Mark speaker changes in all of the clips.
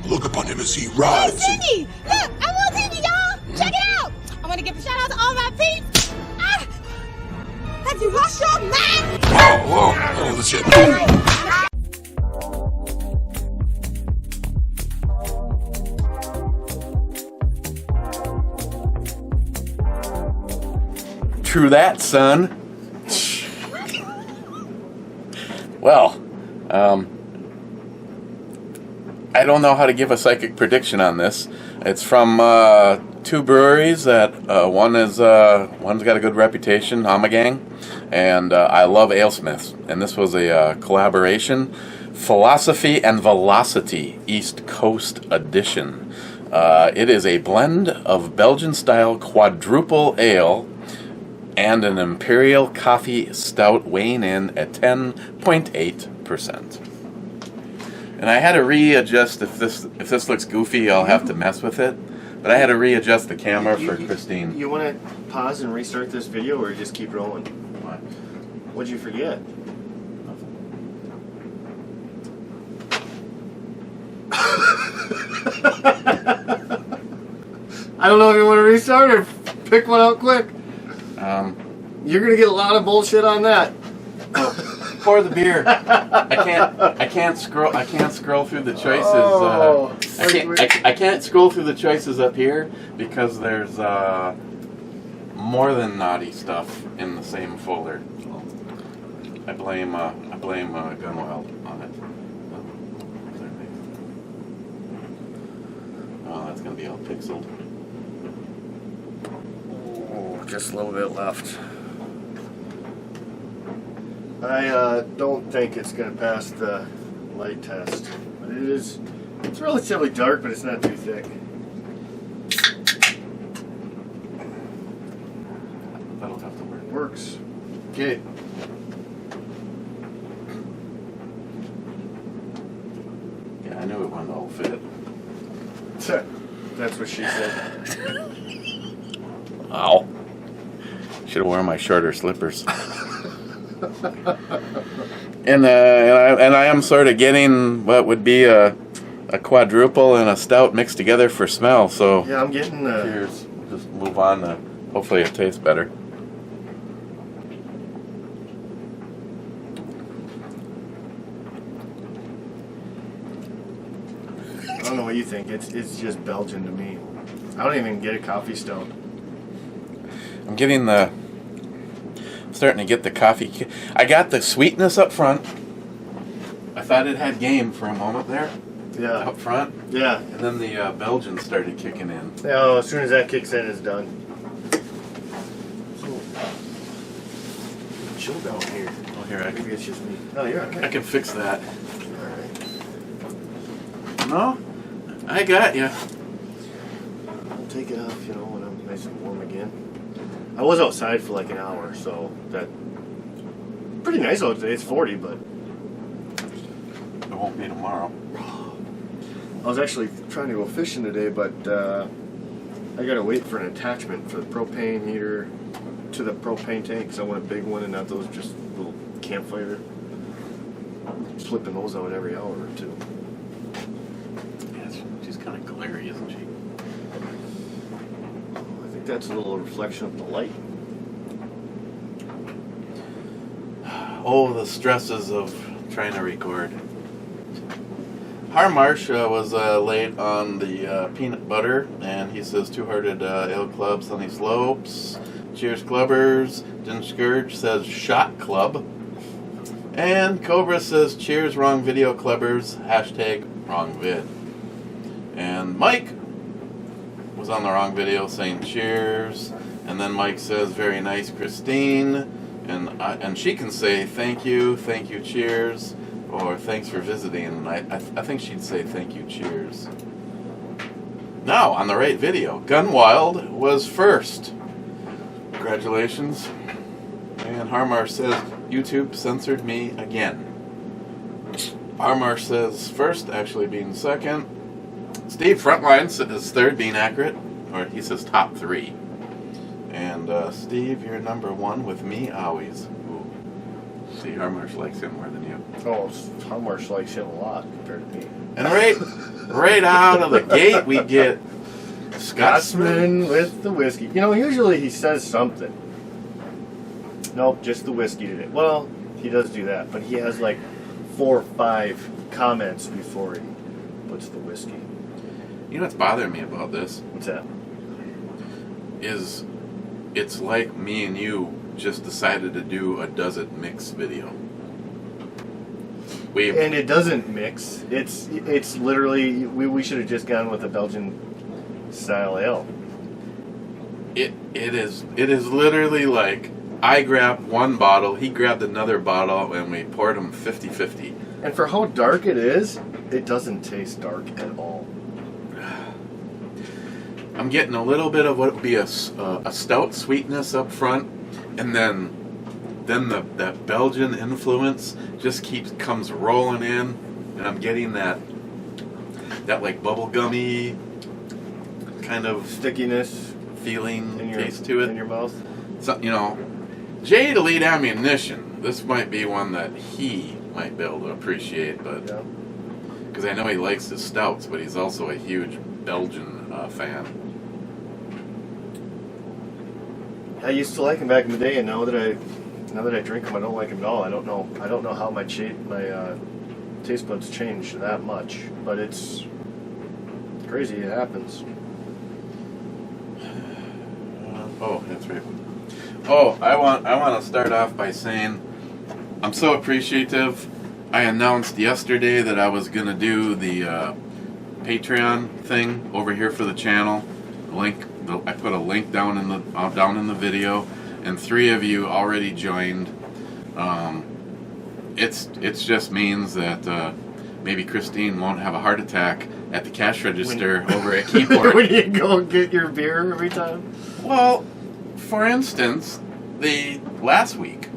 Speaker 1: Look upon him as he rides.
Speaker 2: Hey, Cindy! Look, I'm on TV, y'all! Check it out! I want to give a shout out to all my peeps. Ah! Have you lost your mind?
Speaker 1: Whoa, whoa, oh, shit.
Speaker 3: True that, son. Well, I don't know how to give a psychic prediction on this. It's from two breweries that one's got a good reputation, Ommegang, and I love AleSmiths. And this was a collaboration, Philosophy and Velocity East Coast Edition. It is a blend of Belgian-style quadruple ale and an imperial coffee stout weighing in at 10.8%. And I had to readjust. If this looks goofy, I'll have to mess with it. But I had to readjust the camera for Christine.
Speaker 4: You want to pause and restart this video, or just keep rolling?
Speaker 3: What?
Speaker 4: What'd you forget? I don't know if you want to restart or pick one out quick. You're gonna get a lot of bullshit on that.
Speaker 3: Pour the beer. I can't scroll through the choices. I can't scroll through the choices up here because there's more than naughty stuff in the same folder. I blame Gunwild on it. Oh, that's gonna be all pixeled.
Speaker 4: Oh, just a little bit left. I don't think it's going to pass the light test, but it's relatively dark, but it's not too thick.
Speaker 3: That'll have to work.
Speaker 4: Works. Okay.
Speaker 3: Yeah, I knew it wouldn't all fit.
Speaker 4: That's what she said.
Speaker 3: Ow. Should have worn my shorter slippers. And I am sort of getting what would be a quadruple and a stout mixed together for smell. So
Speaker 4: Yeah, I'm getting.
Speaker 3: cheers. We'll just move on. Hopefully it tastes better.
Speaker 4: I don't know what you think. It's just Belgian to me. I don't even get a coffee stout.
Speaker 3: I'm getting starting to get the coffee. I got the sweetness up front. I thought it had game for a moment there.
Speaker 4: Yeah.
Speaker 3: Up front.
Speaker 4: Yeah.
Speaker 3: And then the Belgian started kicking in.
Speaker 4: Yeah. As soon as that kicks in, it's done. Chill down here.
Speaker 3: Oh, here,
Speaker 4: Maybe it's just me. No, you're okay.
Speaker 3: I can fix that.
Speaker 4: All right.
Speaker 3: No? I got you.
Speaker 4: I'll take it off, when I'm nice and warm again. I was outside for like an hour, so that pretty nice out today. It's 40, but
Speaker 3: It won't be tomorrow.
Speaker 4: I was actually trying to go fishing today, but I gotta wait for an attachment for the propane heater to the propane tank because I want a big one and not those just little campfire. Flipping those out every hour or two.
Speaker 3: Yeah, she's kind of glary, isn't she?
Speaker 4: I think that's a little reflection of the light.
Speaker 3: Oh, the stresses of trying to record. Harmarsh was late on the peanut butter, and he says Two-Hearted Ale Club, Sunny Slopes. Cheers, Clubbers. Din Scourge says Shot Club. And Cobra says cheers, wrong video, Clubbers. Hashtag wrong vid. And Mike was on the wrong video saying cheers. And then Mike says very nice, Christine. And she can say thank you, cheers, or thanks for visiting. And I think she'd say thank you, cheers. Now, on the right video, Gunwild was first. Congratulations. And Harmarsh says, YouTube censored me again. Harmarsh says first, actually being second. Steve Frontline says third, being accurate. Or he says top three. And Steve, you're number one with me always. Ooh. See, Harmarsh likes him more than you.
Speaker 4: Oh, Harmarsh likes him a lot compared to me.
Speaker 3: And right out of the gate, we get Scotsman.
Speaker 4: Scotsman with the whiskey. You know, usually he says something. Nope, just the whiskey today. Well, he does do that, but he has like 4 or 5 comments before he puts the whiskey.
Speaker 3: You know what's bothering me about this?
Speaker 4: What's that?
Speaker 3: Is it's like me and you just decided to do a does it mix video.
Speaker 4: And it doesn't mix. It's literally we should have just gone with a Belgian style ale.
Speaker 3: It is literally like I grabbed one bottle, he grabbed another bottle, and we poured them 50-50.
Speaker 4: And for how dark it is, it doesn't taste dark at all.
Speaker 3: I'm getting a little bit of what would be a stout sweetness up front, and then that Belgian influence just comes rolling in, and I'm getting that like bubblegummy kind of
Speaker 4: Stickiness
Speaker 3: feeling,
Speaker 4: in your
Speaker 3: taste to it.
Speaker 4: in your mouth.
Speaker 3: So, you know, Jay to lead ammunition. This might be one that he might be able to appreciate, but
Speaker 4: Yeah.
Speaker 3: because I know he likes his stouts, but he's also a huge Belgian fan.
Speaker 4: I used to like him back in the day, and now that I drink him, I don't like him at all. I don't know how my taste buds change that much, but it's crazy. It happens.
Speaker 3: Oh, that's right. Oh, I want to start off by saying I'm so appreciative. I announced yesterday that I was gonna do the Patreon thing over here for the channel. I put a link down in the video, and 3 of you already joined. It's just means that maybe Christine won't have a heart attack at the cash register over at Keyport.
Speaker 4: When you go get your beer every time.
Speaker 3: Well, for instance, the last week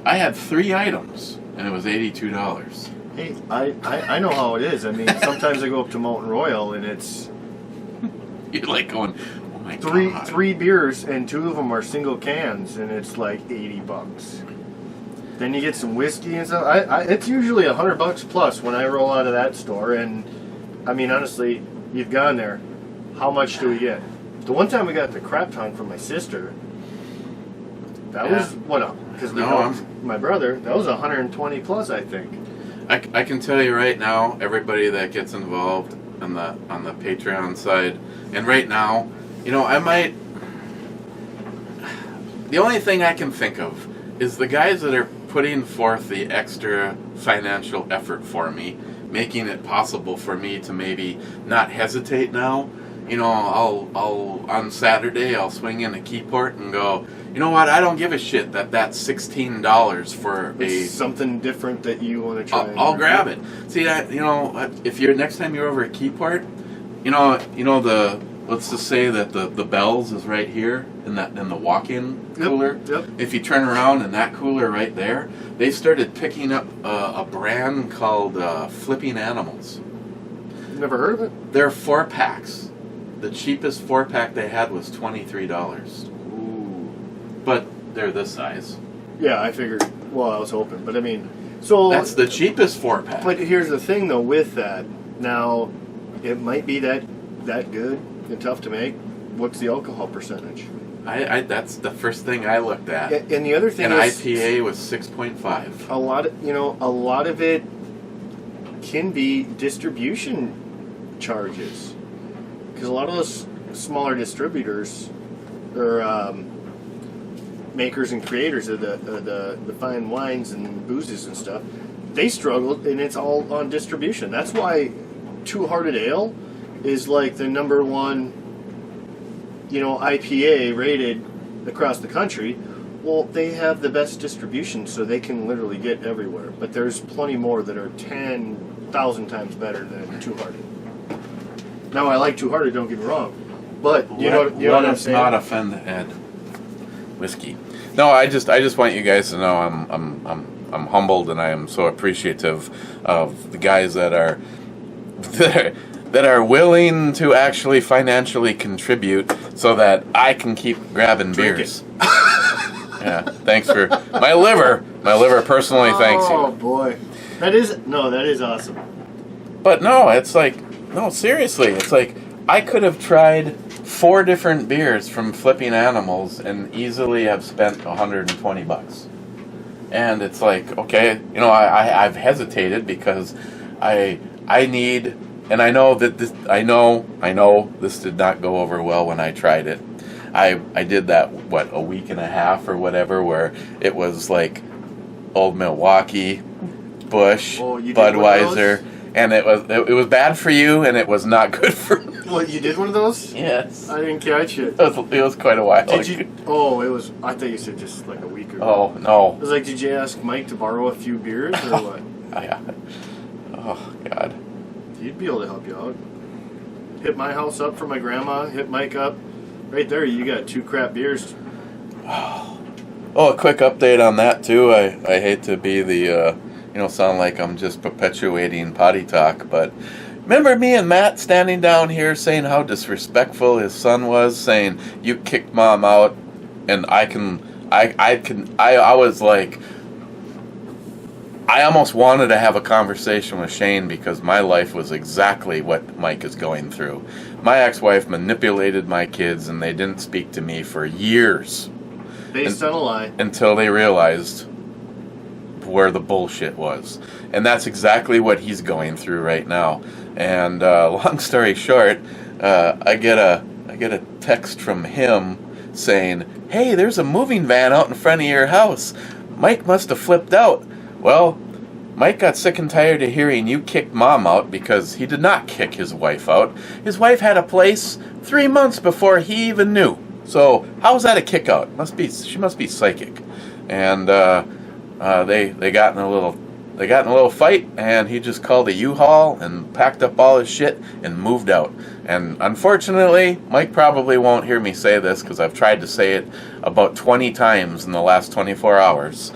Speaker 3: I had 3 items and it was $82.
Speaker 4: Hey, I know how it is. I mean, sometimes I go up to Mountain Royal and it's
Speaker 3: You're like going, oh my god.
Speaker 4: three beers and 2 of them are single cans and it's like $80. Then you get some whiskey and stuff. It's usually $100 plus when I roll out of that store. And I mean, honestly, you've gone there. How much do we get? The one time we got the crap ton from my sister, that was what? Because my brother, that was 120 plus, I think.
Speaker 3: I can tell you right now, everybody that gets involved on the Patreon side, and right now, you know, the only thing I can think of is the guys that are putting forth the extra financial effort for me, making it possible for me to maybe not hesitate now. You know, I'll on Saturday I'll swing in a Keyport and go, you know what? I don't give a shit that's $16 for
Speaker 4: something different that you want to try.
Speaker 3: I'll grab it. See that? You know, if you're next time you're over at Keyport, you know the let's just say that the Bell's is right here in the walk-in cooler.
Speaker 4: Yep.
Speaker 3: If you turn around in that cooler right there, they started picking up a brand called Flipping Animals.
Speaker 4: Never heard of it?
Speaker 3: They're 4-packs. The cheapest 4-pack they had was $23.
Speaker 4: Ooh.
Speaker 3: But they're this size.
Speaker 4: Yeah, I figured. Well, I was hoping, but I mean, so
Speaker 3: That's the cheapest 4-pack.
Speaker 4: But here's the thing, though, with that. Now, it might be that good and tough to make. What's the alcohol percentage?
Speaker 3: That's the first thing I looked at.
Speaker 4: And the other thing
Speaker 3: An
Speaker 4: is,
Speaker 3: IPA was 6.5.
Speaker 4: a lot of it can be distribution charges, because a lot of those smaller distributors or makers and creators of the fine wines and boozes and stuff, they struggled, and it's all on distribution. That's why Two Hearted Ale is like the number 1, IPA rated across the country. Well, they have the best distribution, so they can literally get everywhere. But there's plenty more that are 10,000 times better than Two Hearted. Now, I like Two Hearted, don't get me wrong, but you know what I'm saying.
Speaker 3: Not offend Ed. Whiskey. No, I just want you guys to know I'm humbled, and I am so appreciative of the guys that are willing to actually financially contribute so that I can keep grabbing beers. Yeah, thanks for my liver My liver personally thanks
Speaker 4: Oh
Speaker 3: you.
Speaker 4: boy, that is awesome.
Speaker 3: But no, it's like, no, seriously, it's like I could have tried 4 different beers from Flipping Animals and easily have spent $120. And it's like, okay, you know, I've hesitated because I need, and I know that this, I know this did not go over well when I tried it. I did that, a week and a half or whatever, where it was like Old Milwaukee, Busch,
Speaker 4: Oh, you did one of
Speaker 3: Budweiser, and it was bad for you, and it was not good for me.
Speaker 4: What, you did one of those?
Speaker 3: Yes,
Speaker 4: I didn't catch it.
Speaker 3: it was quite a while.
Speaker 4: Did you? Oh, it was. I thought you said just like a week ago.
Speaker 3: Oh no!
Speaker 4: I was like, did you ask Mike to borrow a few beers or what?
Speaker 3: Oh God!
Speaker 4: He'd be able to help you out. Hit my house up for my grandma. Hit Mike up. Right there, you got 2 crap beers.
Speaker 3: Oh, a quick update on that too. I hate to be the sound like I'm just perpetuating potty talk, but remember me and Matt standing down here saying how disrespectful his son was, saying you kicked mom out, and I was like, I almost wanted to have a conversation with Shane because my life was exactly what Mike is going through. My ex-wife manipulated my kids, and they didn't speak to me for years.
Speaker 4: Based on a lie.
Speaker 3: Until they realized where the bullshit was. And that's exactly what he's going through right now. And long story short, I get a text from him saying, "Hey, there's a moving van out in front of your house. Mike must have flipped out." Well, Mike got sick and tired of hearing you kicked mom out because he did not kick his wife out. His wife had a place 3 months before he even knew. So how's that a kick out? She must be psychic. And they got in a little fight, and he just called a U-Haul and packed up all his shit and moved out. And unfortunately, Mike probably won't hear me say this because I've tried to say it about 20 times in the last 24 hours.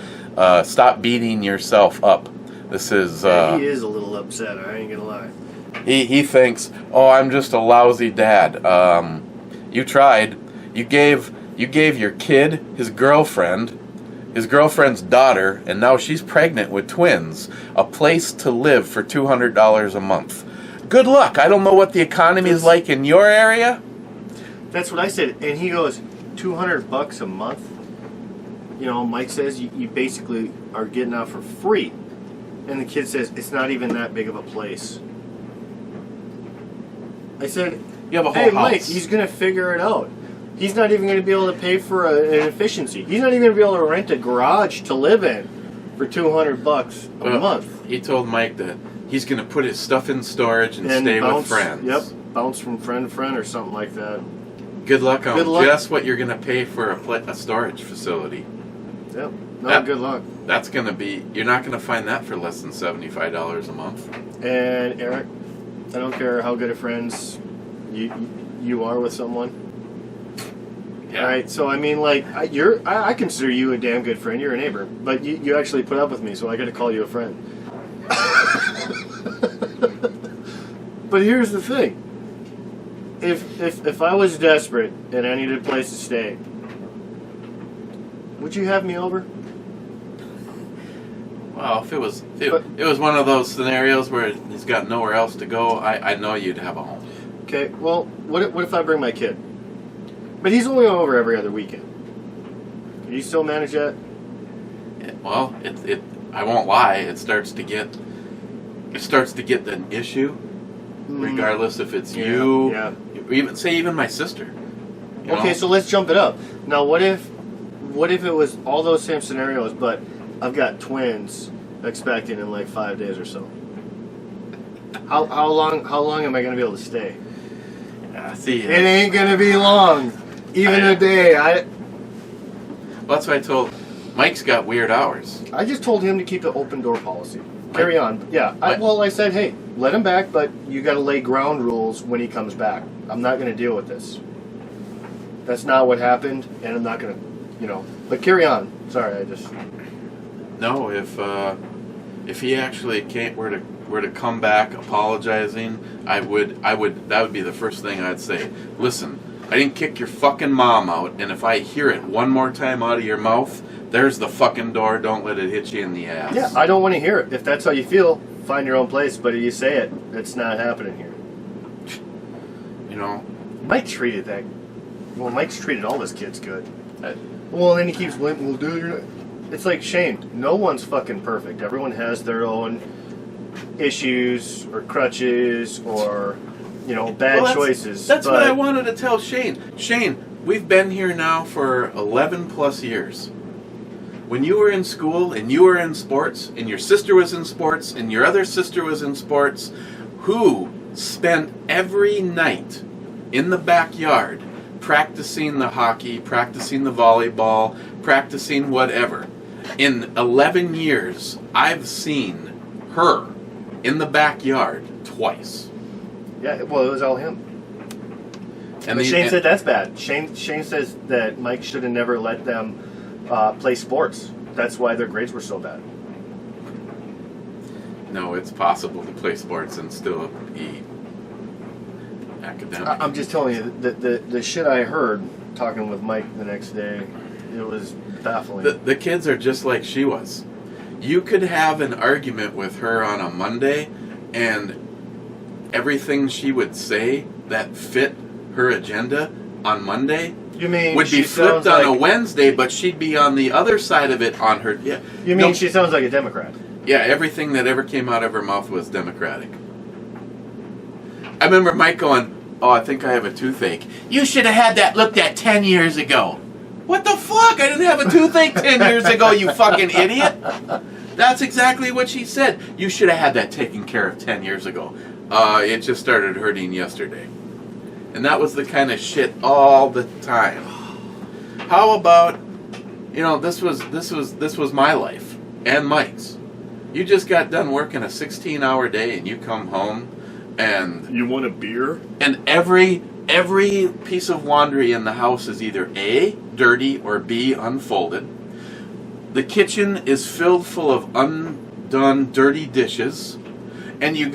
Speaker 3: Stop beating yourself up. This is
Speaker 4: He is a little upset, I ain't gonna lie.
Speaker 3: he thinks, "Oh, I'm just a lousy dad." You tried. You gave your kid his girlfriend's daughter, and now she's pregnant with twins, a place to live for $200 a month. Good luck. I don't know what the economy is like in your area.
Speaker 4: That's what I said, and he goes, $200 a month? You know, Mike says you basically are getting out for free. And the kid says, it's not even that big of a place. I said,
Speaker 3: You have a whole
Speaker 4: hey,
Speaker 3: house.
Speaker 4: Mike, he's going to figure it out. He's not even going to be able to pay for an efficiency. He's not even going to be able to rent a garage to live in for $200 a month.
Speaker 3: He told Mike that he's going to put his stuff in storage and stay with friends.
Speaker 4: Yep, bounce from friend to friend or something like that.
Speaker 3: Good luck on
Speaker 4: Good luck.
Speaker 3: just what you're going to pay for a storage facility.
Speaker 4: Yep, no, good luck.
Speaker 3: That's going to be, you're not going to find that for less than $75 a month.
Speaker 4: And Eric, I don't care how good of friends you are with someone.
Speaker 3: Yeah.
Speaker 4: All right, so I mean, like, I consider you a damn good friend. You're a neighbor, but you actually put up with me, so I got to call you a friend. But here's the thing: if I was desperate and I needed a place to stay, would you have me over?
Speaker 3: Well, if it was one of those scenarios where he's got nowhere else to go, I know you'd have a home.
Speaker 4: Okay, well, what if I bring my kid? But he's only over every other weekend. Can you still manage that?
Speaker 3: Well, I won't lie, it starts to get an issue, regardless if it's you,
Speaker 4: Yeah.
Speaker 3: even my sister. You
Speaker 4: Okay,
Speaker 3: know?
Speaker 4: so let's jump it up. Now, what if it was all those same scenarios, but I've got twins expecting in like 5 days or so? How long am I going to be able to stay?
Speaker 3: See,
Speaker 4: It ain't going to be long, even a day.
Speaker 3: well, that's what I told. Mike's got weird hours.
Speaker 4: I just told him to keep the open door policy. Carry on. Yeah.
Speaker 3: Mike-
Speaker 4: I said, hey, let him back, but you got to lay ground rules when he comes back. I'm not going to deal with this. That's not what happened, and I'm not going to, But carry on. Sorry, I just.
Speaker 3: No, if he actually were to come back apologizing, I would that would be the first thing I'd say. Listen, I didn't kick your fucking mom out, and if I hear it one more time out of your mouth, there's the fucking door. Don't let it hit you in the ass.
Speaker 4: Yeah, I don't want to hear it. If that's how you feel, find your own place. But if you say it, it's not happening here.
Speaker 3: You know,
Speaker 4: Mike's treated all his kids good. Well, then he keeps blaming, well, dude, you're not. It's like, Shane, no one's fucking perfect. Everyone has their own issues or crutches or, bad choices.
Speaker 3: That's what I wanted to tell Shane. Shane, we've been here now for 11 plus years. When you were in school and you were in sports and your sister was in sports and your other sister was in sports, who spent every night in the backyard practicing the hockey, practicing the volleyball, practicing whatever. In 11 years, I've seen her in the backyard twice.
Speaker 4: Yeah, well, it was all him. But Shane said that's bad. Shane says that Mike should have never let them play sports. That's why their grades were so bad.
Speaker 3: No, it's possible to play sports and still be academic.
Speaker 4: I'm just telling you, the shit I heard talking with Mike the next day, it was baffling.
Speaker 3: The kids are just like she was. You could have an argument with her on a Monday, and everything she would say that fit her agenda on Monday
Speaker 4: You mean
Speaker 3: would be
Speaker 4: she
Speaker 3: flipped
Speaker 4: sounds
Speaker 3: on a
Speaker 4: like-
Speaker 3: Wednesday, but she'd be on the other side of it on her. Yeah.
Speaker 4: You mean she sounds like a Democrat?
Speaker 3: Yeah, everything that ever came out of her mouth was Democratic. I remember Mike going, "Oh, I think I have a toothache." You should have had that looked at 10 years ago. What the fuck? I didn't have a toothache 10 years ago, you fucking idiot. That's exactly what she said. You should have had that taken care of 10 years ago. It just started hurting yesterday. And that was the kind of shit all the time. How about, this was my life and Mike's. You just got done working a 16-hour day and you come home and
Speaker 4: You want a beer?
Speaker 3: and every piece of laundry in the house is either A, dirty, or B, unfolded. The kitchen is filled full of undone, dirty dishes. And you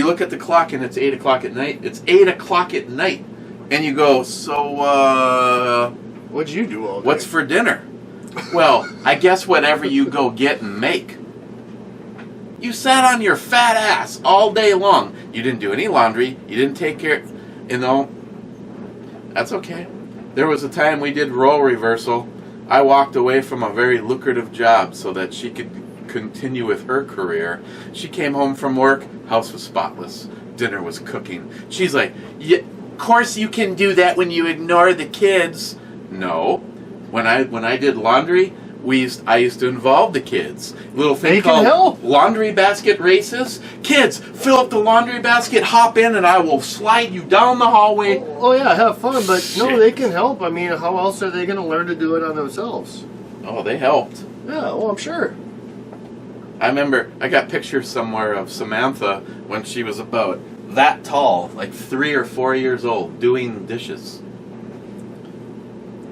Speaker 3: look at the clock and it's 8 o'clock at night. It's 8 o'clock at night. And you go, so,
Speaker 4: What'd you do all day?
Speaker 3: what's for dinner? Well, I guess whatever you go get and make. You sat on your fat ass all day long. You didn't do any laundry. You didn't take care. That's okay. There was a time we did role reversal. I walked away from a very lucrative job so that she could continue with her career. She came home from work. House was spotless. Dinner was cooking. She's like, yeah, of course you can do that when you ignore the kids. No. When I did laundry, I used to involve the kids. Little thing
Speaker 4: They can
Speaker 3: called
Speaker 4: help.
Speaker 3: laundry basket races. Kids, fill up the laundry basket, hop in, and I will slide you down the hallway.
Speaker 4: Oh yeah, have fun, but no,
Speaker 3: Shit.
Speaker 4: they can help. I mean, how else are they going to learn to do it on themselves?
Speaker 3: Oh, they helped.
Speaker 4: Yeah, well, I'm sure.
Speaker 3: I remember I got pictures somewhere of Samantha when she was about that tall, like 3 or 4 years old, doing dishes.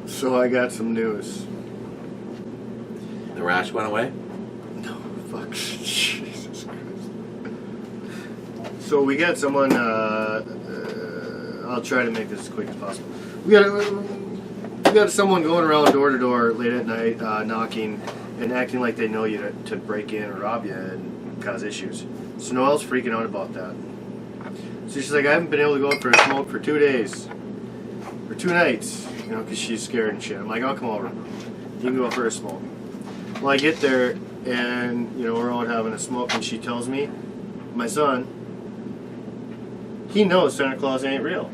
Speaker 4: So I got some news.
Speaker 3: The rash went away?
Speaker 4: No, fuck. Jesus Christ. So we got someone, I'll try to make this as quick as possible. We got someone going around door to door late at night, knocking and acting like they know you to break in or rob you and cause issues. So Noelle's freaking out about that. So she's like, I haven't been able to go out for a smoke for 2 days. For 2 nights, because she's scared and shit. I'm like, oh, come over. You can go out for a smoke. Well, I get there, and, we're out having a smoke, and she tells me, my son, he knows Santa Claus ain't real.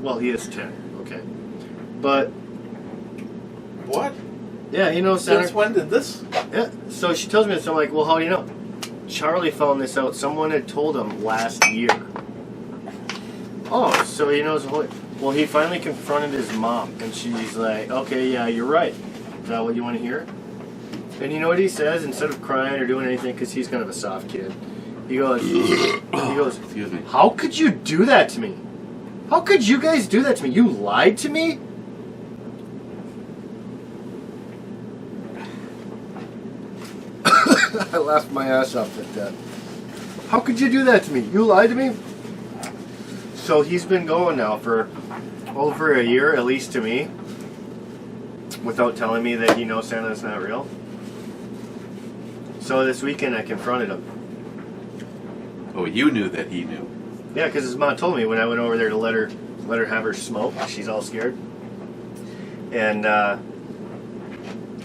Speaker 4: Well, he is 10, okay. But,
Speaker 3: What?
Speaker 4: yeah, he knows Santa...
Speaker 3: Since when did this?
Speaker 4: Yeah, so she tells me this, I'm like, well, how do you know? Charlie found this out. Someone had told him last year. Oh, so he knows the whole... Well, he finally confronted his mom, and she's like, okay, yeah, you're right. Is that what you want to hear? And you know what he says? Instead of crying or doing anything, because he's kind of a soft kid, he goes,
Speaker 3: Excuse me.
Speaker 4: how could you do that to me? How could you guys do that to me? You lied to me? I laughed my ass off at that. How could you do that to me? You lied to me? So he's been going now for over a year, at least to me, without telling me that he knows Santa's not real. So this weekend I confronted him.
Speaker 3: Oh, you knew that he knew.
Speaker 4: Yeah, because his mom told me when I went over there to let her have her smoke. She's all scared. And I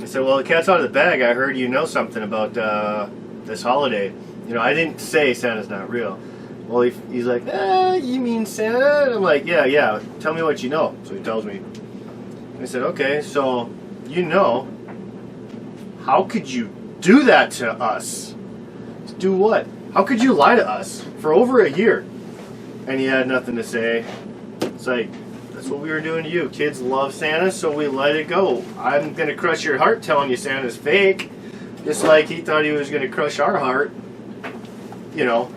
Speaker 4: said, well, the cat's out of the bag. I heard you know something about this holiday. You know, I didn't say Santa's not real. Well, he's like, you mean Santa? And I'm like, yeah, tell me what you know. So he tells me. And I said, okay, so you know, how could you do that to us? Do what? How could you lie to us for over a year? And he had nothing to say. It's like, that's what we were doing to you. Kids love Santa, so we let it go. I'm going to crush your heart telling you Santa's fake. Just like he thought he was going to crush our heart. You know.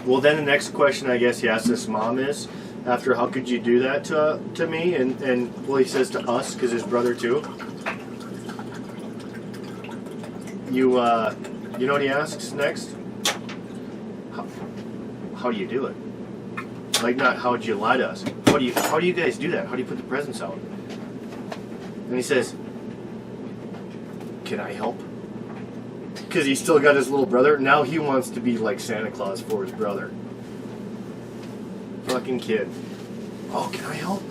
Speaker 4: Well, then the next question I guess he asked his mom is, after how could you do that to me? And well, he says to us, because his brother too. You know what he asks next? How do you do it? Like, not how did you lie to us? How do you guys do that? How do you put the presents out? And he says, can I help? Because he's still got his little brother. Now he wants to be like Santa Claus for his brother. Fucking kid. Oh, can I help?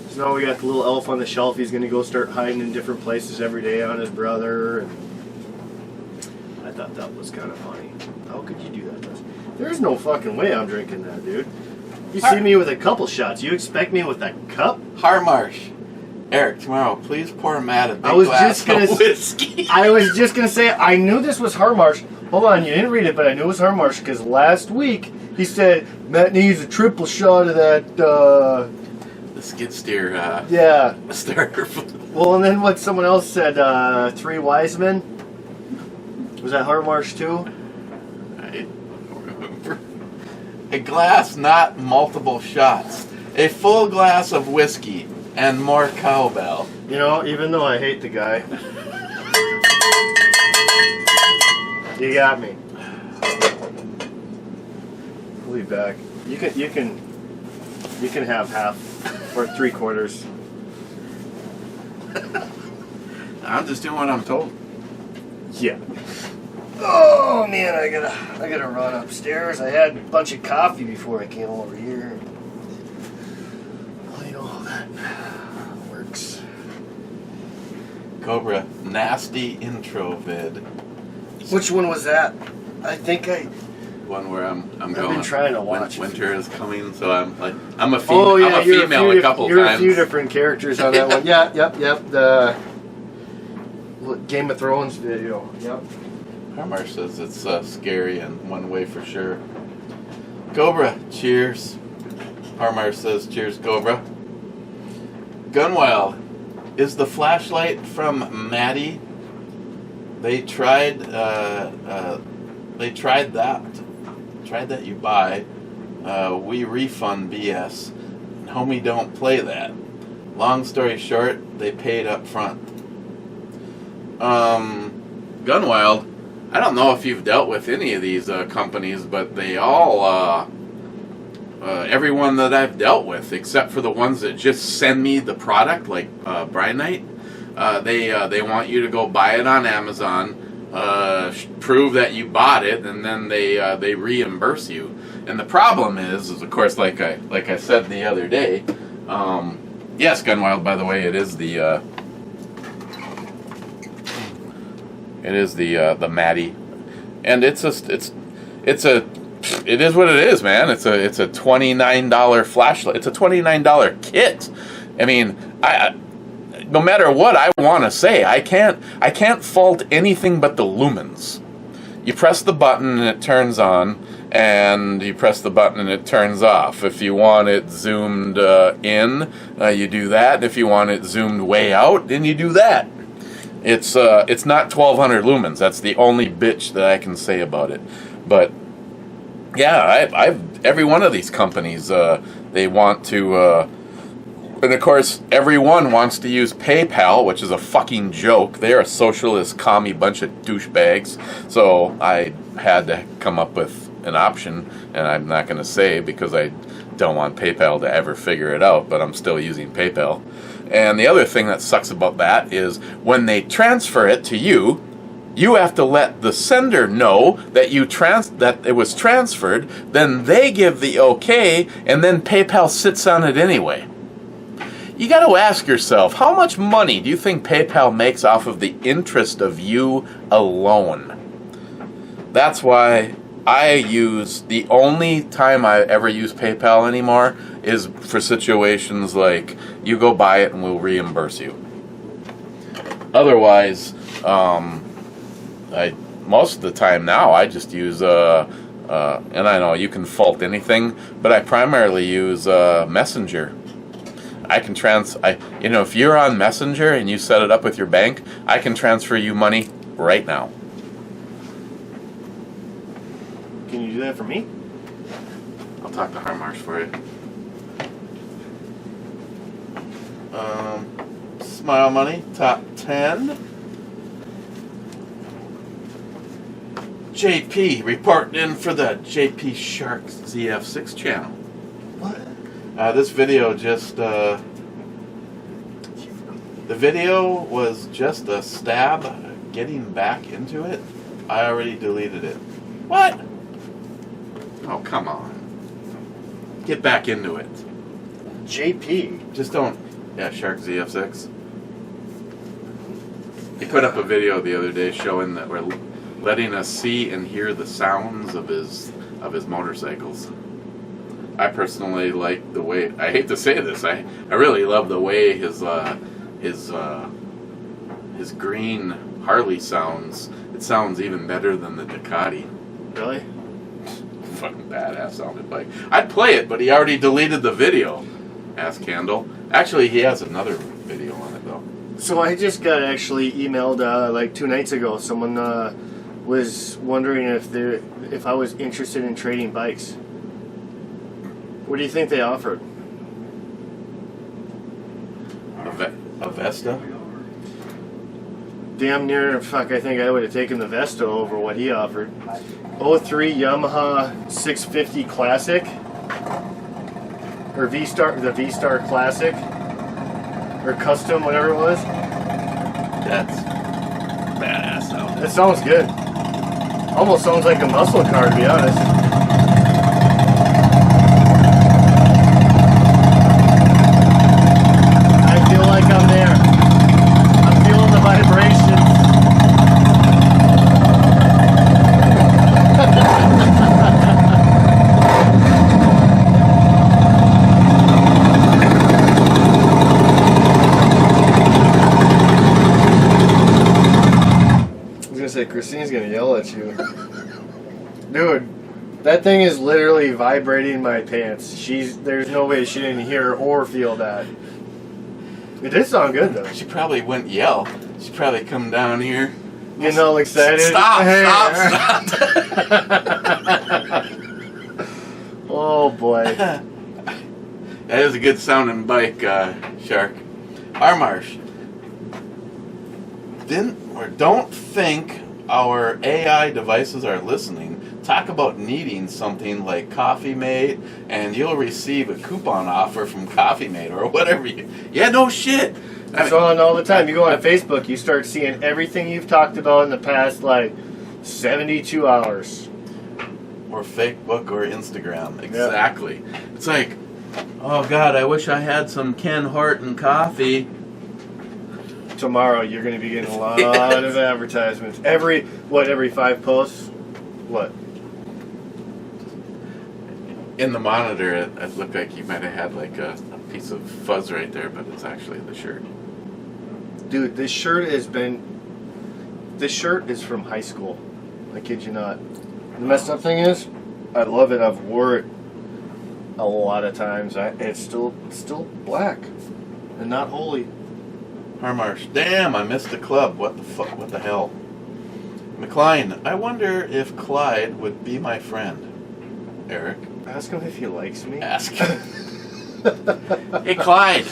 Speaker 4: So now we got the little elf on the shelf. He's going to go start hiding in different places every day on his brother. And I thought that was kind of funny. How could you do that to us? There's no fucking way I'm drinking that, dude. You see me with a couple shots. You expect me with a cup?
Speaker 3: Harmarsh. Eric, tomorrow, please pour Matt a big
Speaker 4: I was
Speaker 3: glass
Speaker 4: just gonna
Speaker 3: of whiskey.
Speaker 4: I was just going to say, I knew this was Harmarsh. Hold on, you didn't read it, but I knew it was Harmarsh because last week he said, Matt needs a triple shot of that,
Speaker 3: The skid steer,
Speaker 4: yeah.
Speaker 3: starter.
Speaker 4: Well, and then what someone else said, Three Wise Men? Was that Harmarsh too?
Speaker 3: I don't remember. A glass, not multiple shots. A full glass of whiskey and more cowbell.
Speaker 4: You know, even though I hate the guy. You got me. We'll be back. You can have half or 3/4.
Speaker 3: I'm just doing what I'm told.
Speaker 4: Yeah. Oh man, I gotta run upstairs. I had a bunch of coffee before I came over here. Well, you know how that works.
Speaker 3: Cobra, nasty intro vid.
Speaker 4: Which one was that? I think
Speaker 3: One where I'm
Speaker 4: I've
Speaker 3: going.
Speaker 4: been trying to watch.
Speaker 3: Winter is coming, so I'm like I'm a
Speaker 4: Oh yeah,
Speaker 3: I'm a female a couple
Speaker 4: you're
Speaker 3: times.
Speaker 4: a few different characters on that one. Yeah, yep. The Game of Thrones video. Yep.
Speaker 3: Harmar says it's scary in one way for sure. Cobra, cheers. Harmar says cheers, Cobra. Gunwild, is the flashlight from Maddie? They tried that you buy. We refund BS. Homie, don't play that. Long story short, they paid up front. Gunwild, I don't know if you've dealt with any of these companies, but they all, everyone that I've dealt with, except for the ones that just send me the product, like Brynite, they want you to go buy it on Amazon, prove that you bought it, and then they reimburse you. And the problem is of course, like I said the other day, yes, Gunwild, by the way, it is the Maddie, and it is what it is, man. It's a $29 flashlight. It's a $29 kit. I mean, no matter what I want to say, I can't fault anything but the lumens. You press the button and it turns on, and you press the button and it turns off. If you want it zoomed in, you do that. And if you want it zoomed way out, then you do that. It's not 1200 lumens. That's the only bitch that I can say about it. But yeah, I've every one of these companies, they want to, and of course everyone wants to use PayPal, which is a fucking joke. They're a socialist commie bunch of douchebags. So I had to come up with an option, and I'm not going to say because I don't want PayPal to ever figure it out, but I'm still using PayPal. And the other thing that sucks about that is when they transfer it to you, you have to let the sender know that that it was transferred, then they give the okay, and then PayPal sits on it anyway. You got to ask yourself, how much money do you think PayPal makes off of the interest of you alone? That's why the only time I ever use PayPal anymore is for situations like you go buy it and we'll reimburse you. Otherwise, most of the time now I just use and I know you can fault anything, but I primarily use Messenger. I can if you're on Messenger and you set it up with your bank, I can transfer you money right now.
Speaker 4: Can you do that for me?
Speaker 3: I'll talk to Harmarsh for you. Smile Money, top 10. JP reporting in for the JP Shark ZF6 channel.
Speaker 4: What?
Speaker 3: This video the video was just a stab getting back into it. I already deleted it. What? Oh, come on. Get back into it.
Speaker 4: JP.
Speaker 3: Just don't. Yeah, Shark ZF6. He put up a video the other day showing that we're letting us see and hear the sounds of his motorcycles. I personally like the way, I hate to say this, I really love the way his green Harley sounds. It sounds even better than the Ducati.
Speaker 4: Really?
Speaker 3: Fucking badass sounding bike. I'd play it, but he already deleted the video. Ask Candle. Actually, he has another video on it though.
Speaker 4: So I just got actually emailed like 2 nights ago. Someone was wondering if I was interested in trading bikes. What do you think they offered?
Speaker 3: A Vesta?
Speaker 4: Damn near, fuck, I think I would have taken the Vesta over what he offered. 03 Yamaha 650 Classic. Or the V-Star Classic. Or Custom, whatever it was.
Speaker 3: That's badass sounding.
Speaker 4: That sounds good. Almost sounds like a muscle car, to be honest. I feel like I'm there. I'm feeling the vibrations. Christine's gonna yell at you. Dude, that thing is literally vibrating my pants. There's no way she didn't hear or feel that. It did sound good though.
Speaker 3: She probably wouldn't yell. She'd probably come down here.
Speaker 4: Getting all excited.
Speaker 3: Stop!
Speaker 4: Oh boy.
Speaker 3: That is a good sounding bike, Shark. Harmarsh. Don't think our AI devices are listening. Talk about needing something like Coffee Mate, and you'll receive a coupon offer from Coffee Mate or whatever. Yeah, no shit.
Speaker 4: It's on all the time. You go on Facebook, you start seeing everything you've talked about in the past, like 72 hours.
Speaker 3: Or Facebook or Instagram. Exactly. Yep. It's like, oh God, I wish I had some Ken Horton coffee.
Speaker 4: Tomorrow you're going to be getting a lot of advertisements. Every 5 posts? What?
Speaker 3: In the monitor, it looked like you might have had like a piece of fuzz right there, but it's actually the shirt.
Speaker 4: Dude, this shirt is from high school. I kid you not. The messed up thing is, I love it. I've wore it a lot of times. It's still black and not holy.
Speaker 3: Harmarsh, damn, I missed the club. What the fuck? What the hell? McLean, I wonder if Clyde would be my friend. Eric,
Speaker 4: ask him if he likes me.
Speaker 3: Ask him. Hey, Clyde.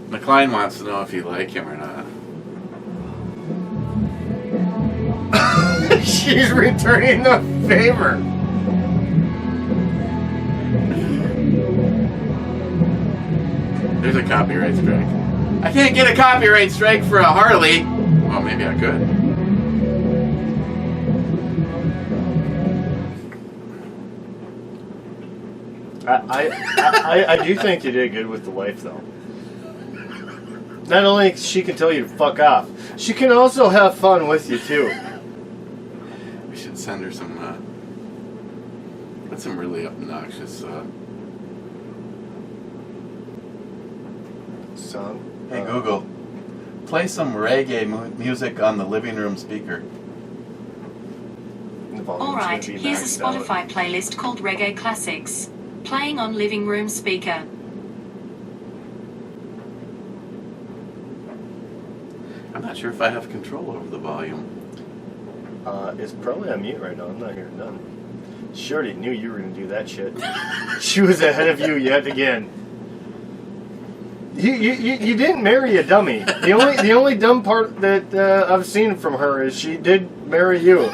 Speaker 3: McLean wants to know if you like him or not.
Speaker 4: She's returning the favor.
Speaker 3: There's a copyright strike. I can't get a copyright strike for a Harley. Well, maybe I could.
Speaker 4: I do think you did good with the wife, though. Not only she can tell you to fuck off, she can also have fun with you too.
Speaker 3: We should send her some. What's some really obnoxious
Speaker 4: Song.
Speaker 3: Hey Google, play some reggae music on the living room speaker.
Speaker 5: Alright, here's a Spotify playlist called Reggae Classics. Playing on living room speaker.
Speaker 3: I'm not sure if I have control over the volume.
Speaker 4: It's probably on mute right now. I'm not hearing none. She already knew you were going to do that shit. She was ahead of you yet again. You didn't marry a dummy. The only dumb part that I've seen from her is she did marry you.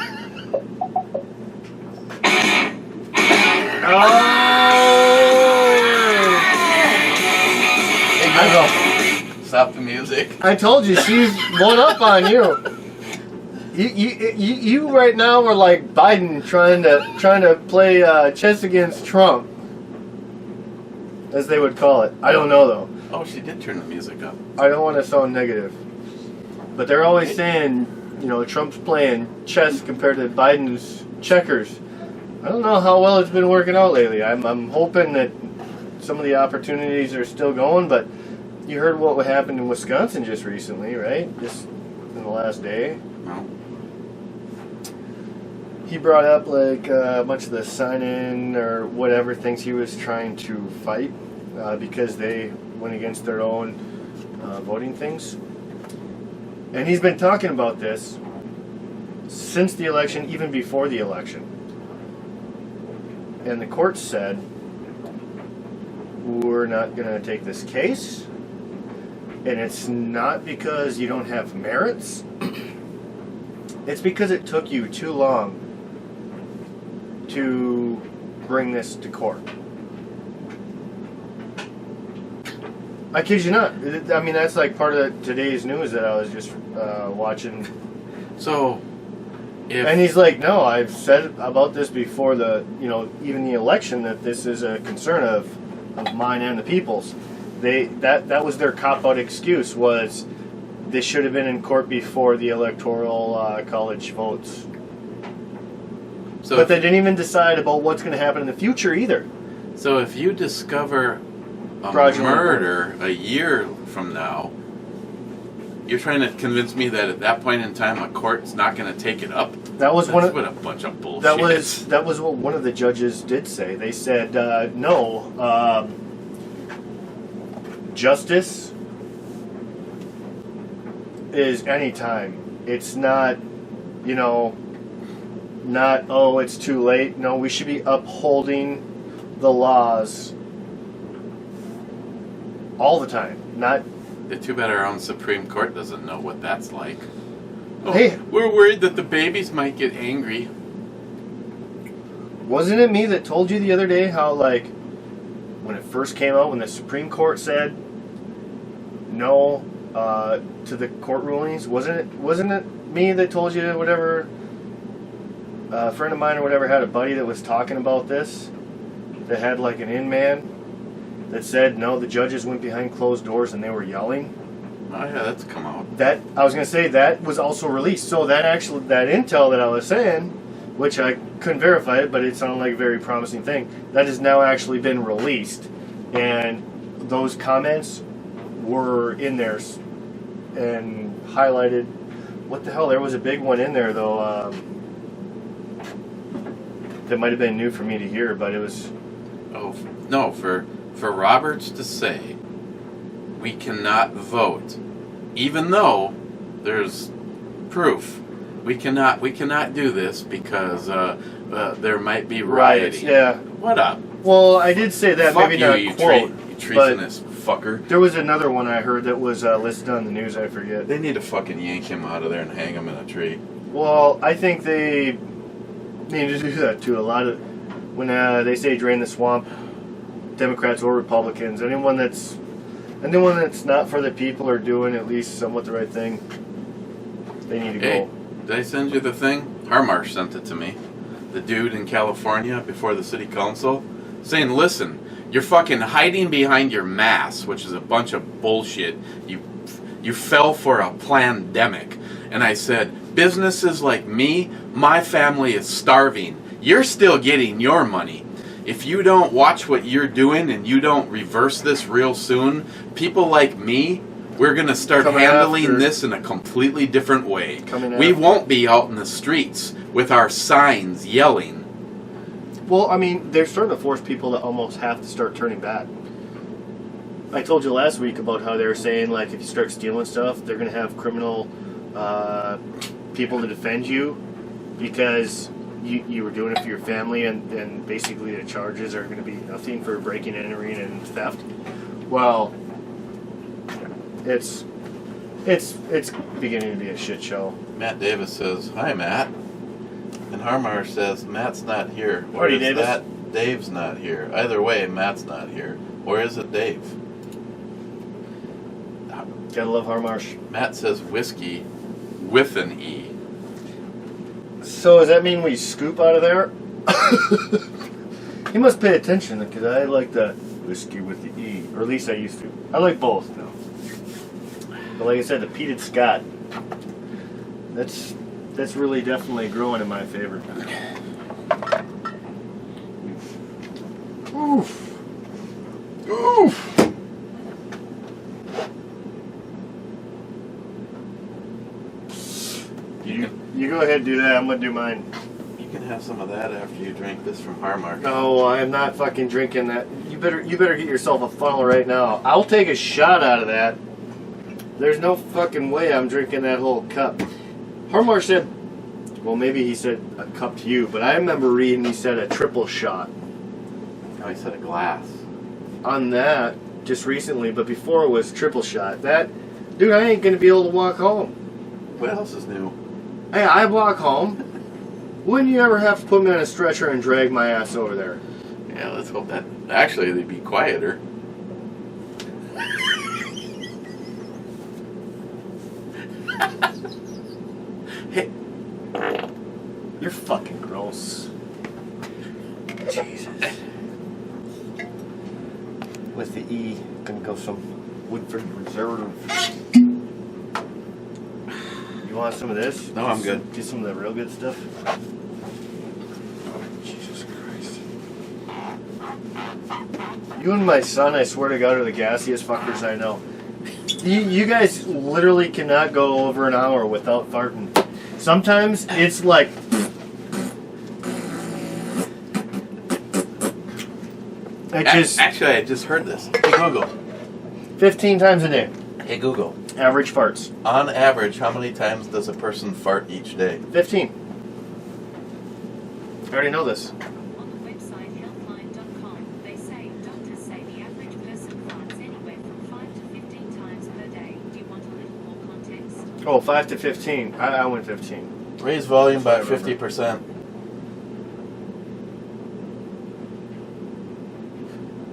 Speaker 3: Stop the music.
Speaker 4: I told you she's one up on you. You right now are like Biden trying to play chess against Trump, as they would call it. I don't know though.
Speaker 3: Oh, she did turn the music up.
Speaker 4: I don't want to sound negative, but they're always saying, Trump's playing chess compared to Biden's checkers. I don't know how well it's been working out lately. I'm hoping that some of the opportunities are still going, but you heard what happened in Wisconsin just recently, right? Just in the last day.
Speaker 3: No.
Speaker 4: He brought up like a bunch of the sign-in or whatever things he was trying to fight because they went against their own voting things. And he's been talking about this since the election, even before the election. And the court said, we're not going to take this case. And it's not because you don't have merits. It's because it took you too long to bring this to court. I kid you not. I mean, that's like part of today's news that I was just watching.
Speaker 3: So,
Speaker 4: and he's like, no, I've said about this before even the election, that this is a concern of mine and the people's. That was their cop-out excuse, was this should have been in court before the electoral college votes.
Speaker 3: So
Speaker 4: but they didn't even decide about what's going to happen in the future either.
Speaker 3: So if you discover a
Speaker 4: Fraudulent
Speaker 3: murder a year from now, you're trying to convince me that at that point in time a court's not going to take it up?
Speaker 4: That was
Speaker 3: what a bunch of bullshit.
Speaker 4: That was what one of the judges did say. They said no. Justice is anytime. It's not, it's too late. No, we should be upholding the laws all the time. Not.
Speaker 3: It's too bad our own Supreme Court doesn't know what that's like. Oh,
Speaker 4: hey,
Speaker 3: we're worried that the babies might get angry.
Speaker 4: Wasn't it me that told you the other day how, like, when it first came out, when the Supreme Court said no to the court rulings, wasn't it me that told you whatever? A friend of mine or whatever had a buddy that was talking about this, that had like an in-man that said no, the judges went behind closed doors and they were yelling.
Speaker 3: Oh yeah, that's come out.
Speaker 4: That I was gonna say that was also released. So that intel that I was saying, which I couldn't verify it, but it sounded like a very promising thing, that has now actually been released, and those comments were in there and highlighted. What the hell? There was a big one in there though. That might have been new for me to hear, but it was.
Speaker 3: Oh no! For Roberts to say we cannot vote, even though there's proof, we cannot do this because there might be rioting.
Speaker 4: Yeah.
Speaker 3: What up?
Speaker 4: Well, I did say that.
Speaker 3: Fuck
Speaker 4: maybe
Speaker 3: you,
Speaker 4: not
Speaker 3: you
Speaker 4: quote.
Speaker 3: treasonous fucker.
Speaker 4: There was another one I heard that was listed on the news. I forget.
Speaker 3: They need to fucking yank him out of there and hang him in a tree.
Speaker 4: Well, I think they need to do that too. A lot of when they say drain the swamp, Democrats or Republicans, anyone that's And then when it's not for the people or doing at least somewhat the right thing, they need to
Speaker 3: Hey,
Speaker 4: go.
Speaker 3: did I send you the thing? Harmarsh sent it to me. The dude in California before the city council saying, listen, you're fucking hiding behind your mask, which is a bunch of bullshit. You fell for a plandemic. And I said, businesses like me, my family is starving. You're still getting your money. If you don't watch what you're doing and you don't reverse this real soon, people like me, we're going to start
Speaker 4: Coming
Speaker 3: handling
Speaker 4: after.
Speaker 3: this in a completely different way.
Speaker 4: Coming
Speaker 3: We
Speaker 4: after.
Speaker 3: won't be out in the streets with our signs yelling.
Speaker 4: Well, I mean, they're starting to force people to almost have to start turning back. I told you last week about how they were saying, like, if you start stealing stuff, they're going to have criminal people to defend you because you were doing it for your family, and basically the charges are going to be nothing for breaking and entering and theft. Well, it's beginning to be a shit show.
Speaker 3: Matt Davis says, hi, Matt. And Harmarsh says, Matt's not here. Or
Speaker 4: Howdy,
Speaker 3: is
Speaker 4: Davis.
Speaker 3: that Dave's not here? Either way, Matt's not here. Or is it Dave?
Speaker 4: Gotta love Harmarsh.
Speaker 3: Matt says whiskey with an E.
Speaker 4: So does that mean we scoop out of there? He must pay attention because I like the whiskey with the E, or at least I used to. I like both now. But like I said, the peated Scott. That's really definitely growing in my favor. Oof. Oof. You go ahead and do that. I'm gonna do mine.
Speaker 3: You can have some of that after you drink this from Harmarsh.
Speaker 4: No, I am not fucking drinking that. You better get yourself a funnel right now. I'll take a shot out of that. There's no fucking way I'm drinking that whole cup. Harmarsh said, well, maybe he said a cup to you, but I remember reading he said a triple shot
Speaker 3: Oh, he said a glass.
Speaker 4: on that just recently, but before it was triple shot. That, dude, I ain't gonna be able to walk home.
Speaker 3: What else is new?
Speaker 4: Hey, I walk home. Wouldn't you ever have to put me on a stretcher and drag my ass over there?
Speaker 3: Yeah, let's hope that. Actually, they'd be quieter. Hey,
Speaker 4: You're fucking gross. Jesus. With the E, gonna go some Woodford Reserve. You want some of this?
Speaker 3: No, I'm good.
Speaker 4: Get some of the real good stuff. Jesus Christ. You and my son, I swear to God, are the gassiest fuckers I know. You guys literally cannot go over an hour without farting. Sometimes it's like... It just
Speaker 3: Actually, I just heard this. Hey, Google.
Speaker 4: 15 times a day.
Speaker 3: Hey, Google.
Speaker 4: Average farts.
Speaker 3: On average, how many times does a person fart each day?
Speaker 4: 15. I already know this.
Speaker 5: On the website healthline.com, they say doctors say the average person farts anywhere from 5 to 15 times per day. Do you want a little more context?
Speaker 4: Oh, 5 to 15. I went 15.
Speaker 3: Raise volume by
Speaker 4: That's what I
Speaker 3: 50%.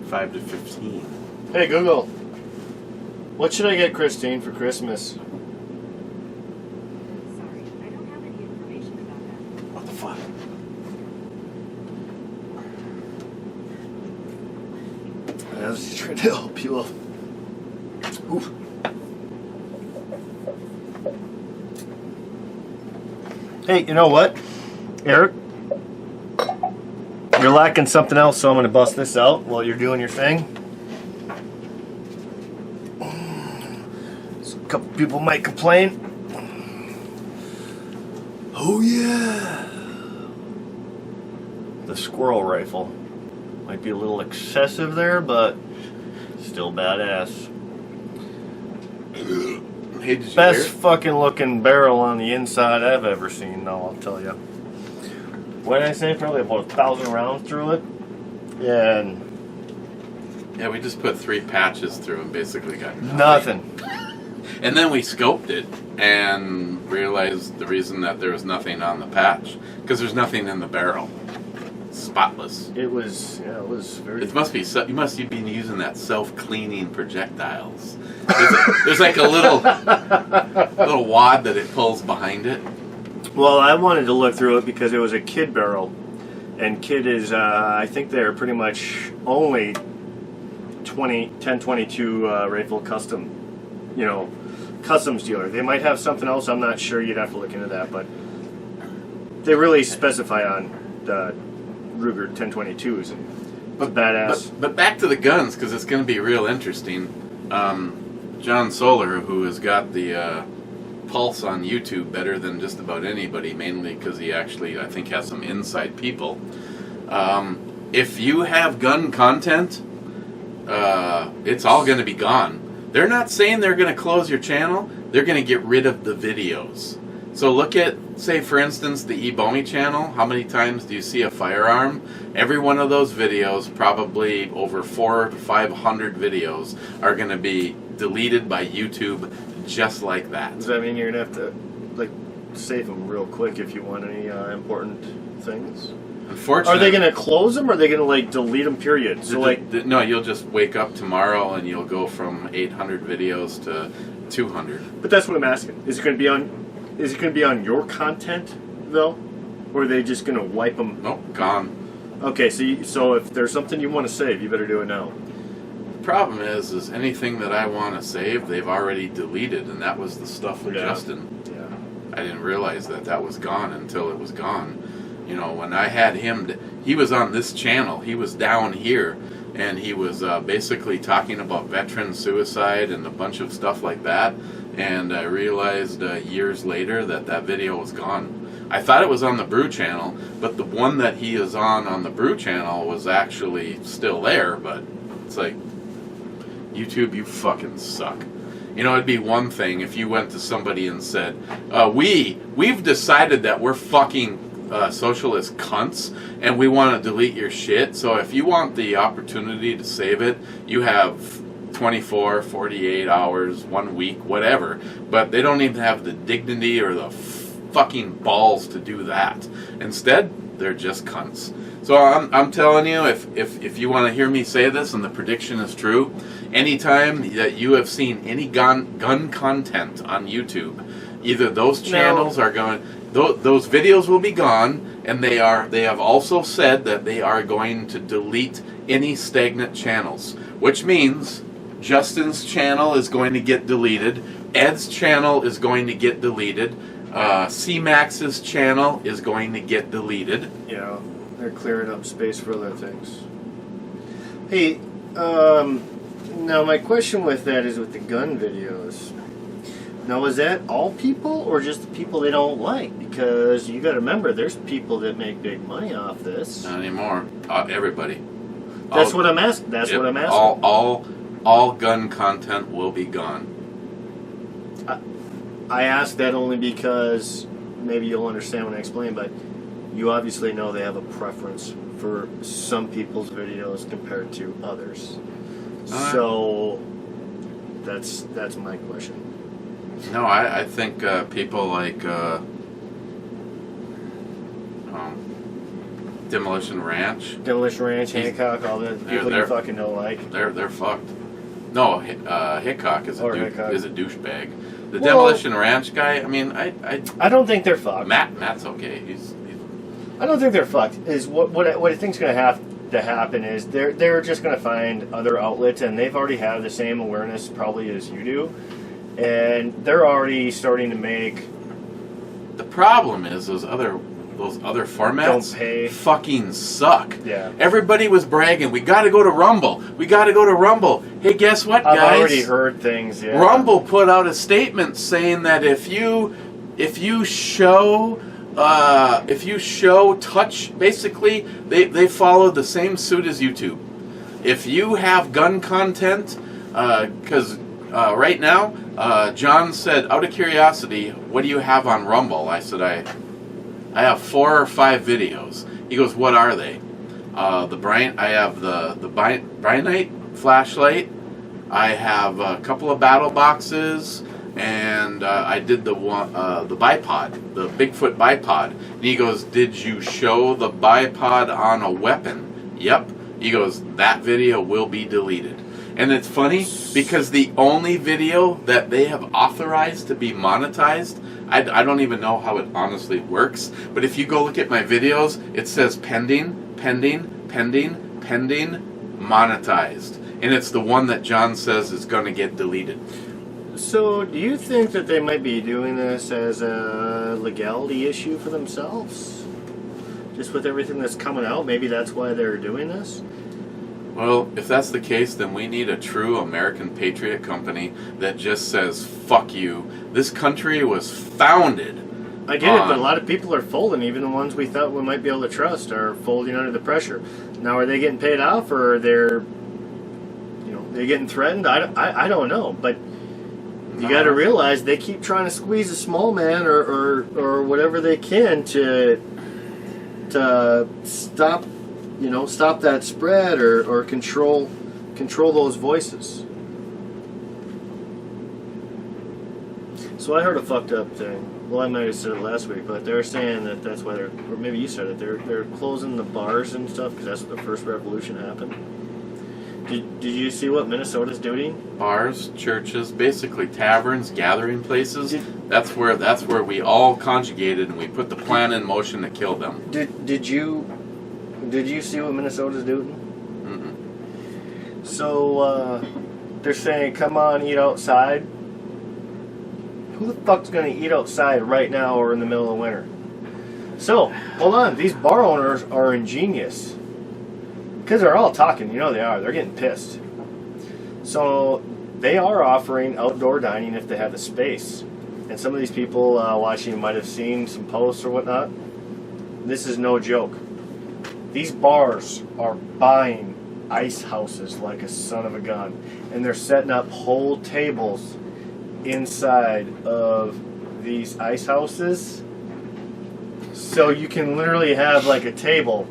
Speaker 3: 5 to 15.
Speaker 4: Hey, Google. What should I get Christine for Christmas?
Speaker 5: Sorry, I don't have any information about that.
Speaker 3: What the fuck?
Speaker 4: I was just trying to help you out. Oof. Hey, you know what, Eric? You're lacking something else, so I'm going to bust this out while you're doing your thing. So a couple people might complain. Oh yeah! The squirrel rifle. Might be a little excessive there, but still badass.
Speaker 3: Hey, did you
Speaker 4: Best
Speaker 3: hear?
Speaker 4: fucking looking barrel on the inside I've ever seen, though, I'll tell you. What did I say? Probably about 1,000 rounds through it. Yeah, and
Speaker 3: Yeah, we just put 3 patches through and basically got
Speaker 4: nothing.
Speaker 3: And then we scoped it and realized the reason that there was nothing on the patch because there's nothing in the barrel. It's spotless.
Speaker 4: It was very.
Speaker 3: It must be. You must be using that self-cleaning projectiles. There's like a little wad that it pulls behind it.
Speaker 4: Well, I wanted to look through it because it was a Kid barrel, and Kid is I think they're pretty much only 1022 rifle custom, customs dealer. They might have something else. I'm not sure. You'd have to look into that, but they really specify on the Ruger 1022s, and it's badass.
Speaker 3: But back to the guns, because it's going to be real interesting. John Solar, who has got the pulse on YouTube better than just about anybody, mainly because he actually, I think, has some inside people. If you have gun content, it's all going to be gone. They're not saying they're going to close your channel. They're going to get rid of the videos. So look at, say, for instance, the eBomi channel. How many times do you see a firearm? Every one of those videos, probably over 400 to 500 videos, are going to be deleted by YouTube just like that.
Speaker 4: Does that mean you're going to have to save them real quick if you want any important things?
Speaker 3: Unfortunately,
Speaker 4: are they going to close them, or are they going to delete them? Period. So
Speaker 3: no, you'll just wake up tomorrow and you'll go from 800 videos to 200.
Speaker 4: But that's what I'm asking. Is it going to be on? Is it going to be on your content though, or are they just going to wipe them?
Speaker 3: Nope, gone.
Speaker 4: Okay, so if there's something you want to save, you better do it now.
Speaker 3: The problem is anything that I want to save, they've already deleted, and that was the stuff with Justin.
Speaker 4: Yeah.
Speaker 3: I didn't realize that was gone until it was gone. When I had him, he was on this channel. He was down here, and he was basically talking about veteran suicide and a bunch of stuff like that. And I realized years later that video was gone. I thought it was on the Brew channel, but the one that he is on the Brew channel was actually still there. But it's like, YouTube, you fucking suck. It'd be one thing if you went to somebody and said, we've decided that we're fucking socialist cunts and we want to delete your shit. So if you want the opportunity to save it, you have 24, 48 hours, 1 week, whatever. But they don't even have the dignity or the fucking balls to do that. Instead, they're just cunts. So I'm telling you, if you want to hear me say this and the prediction is true, anytime that you have seen any gun content on YouTube, either those channels are going, those videos will be gone, and they have also said that they are going to delete any stagnant channels, which means Justin's channel is going to get deleted, Ed's channel is going to get deleted, C-Max's channel is going to get deleted.
Speaker 4: Yeah, they're clearing up space for other things. Hey, now my question with that is with the gun videos. Now, is that all people or just the people they don't like? Because you got to remember, there's people that make big money off this.
Speaker 3: Not anymore. Everybody.
Speaker 4: That's what I'm asking. That's what I'm asking.
Speaker 3: All gun content will be gone.
Speaker 4: I ask that only because maybe you'll understand when I explain, but you obviously know they have a preference for some people's videos compared to others. So that's my question.
Speaker 3: No, I think people like Demolition Ranch.
Speaker 4: Demolition Ranch, Hancock, all the people you fucking don't like.
Speaker 3: They're fucked. No, Hickok is a douchebag. The Demolition Ranch guy, I mean, I
Speaker 4: don't think they're fucked.
Speaker 3: Matt's okay. He's
Speaker 4: I don't think they're fucked. Is what I think's going to have to happen is they're just going to find other outlets, and they've already have the same awareness probably as you do, and they're already starting to make.
Speaker 3: The problem is those other formats
Speaker 4: don't pay.
Speaker 3: Fucking suck.
Speaker 4: Yeah.
Speaker 3: Everybody was bragging, we got to go to Rumble. We got to go to Rumble. Hey, guess what, guys?
Speaker 4: I've already heard things. Yeah.
Speaker 3: Rumble put out a statement saying that if you show touch, basically they follow the same suit as YouTube. If you have gun content, because right now, John said, out of curiosity, what do you have on Rumble? I said, I have 4 or 5 videos. He goes, what are they? I have the Bryonite flashlight. I have a couple of battle boxes. and I did the bipod, the Bigfoot bipod. And he goes, "Did you show the bipod on a weapon?" Yep. He goes, "That video will be deleted." And it's funny because the only video that they have authorized to be monetized, I don't even know how it honestly works, but if you go look at my videos, it says pending, pending, pending, pending, monetized. And it's the one that John says is going to get deleted.
Speaker 4: So, do you think that they might be doing this as a legality issue for themselves? Just with everything that's coming out, maybe that's why they're doing this?
Speaker 3: Well, if that's the case, then we need a true American patriot company that just says, fuck you. This country was founded.
Speaker 4: I get it, but a lot of people are folding. Even the ones we thought we might be able to trust are folding under the pressure. Now, are they getting paid off, or are they're getting threatened? I don't know, but you got to realize they keep trying to squeeze a small man or whatever they can to stop that spread or control those voices. So I heard a fucked up thing. Well, I might have said it last week, but they're saying that that's why or maybe you said it. They're closing the bars and stuff because that's what the first revolution happened. Did you see what Minnesota's doing?
Speaker 3: Bars, churches, basically taverns, gathering places. That's where we all conjugated and we put the plan in motion to kill them.
Speaker 4: Did you see what Minnesota's doing?
Speaker 3: Mm-mm.
Speaker 4: So they're saying, "Come on, eat outside." Who the fuck's gonna eat outside right now or in the middle of winter? So hold on, these bar owners are ingenious. Because they're all talking, they are. They're getting pissed. So they are offering outdoor dining if they have the space. And some of these people watching might have seen some posts or whatnot. This is no joke. These bars are buying ice houses like a son of a gun. And they're setting up whole tables inside of these ice houses. So you can literally have like a table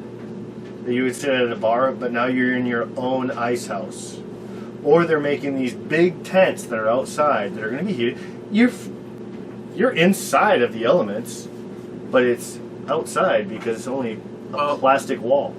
Speaker 4: that you would sit at a bar, but now you're in your own ice house. Or they're making these big tents that are outside that are going to be heated. You're inside of the elements, but it's outside because it's only a plastic wall.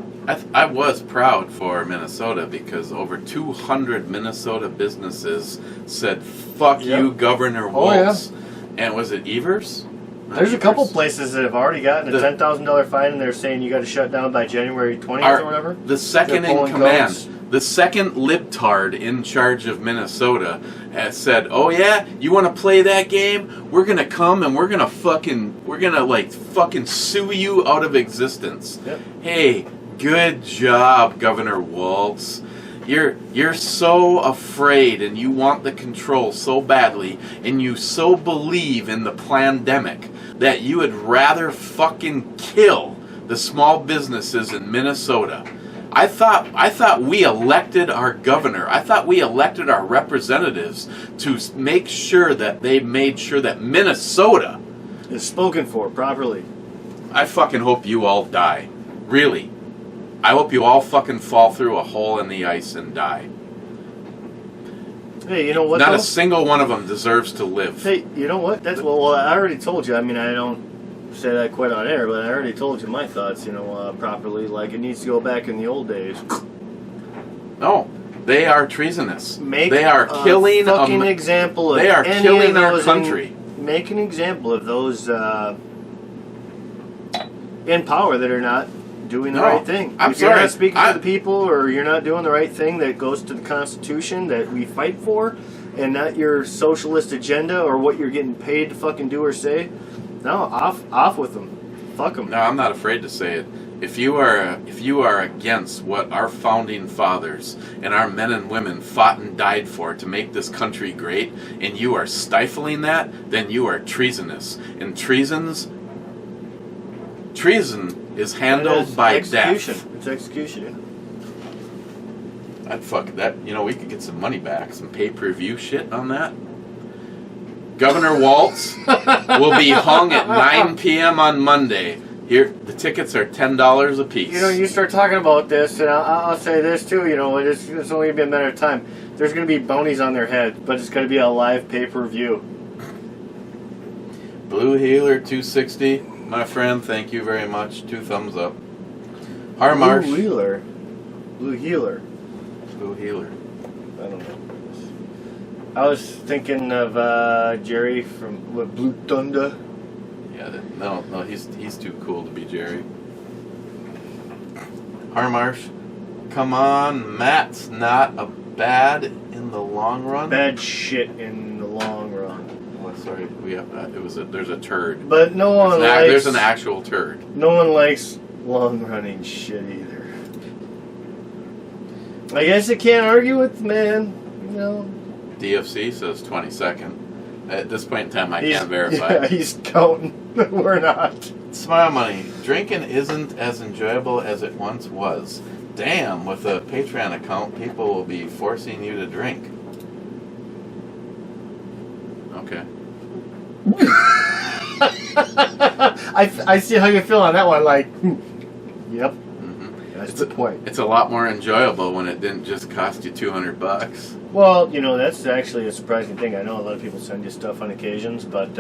Speaker 3: I was proud for Minnesota because over 200 Minnesota businesses said, fuck you, Governor Walz. And was it Evers?
Speaker 4: There's a couple places that have already gotten a $10,000 fine, and they're saying you got to shut down by January 20th or whatever.
Speaker 3: The second in command, the second libtard in charge of Minnesota, has said, "Oh yeah, you want to play that game? We're gonna come and we're gonna fucking sue you out of existence."
Speaker 4: Yep.
Speaker 3: Hey, good job, Governor Walz. You're so afraid and you want the control so badly and you so believe in the plandemic that you would rather fucking kill the small businesses in Minnesota. I thought we elected our governor. I thought we elected our representatives to make sure that they made sure that Minnesota
Speaker 4: is spoken for properly.
Speaker 3: I fucking hope you all die. Really. I hope you all fucking fall through a hole in the ice and die.
Speaker 4: Hey, you know what?
Speaker 3: Not a single one of them deserves to live.
Speaker 4: Hey, you know what? That's well, I already told you. I mean, I don't say that quite on air, but I already told you my thoughts, properly. Like, it needs to go back in the old days.
Speaker 3: No, they are treasonous.
Speaker 4: They are
Speaker 3: killing
Speaker 4: a fucking example of
Speaker 3: They are
Speaker 4: any
Speaker 3: killing
Speaker 4: of
Speaker 3: our
Speaker 4: those
Speaker 3: country.
Speaker 4: Make an example of those in power that are not doing the right thing.
Speaker 3: I'm
Speaker 4: if you're
Speaker 3: sorry.
Speaker 4: not speaking for the people, or you're not doing the right thing that goes to the Constitution that we fight for, and not your socialist agenda or what you're getting paid to fucking do or say, no, off with them. Fuck them.
Speaker 3: No, I'm not afraid to say it. If you are against what our founding fathers and our men and women fought and died for to make this country great, and you are stifling that, then you are treasonous. And treason is handled by
Speaker 4: execution.
Speaker 3: death.
Speaker 4: It's execution.
Speaker 3: I'd fuck that. We could get some money back, some pay-per-view shit on that. Governor Walz will be hung at 9 p.m. on Monday. Here, the tickets are $10 a piece.
Speaker 4: You start talking about this, and I'll say this too. It's only gonna be a matter of time. There's gonna be bounties on their head, but it's gonna be a live pay-per-view.
Speaker 3: Blue Healer 260. My friend, thank you very much. 2 thumbs up. Harmarsh.
Speaker 4: Blue Healer. Blue Healer.
Speaker 3: Blue Healer.
Speaker 4: I don't know. I was thinking of Jerry from Blue Thunder.
Speaker 3: Yeah, no, he's too cool to be Jerry. Harmarsh. Come on, Matt's not a bad in the long run.
Speaker 4: Bad shit in the long run.
Speaker 3: Oh, sorry, we have there's a turd.
Speaker 4: But no one likes.
Speaker 3: There's an actual turd.
Speaker 4: No one likes long running shit either. I guess you can't argue with the man. You know.
Speaker 3: DFC says 22nd. At this point in time, I can't verify.
Speaker 4: Yeah, he's counting. We're not.
Speaker 3: Smile Money. Drinking isn't as enjoyable as it once was. Damn, with a Patreon account, people will be forcing you to drink. Okay.
Speaker 4: I see how you feel on that one. Like, yep.
Speaker 3: Mm-hmm.
Speaker 4: That's the point.
Speaker 3: It's a lot more enjoyable when it didn't just cost you $200.
Speaker 4: Well, you know, that's actually a surprising thing. I know a lot of people send you stuff on occasions, but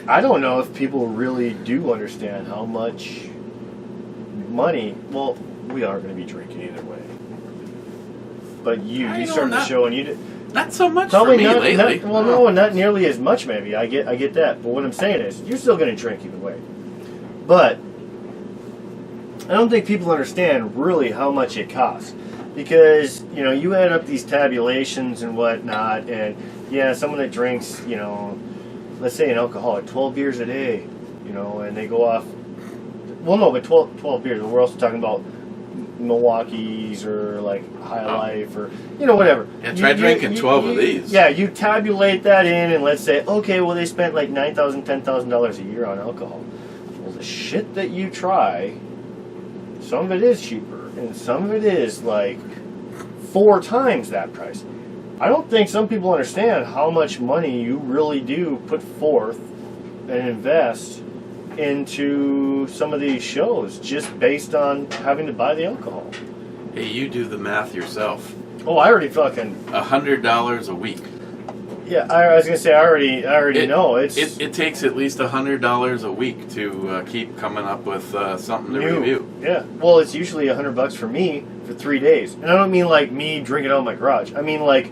Speaker 4: I don't know if people really do understand how much money. Well, we are going to be drinking either way. But you started the show and you did.
Speaker 3: Not so much
Speaker 4: Probably
Speaker 3: for me lately.
Speaker 4: Not nearly as much. Maybe I get that. But what I'm saying is, you're still going to drink either way. But I don't think people understand really how much it costs, because you know you add up these tabulations and whatnot, and yeah, someone that drinks, you know, let's say an alcoholic, 12 beers a day, you know, and they go off. Well, no, but 12 beers. We're also talking about Milwaukee's or like High Life or you know whatever.
Speaker 3: Yeah, try drinking 12 of these.
Speaker 4: Yeah, you tabulate that in, and let's say, okay, well they spent like $9,000, $10,000 a year on alcohol. Well, the shit that you try, some of it is cheaper, and some of it is like 4 times that price. I don't think some people understand how much money you really do put forth and invest into some of these shows just based on having to buy the alcohol.
Speaker 3: Hey, you do the math yourself.
Speaker 4: Oh, I already fucking
Speaker 3: $100 a week.
Speaker 4: Yeah, I was gonna say I already know it
Speaker 3: takes at least $100 a week to keep coming up with something to review.
Speaker 4: Yeah, well, it's usually $100 for me for 3 days, and I don't mean like me drinking out of my garage. I mean like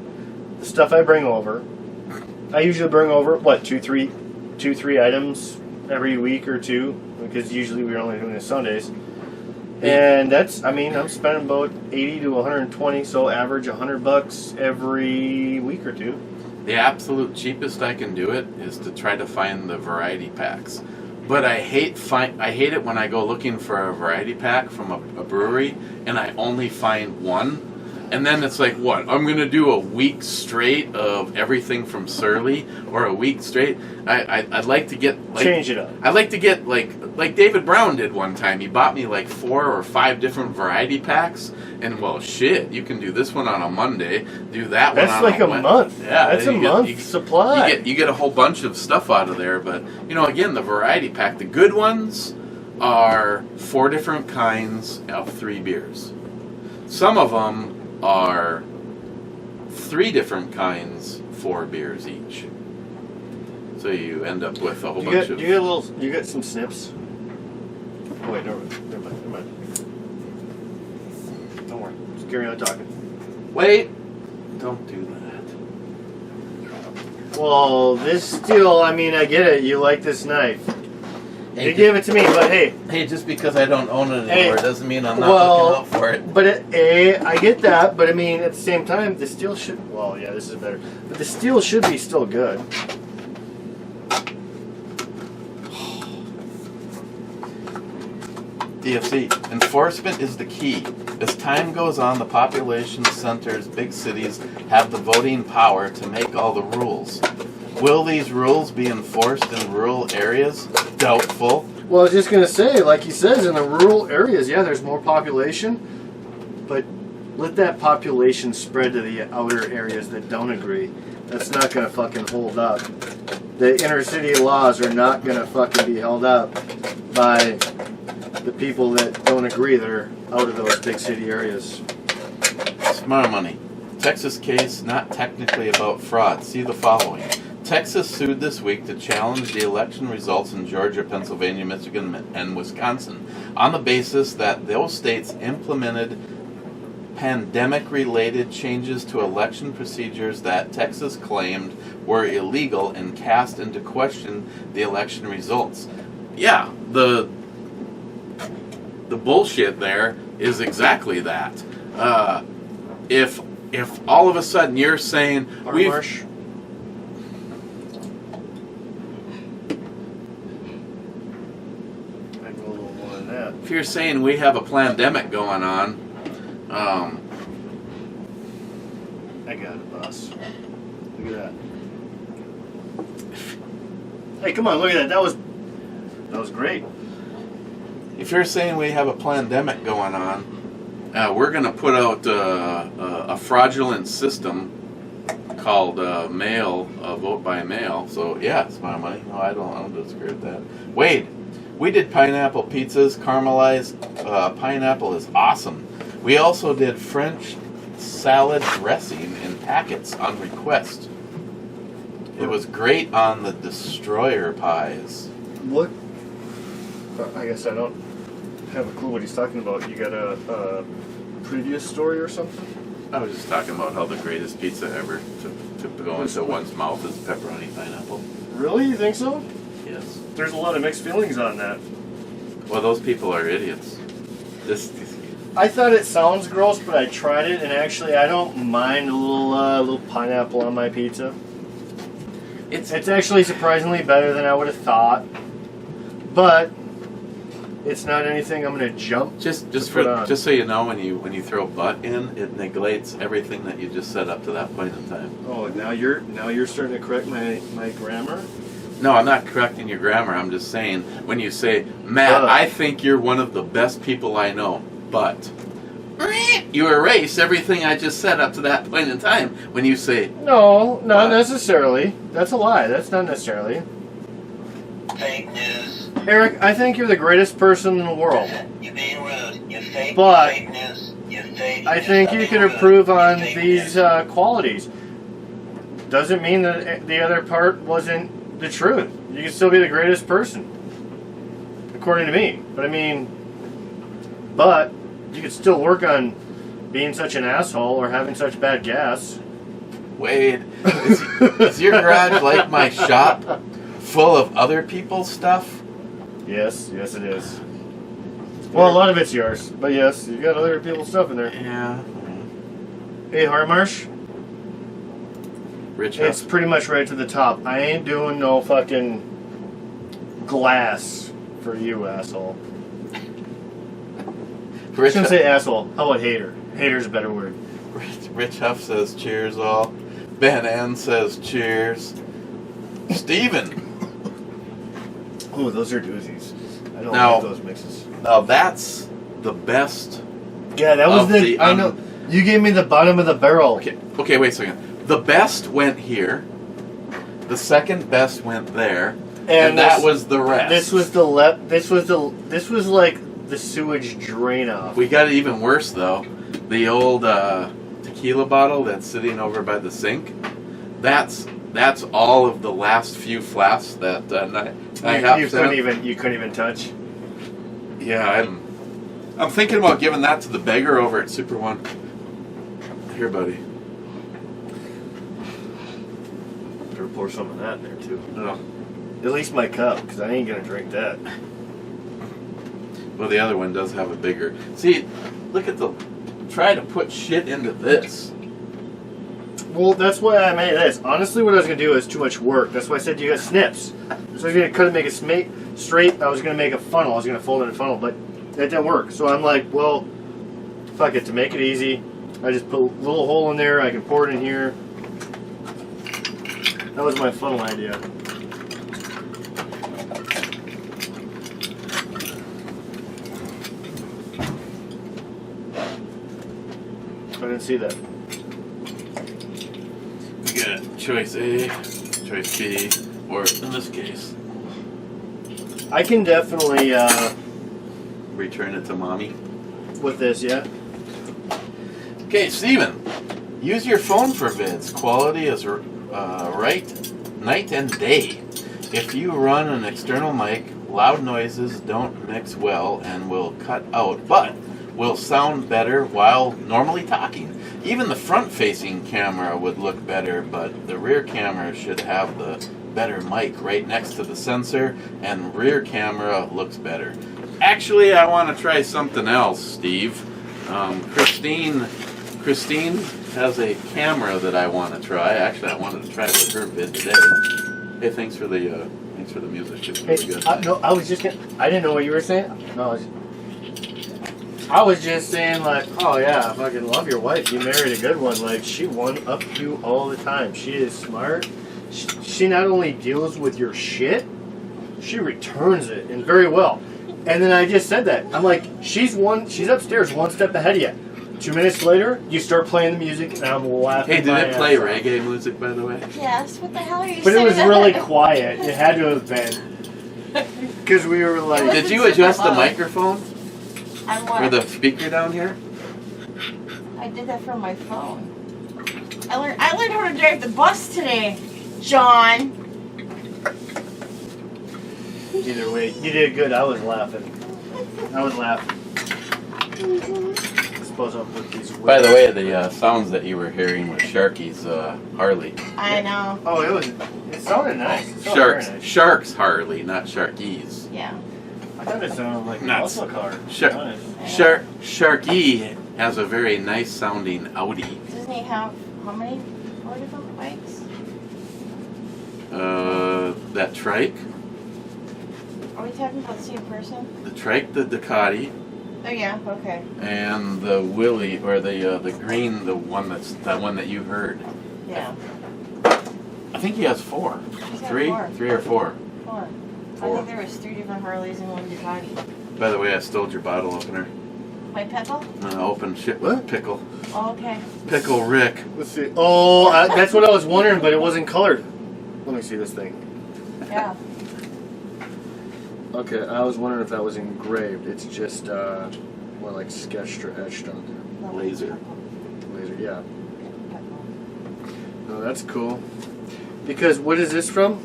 Speaker 4: the stuff I bring over. I usually bring over what 2-3 items every week or two, because usually we're only doing it Sundays. And that's, I mean, I'm spending about 80 to 120, so average $100 every week or two.
Speaker 3: The absolute cheapest I can do it is to try to find the variety packs. But I hate it when I go looking for a variety pack from a brewery and I only find one. And then it's like, what? I'm going to do a week straight of everything from Surly, or a week straight. I'd like to get
Speaker 4: change it up.
Speaker 3: I'd like to get like David Brown did one time. He bought me like 4 or 5 different variety packs, and well, shit, you can do this one on a Monday, do that one on
Speaker 4: That's like a month.
Speaker 3: Yeah,
Speaker 4: that's a month supply.
Speaker 3: You get a whole bunch of stuff out of there, but you know, again, the variety pack, the good ones are 4 different kinds of 3 beers. Some of them are 3 different kinds, 4 beers each. So you end up with a whole bunch of.
Speaker 4: You get some snips. Oh, wait, never mind. Don't worry. Just carry on talking.
Speaker 3: Wait! Don't do that.
Speaker 4: Well, this steel, I mean, I get it. You like this knife.
Speaker 3: Hey,
Speaker 4: you gave it to me, but hey.
Speaker 3: Hey, just because I don't own it anymore doesn't mean I'm not looking out for it.
Speaker 4: But I get that, but I mean, at the same time, the steel should. Well, yeah, this is better. But the steel should be still good.
Speaker 3: DFC. Enforcement is the key. As time goes on, the population centers, big cities, have the voting power to make all the rules. Will these rules be enforced in rural areas? Doubtful.
Speaker 4: Well, I was just going to say, like he says, in the rural areas, yeah, there's more population, but let that population spread to the outer areas that don't agree. That's not going to fucking hold up. The inner city laws are not going to fucking be held up by the people that don't agree that are out of those big city areas.
Speaker 3: Smart money. Texas case not technically about fraud. See the following. Texas sued this week to challenge the election results in Georgia, Pennsylvania, Michigan, and Wisconsin on the basis that those states implemented pandemic-related changes to election procedures that Texas claimed were illegal and cast into question the election results. Yeah, the bullshit there is exactly that. If all of a sudden you're saying
Speaker 4: Marsh. I go a little more than that.
Speaker 3: if you're saying we have a pandemic going on,
Speaker 4: I got it, boss. Look at that. Hey, come on, look at that. That was great.
Speaker 3: if you're saying we have a pandemic going on, we're going to put out a fraudulent system called vote by mail. So yeah, it's my money. No, I don't disagree with that. Wade, we did pineapple pizzas. Caramelized pineapple is awesome. We also did French salad dressing in packets on request. It was great on the destroyer pies.
Speaker 4: What? I guess I don't have a clue what he's talking about. You got a previous story or something?
Speaker 3: I was just talking about how the greatest pizza ever to go into one's mouth is pepperoni pineapple.
Speaker 4: Really? You think so?
Speaker 3: Yes.
Speaker 4: There's a lot of mixed feelings on that.
Speaker 3: Well, those people are idiots. This
Speaker 4: I thought it sounds gross, but I tried it, and actually, I don't mind a little pineapple on my pizza.
Speaker 3: it's
Speaker 4: It's actually surprisingly better than I would have thought, but it's not anything I'm gonna jump.
Speaker 3: just
Speaker 4: to put on.
Speaker 3: so you know, when you throw butt in, it neglects everything that you just said up to that point in time.
Speaker 4: Oh, now you're starting to correct my grammar.
Speaker 3: No, I'm not correcting your grammar. I'm just saying when you say, Matt, I think you're one of the best people I know, but you erase everything I just said up to that point in time when you say,
Speaker 4: No, not
Speaker 3: What?
Speaker 4: necessarily. That's a lie. That's not necessarily.
Speaker 6: Fake news.
Speaker 4: Eric, I think you're the greatest person in the world.
Speaker 6: You're being rude. You're fake.
Speaker 4: But
Speaker 6: fake news. You're fake.
Speaker 4: I
Speaker 6: There's
Speaker 4: think you
Speaker 6: nothing
Speaker 4: can
Speaker 6: rude.
Speaker 4: improve
Speaker 6: You're
Speaker 4: on
Speaker 6: fake
Speaker 4: these
Speaker 6: news.
Speaker 4: qualities. Doesn't mean that the other part wasn't the truth. You can still be the greatest person, according to me. But you could still work on being such an asshole or having such bad gas.
Speaker 3: Wade, is your garage like my shop full of other people's stuff?
Speaker 4: Yes, it is. Well, a lot of it's yours, but yes, you got other people's stuff in there.
Speaker 3: Yeah.
Speaker 4: Hey, Harmarsh,
Speaker 3: Rich
Speaker 4: it's
Speaker 3: Huff.
Speaker 4: pretty much right to the top. I ain't doing no fucking glass for you, asshole. I
Speaker 3: Rich,
Speaker 4: shouldn't say asshole. How about hater? Hater's a better word.
Speaker 3: Rich Huff says cheers all. Ben N says cheers. Steven.
Speaker 4: Oh, those are doozies. I don't
Speaker 3: Now-
Speaker 4: like those mixes.
Speaker 3: Now that's the best.
Speaker 4: Yeah, that was
Speaker 3: Of
Speaker 4: the.
Speaker 3: the,
Speaker 4: I know. You gave me the bottom of the barrel.
Speaker 3: Okay, wait a second. The best went here. The second best went there. And that
Speaker 4: this-
Speaker 3: was the rest.
Speaker 4: This was like the sewage drain off.
Speaker 3: We got it even worse though. The old tequila bottle that's sitting over by the sink. That's all of the last few flasks that
Speaker 4: You couldn't even touch.
Speaker 3: Yeah, I'm thinking about giving that to the beggar over at Super One. Here, buddy.
Speaker 4: Better pour some of that in there too.
Speaker 3: No.
Speaker 4: At least my cup, because I ain't gonna drink that.
Speaker 3: Well, the other one does have a bigger. See, look at try to put shit into this.
Speaker 4: Well, that's why I made this. Honestly, what I was gonna do is too much work. That's why I said you got snips. So I was gonna cut it, make it straight. I was gonna make a funnel. I was gonna fold it in a funnel, but that didn't work. So I'm like, well, fuck it. To make it easy, I just put a little hole in there. I can pour it in here. That was my funnel idea. I didn't see that.
Speaker 3: We got choice A, choice B, or in this case,
Speaker 4: I can definitely
Speaker 3: return it to mommy.
Speaker 4: with this, yeah.
Speaker 3: Okay, Steven, use your phone for vids. Quality is right night and day. If you run an external mic, loud noises don't mix well and will cut out, but will sound better while normally talking. Even the front-facing camera would look better, but the rear camera should have the better mic right next to the sensor, and rear camera looks better. Actually, I want to try something else, Steve. Christine has a camera that I want to try. Actually, I wanted to try it with her vid today. Hey, thanks for the music. It's
Speaker 4: Hey,
Speaker 3: really good.
Speaker 4: no, I was just gonna, I didn't know what you were saying. No, I was just saying like, oh yeah, I fucking love your wife. You married a good one. Like, she one-up you all the time. She is smart. She not only deals with your shit, she returns it, and very well. And then I just said that. I'm like, she's upstairs one step ahead of you. 2 minutes later, you start playing the music, and I'm laughing.
Speaker 3: Hey, did
Speaker 4: my
Speaker 3: it play
Speaker 4: ass off.
Speaker 3: reggae music, by the way?
Speaker 2: Yes, what the hell are you
Speaker 4: But it
Speaker 2: saying?
Speaker 4: was really quiet. It had to have been. Because we were like...
Speaker 3: Did you adjust the microphone
Speaker 2: I'm
Speaker 3: or
Speaker 2: what?
Speaker 3: the speaker down here?
Speaker 2: I did that from my phone. I learned how to drive the bus today, John.
Speaker 4: Either way, you did good. I was laughing. I suppose I'll put these away.
Speaker 3: By the way, the sounds that you were hearing was Sharky's Harley.
Speaker 2: I know.
Speaker 4: Oh, it sounded nice. It sounded very nice.
Speaker 3: Shark's Harley, not Sharky's.
Speaker 2: Yeah.
Speaker 4: I thought it sounded like a
Speaker 3: Nuts.
Speaker 4: muscle car. to be
Speaker 3: Shark,
Speaker 4: honest.
Speaker 3: Sharky has a very nice sounding Audi.
Speaker 2: Doesn't he have how many? 4 different bikes?
Speaker 3: That trike,
Speaker 2: Are we talking about the same person?
Speaker 3: the Ducati,
Speaker 2: Oh yeah. Okay.
Speaker 3: and the Willie or the green, the one that you heard.
Speaker 2: Yeah.
Speaker 3: I think he has 4.
Speaker 2: He's got
Speaker 3: 3
Speaker 2: 4.
Speaker 3: 3 or 4.
Speaker 2: 4. I
Speaker 3: 4.
Speaker 2: think there was 3 different Harleys and 1 Ducati.
Speaker 3: By the way, I stole your bottle opener.
Speaker 2: My Peppa?
Speaker 3: Open shit with
Speaker 4: What?
Speaker 3: pickle.
Speaker 2: Oh, okay.
Speaker 3: Pickle Rick.
Speaker 4: Let's see. Oh, that's what I was wondering, but it wasn't colored. Let me see this thing.
Speaker 2: Yeah.
Speaker 4: Okay, I was wondering if that was engraved. It's just more like sketched or etched on
Speaker 3: Laser.
Speaker 4: there. Laser, yeah. No, that's cool. Because what is this from?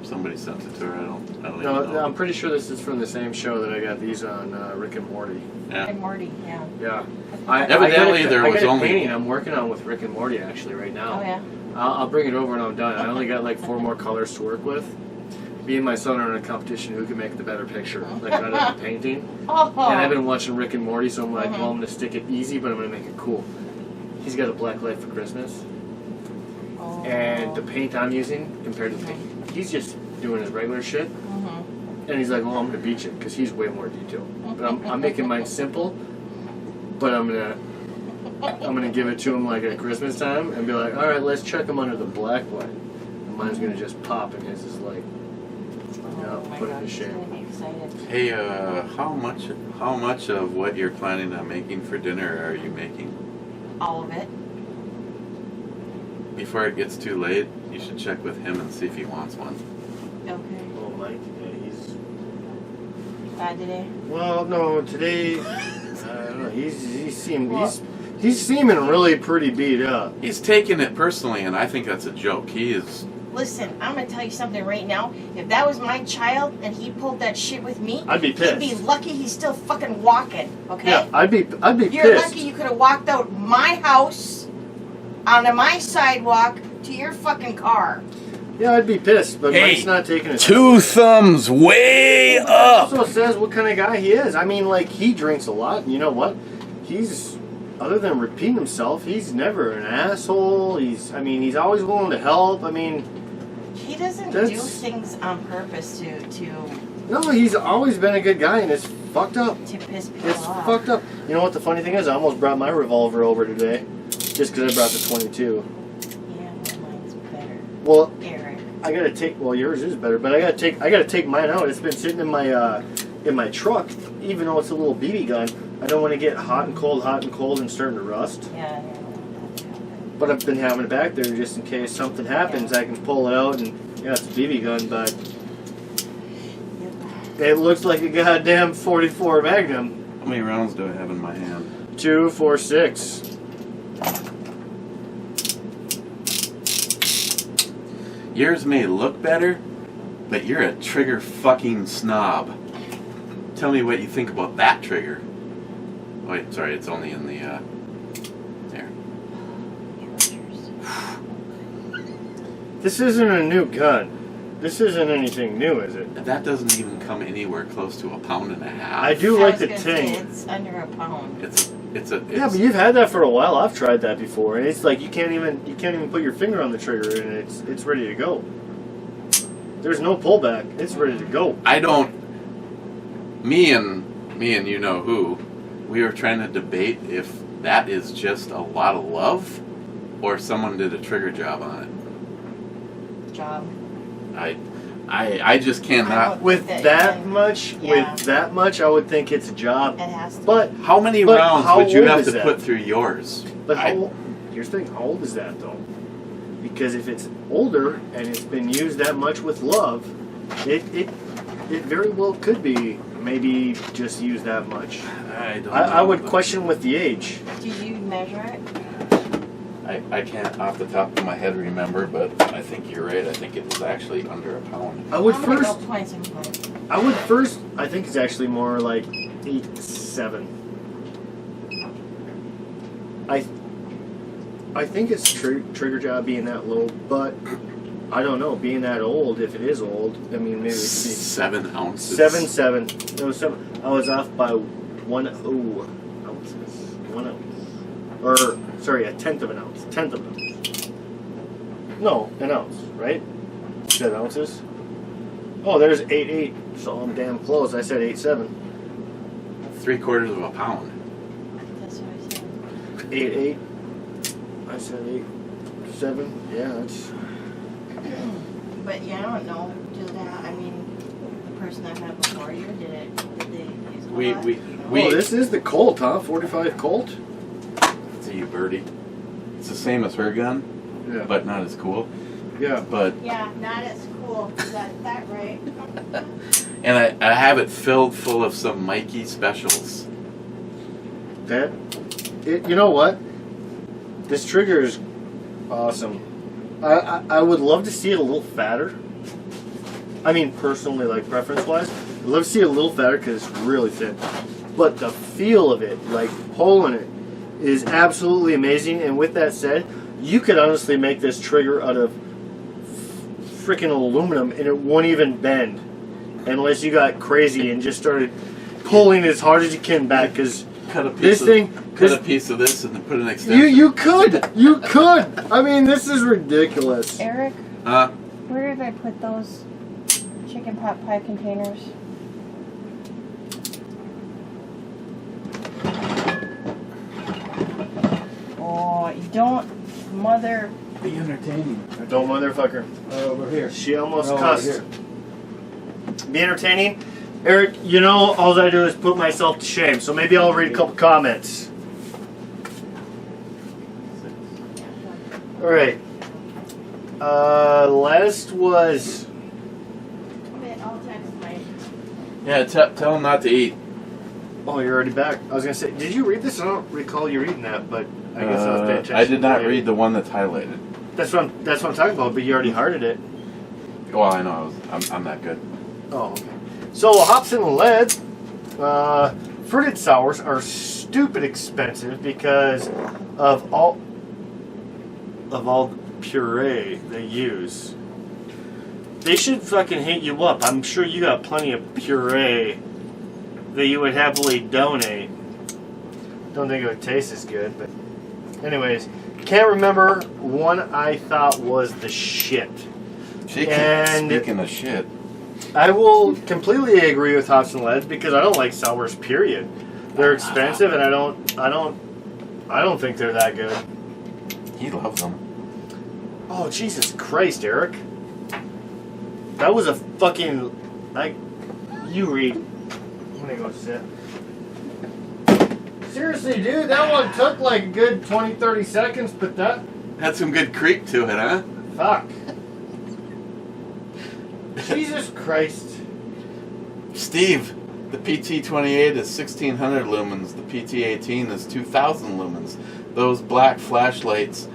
Speaker 3: Somebody sent it to her. I don't even
Speaker 4: No,
Speaker 3: know.
Speaker 4: I'm pretty sure this is from the same show that I got these on Rick and Morty.
Speaker 3: Yeah.
Speaker 2: And Morty, yeah.
Speaker 4: Yeah.
Speaker 3: Evidently there was
Speaker 4: I got a
Speaker 3: only-
Speaker 4: painting I'm working on with Rick and Morty actually right now.
Speaker 2: Oh, yeah.
Speaker 4: I'll bring it over when I'm done. I only got like 4 more colors to work with. Me and my son are in a competition who can make the better picture, like out of the painting.
Speaker 2: Oh.
Speaker 4: And I've been watching Rick and Morty, so I'm like,
Speaker 2: Mhm.
Speaker 4: well, I'm gonna stick it easy, but I'm gonna make it cool. He's got a black light for Christmas,
Speaker 2: Oh.
Speaker 4: and the paint I'm using compared to the paint, he's just doing his regular shit.
Speaker 2: Mm-hmm.
Speaker 4: And he's like, well, I'm gonna beat you because he's way more detailed. But I'm making mine simple, but I'm gonna give it to him like at Christmas time and be like, all right, let's check him under the black light. And mine's gonna just pop, and his is like,
Speaker 2: Oh my
Speaker 4: put it
Speaker 2: God,
Speaker 4: to
Speaker 2: he's
Speaker 4: shame.
Speaker 2: gonna be excited.
Speaker 3: Hey, how much of what you're planning on making for dinner are you making?
Speaker 2: All of it.
Speaker 3: Before it gets too late, you should check with him and see if he wants one.
Speaker 2: Okay.
Speaker 4: Oh, Mike, yeah, he's.
Speaker 2: Bad today.
Speaker 4: Well, no, today, I don't know. He's seeming really pretty beat up.
Speaker 3: He's taking it personally, and I think that's a joke. He is.
Speaker 2: Listen, I'm gonna tell you something right now. If that was my child and he pulled that shit with me,
Speaker 4: I'd be pissed.
Speaker 2: he'd be lucky he's still fucking walking. Okay?
Speaker 4: Yeah, I'd be
Speaker 2: You're
Speaker 4: pissed.
Speaker 2: lucky you could have walked out my house onto my sidewalk to your fucking car.
Speaker 4: Yeah, I'd be pissed, but
Speaker 3: Hey,
Speaker 4: Mike's not taking it.
Speaker 3: thumbs way
Speaker 4: It also says what kind of guy he is. I mean, like, he drinks a lot, and you know what? He's, other than repeating himself, he's never an asshole. He's always willing to help. I mean,
Speaker 2: He doesn't do
Speaker 4: That's-
Speaker 2: things on purpose to
Speaker 4: no, he's always been a good guy, and it's fucked up.
Speaker 2: piss people
Speaker 4: It's
Speaker 2: off.
Speaker 4: fucked up. You know what the funny thing is? I almost brought my revolver over today, just because I brought the 22.
Speaker 2: Yeah, well, mine's better.
Speaker 4: Well,
Speaker 2: Eric.
Speaker 4: I gotta take. Well, yours is better, but I gotta take mine out. It's been sitting in my truck, even though it's a little BB gun. I don't want to get hot and cold, and starting to rust.
Speaker 2: Yeah.
Speaker 4: But I've been having it back there just in case something happens. I can pull it out, and yeah, it's a BB gun, but it looks like a goddamn 44 Magnum.
Speaker 3: How many rounds do I have in my hand?
Speaker 4: 2, 4, 6.
Speaker 3: yours may look better, but you're a trigger fucking snob. Tell me what you think about that trigger. Wait, sorry, it's only in the, there.
Speaker 4: This isn't a new gun. This isn't anything new, is it?
Speaker 3: That doesn't even come anywhere close to 1.5 pounds.
Speaker 4: I do
Speaker 2: I
Speaker 4: like
Speaker 2: was
Speaker 4: the
Speaker 2: gonna say,
Speaker 4: ting.
Speaker 2: It's under a pound.
Speaker 4: Yeah, but you've had that for a while. I've tried that before, and it's like you can't even put your finger on the trigger, and it's ready to go. There's no pullback. It's ready to go.
Speaker 3: I don't. Me and you know who, we were trying to debate if that is just a lot of love, or someone did a trigger job on it.
Speaker 2: Job.
Speaker 3: I just cannot.
Speaker 4: With
Speaker 2: That-
Speaker 4: that much,
Speaker 2: yeah.
Speaker 4: with that much, I would think it's a job.
Speaker 2: It has to.
Speaker 4: But
Speaker 3: How many
Speaker 4: But
Speaker 3: rounds
Speaker 4: how
Speaker 3: would you
Speaker 4: old
Speaker 3: have
Speaker 4: is
Speaker 3: to
Speaker 4: that?
Speaker 3: put through yours?
Speaker 4: but
Speaker 3: I-
Speaker 4: here's the thing: how old is that though? Because if it's older and it's been used that much with love, it very well could be maybe just used that much.
Speaker 3: I don't know.
Speaker 4: I would question with the age.
Speaker 2: Did you measure it?
Speaker 3: I can't off the top of my head remember, but I think you're right. I think it was actually under 1 pound.
Speaker 4: I would
Speaker 2: I'm gonna
Speaker 4: first.
Speaker 2: go points and points.
Speaker 4: I think it's actually more like 8.7. I think it's trigger job being that low, but I don't know. Being that old, if it is old, I mean maybe it's
Speaker 3: 7 ounces.
Speaker 4: 7.7. No, 7. I was off by 1 ounces. 1 ounce. Or sorry, a tenth of an ounce. Tenth of an ounce. No, an ounce, right? You said ounces? Oh, there's 8.8, so I'm damn close. I said 8.7.
Speaker 3: 3/4 pound.
Speaker 2: That's what I said.
Speaker 4: 8.8. I said 8.7. Yeah, that's.
Speaker 2: But yeah, I don't know. Do that. I mean, the person I had before you did it. Did they use a
Speaker 3: We-
Speaker 2: lot?
Speaker 3: we-
Speaker 2: You know?
Speaker 3: we-
Speaker 4: Oh, this is the Colt, huh? 45 Colt.
Speaker 3: See you, birdie. It's the same as her gun,
Speaker 4: Yeah.
Speaker 3: but not as cool.
Speaker 4: Yeah.
Speaker 3: But
Speaker 2: Yeah, not as cool. You got that right.
Speaker 3: and I have it filled full of some Mikey specials.
Speaker 4: You know what? This trigger is awesome. I would love to see it a little fatter. I mean, personally, like preference-wise, I'd love to see it a little fatter because it's really thin. But the feel of it, like pulling it, is absolutely amazing. And with that said, you could honestly make this trigger out of freaking aluminum and it won't even bend unless you got crazy and just started pulling as hard as you can back because
Speaker 3: Cut a piece
Speaker 4: this
Speaker 3: of,
Speaker 4: thing.
Speaker 3: cut
Speaker 4: This,
Speaker 3: a piece of this and then put an extension.
Speaker 4: you could. I mean, this is ridiculous.
Speaker 2: Eric,
Speaker 3: Huh?
Speaker 2: where did I put those chicken pot pie containers? Oh, you don't, mother.
Speaker 3: Be entertaining.
Speaker 4: Don't motherfucker.
Speaker 3: Over here.
Speaker 4: She almost
Speaker 3: No,
Speaker 4: cussed.
Speaker 3: right here.
Speaker 4: Be entertaining, Eric. You know, all I do is put myself to shame. So maybe I'll read a couple comments. All right. Last was.
Speaker 2: I'll text Mike.
Speaker 3: Yeah, tell him not to eat.
Speaker 4: Oh, you're already back. I was gonna say, did you read this? I don't recall you reading that, but I guess I was paying attention.
Speaker 3: I did not
Speaker 4: later.
Speaker 3: read the one that's highlighted.
Speaker 4: That's what I'm talking about. But you already hearted it.
Speaker 3: Well, I know. I'm not good.
Speaker 4: Oh, okay. So hops and lead, fruited sours are stupid expensive because of all the puree they use. They should fucking hit you up. I'm sure you got plenty of puree that you would happily donate. Don't think it would taste as good, but anyways, can't remember one I thought was the shit.
Speaker 3: Speaking of shit,
Speaker 4: I will completely agree with hops and leads because I don't like sours. Period. They're expensive, and I don't think they're that good.
Speaker 3: he loves them.
Speaker 4: Oh Jesus Christ, Eric! That was a fucking you read. I'm gonna go sit. Seriously, dude, that one took like a good 20-30 seconds, but that
Speaker 3: Had some good creep to it, huh?
Speaker 4: fuck. Jesus Christ.
Speaker 3: Steve, the PT28 is 1600 lumens. The PT18 is 2000 lumens. Those black flashlights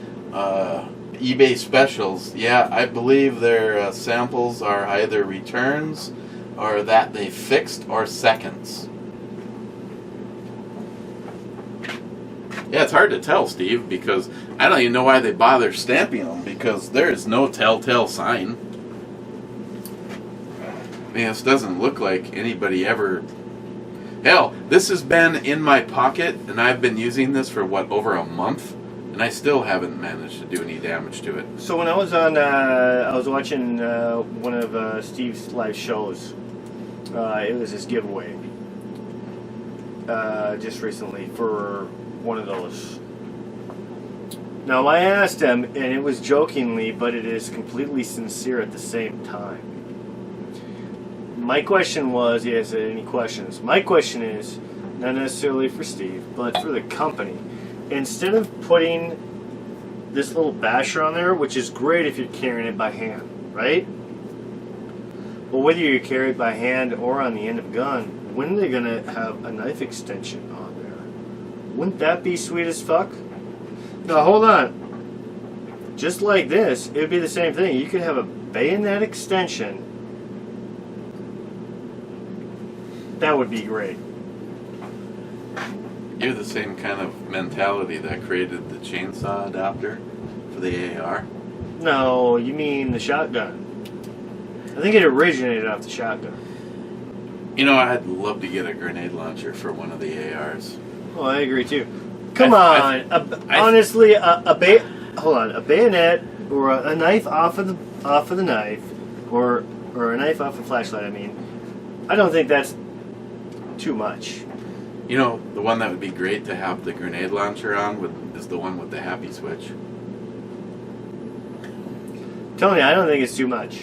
Speaker 3: eBay specials. Yeah, I believe their samples are either returns or that they fixed or seconds. Yeah, it's hard to tell, Steve, because I don't even know why they bother stamping them, because there is no telltale sign. I mean, this doesn't look like anybody ever... Hell, this has been in my pocket, and I've been using this for, over a month, and I still haven't managed to do any damage to it.
Speaker 4: So when I was on, I was watching one of Steve's live shows. It was his giveaway just recently for one of those. Now I asked him, and it was jokingly, but it is completely sincere at the same time. My question was, he asked any questions. My question is, not necessarily for Steve, but for the company. Instead of putting this little basher on there, which is great if you're carrying it by hand, right? But whether you carry it by hand or on the end of a gun, when are they going to have a knife extension on there? Wouldn't that be sweet as fuck? Now, hold on. Just like this, it would be the same thing. You could have a bayonet extension. That would be great.
Speaker 3: You're the same kind of mentality that created the chainsaw adapter for the AR.
Speaker 4: No, you mean the shotgun. I think it originated off the shotgun.
Speaker 3: You know, I'd love to get a grenade launcher for one of the ARs.
Speaker 4: Oh, I agree too. Come on, honestly, a bayonet or a knife off of the knife, or a knife off a flashlight. I mean, I don't think that's too much.
Speaker 3: You know, the one that would be great to have the grenade launcher on is the one with the happy switch.
Speaker 4: Tony, I don't think it's too much.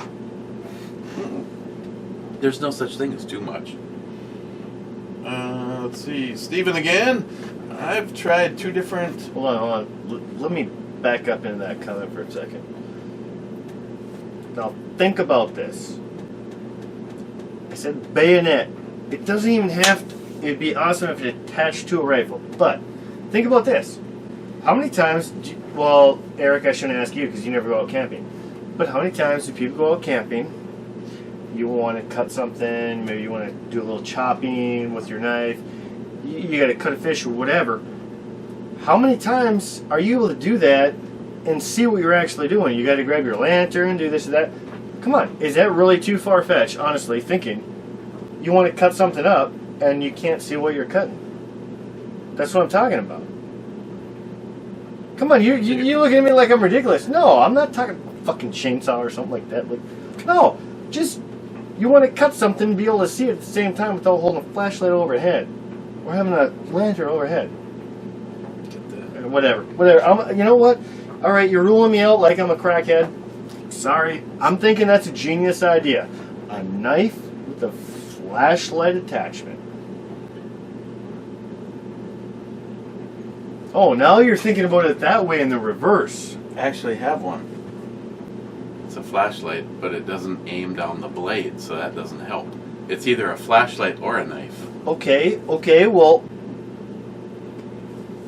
Speaker 3: There's no such thing as too much. Let's see, Steven again. I've tried 2 different...
Speaker 4: Hold on. Let me back up into that comment for a second. Now, think about this. I said bayonet. It doesn't even have to... It'd be awesome if it attached to a rifle. But, think about this. How many times... Well, Eric, I shouldn't ask you because you never go out camping. But how many times do people go out camping? You want to cut something, maybe you want to do a little chopping with your knife. You got to cut a fish or whatever. How many times are you able to do that and see what you're actually doing? You got to grab your lantern, do this or that. Come on, is that really too far-fetched, honestly, thinking you want to cut something up and you can't see what you're cutting? That's what I'm talking about. Come on, you looking at me like I'm ridiculous. No, I'm not talking fucking chainsaw or something like that. Like, no, just you want to cut something and be able to see it at the same time without holding a flashlight overhead or having a lantern overhead. Whatever. You know what? All right, you're ruling me out like I'm a crackhead. Sorry. I'm thinking that's a genius idea. A knife with a flashlight attachment. Oh, now you're thinking about it that way in the reverse.
Speaker 3: I actually have one. It's a flashlight, but it doesn't aim down the blade, so that doesn't help. It's either a flashlight or a knife.
Speaker 4: Okay, well...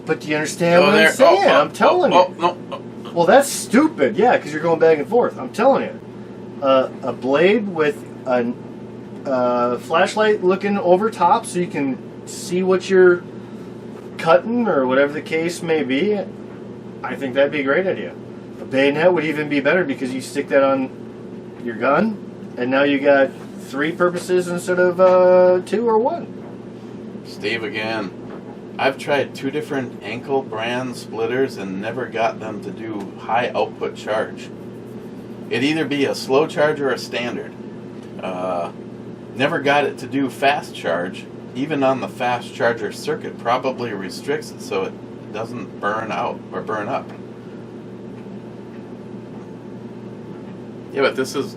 Speaker 4: But do you understand what I'm saying? I'm telling you.
Speaker 3: No.
Speaker 4: Well, that's stupid. Yeah, because you're going back and forth. I'm telling you. A blade with a flashlight looking over top so you can see what you're cutting or whatever the case may be. I think that'd be a great idea. A bayonet would even be better because you stick that on your gun and now you got 3 purposes instead of 2 or 1.
Speaker 3: Steve again. I've tried 2 different ankle brand splitters and never got them to do high output charge. It'd either be a slow charge or a standard. Never got it to do fast charge. Even on the fast charger circuit probably restricts it so it doesn't burn out or burn up. Yeah, but this is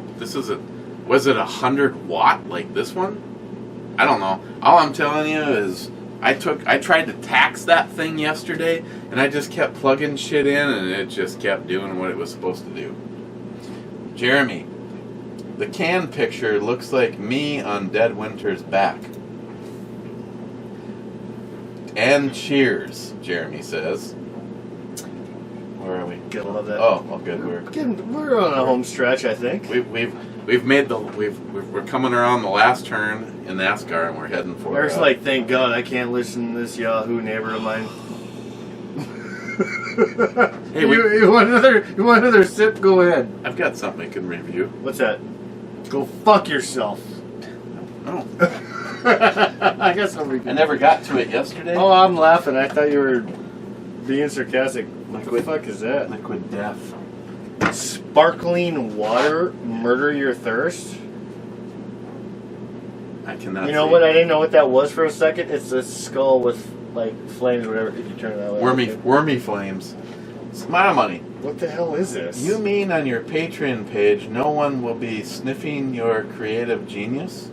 Speaker 3: was it 100 watt like this one? I don't know. All I'm telling you is I tried to tax that thing yesterday, and I just kept plugging shit in, and it just kept doing what it was supposed to do. Jeremy, the can picture looks like me on Dead Winter's back. And cheers, Jeremy says. Where are we?
Speaker 4: Gotta love that.
Speaker 3: Oh, good.
Speaker 4: We're on a home stretch, I think.
Speaker 3: We've made we're coming around the last turn in NASCAR, and we're heading for.
Speaker 4: Eric's like, thank God I can't listen to this Yahoo neighbor of mine.
Speaker 3: Hey,
Speaker 4: you want another sip? Go ahead.
Speaker 3: I've got something I can review.
Speaker 4: What's that? Go fuck yourself.
Speaker 3: Oh,
Speaker 4: I guess I'll
Speaker 3: I never got to it yesterday.
Speaker 4: Oh, I'm laughing. I thought you were being sarcastic. What the fuck is that?
Speaker 3: Liquid Death.
Speaker 4: Sparkling water, murder your thirst.
Speaker 3: I cannot.
Speaker 4: You know
Speaker 3: see
Speaker 4: what?
Speaker 3: it.
Speaker 4: I didn't know what that was for a second. It's a skull with like flames or whatever. If you turn it that way.
Speaker 3: Wormy flames. Smile money.
Speaker 4: What the hell is this?
Speaker 3: You mean on your Patreon page, no one will be sniffing your creative genius,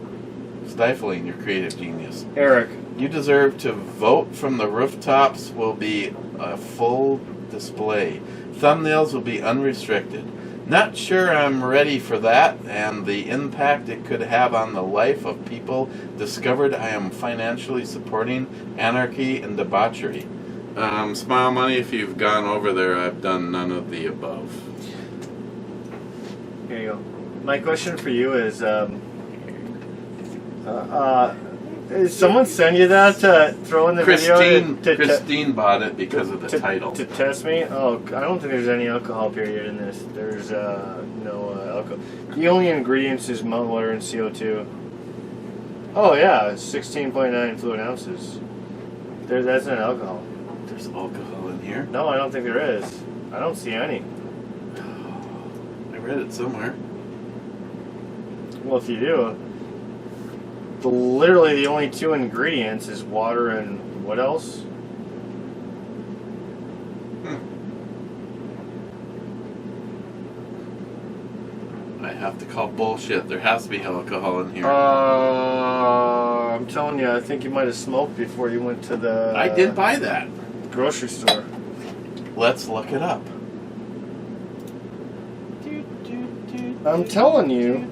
Speaker 3: stifling your creative genius?
Speaker 4: Eric.
Speaker 3: You deserve to vote from the rooftops. Will be a full display. Thumbnails will be unrestricted. Not sure I'm ready for that and the impact it could have on the life of people discovered I am financially supporting anarchy and debauchery. Smile money, if you've gone over there, I've done none of the above.
Speaker 4: Here you go. My question for you is, did someone send you that to throw in the video?
Speaker 3: Christine bought it because of the title.
Speaker 4: To test me? Oh, I don't think there's any alcohol period in this. There's no alcohol. The only ingredients is malt water and CO2. Oh yeah, 16.9 fluid ounces. That's not alcohol.
Speaker 3: There's alcohol in here.
Speaker 4: No, I don't think there is. I don't see any.
Speaker 3: I read it somewhere.
Speaker 4: Well, if you do, literally the only two ingredients is water and what else?
Speaker 3: I have to call bullshit. There has to be alcohol in here.
Speaker 4: I'm telling you, I think you might have smoked before you went to the
Speaker 3: I did buy that.
Speaker 4: grocery store.
Speaker 3: Let's look it up.
Speaker 4: I'm telling you.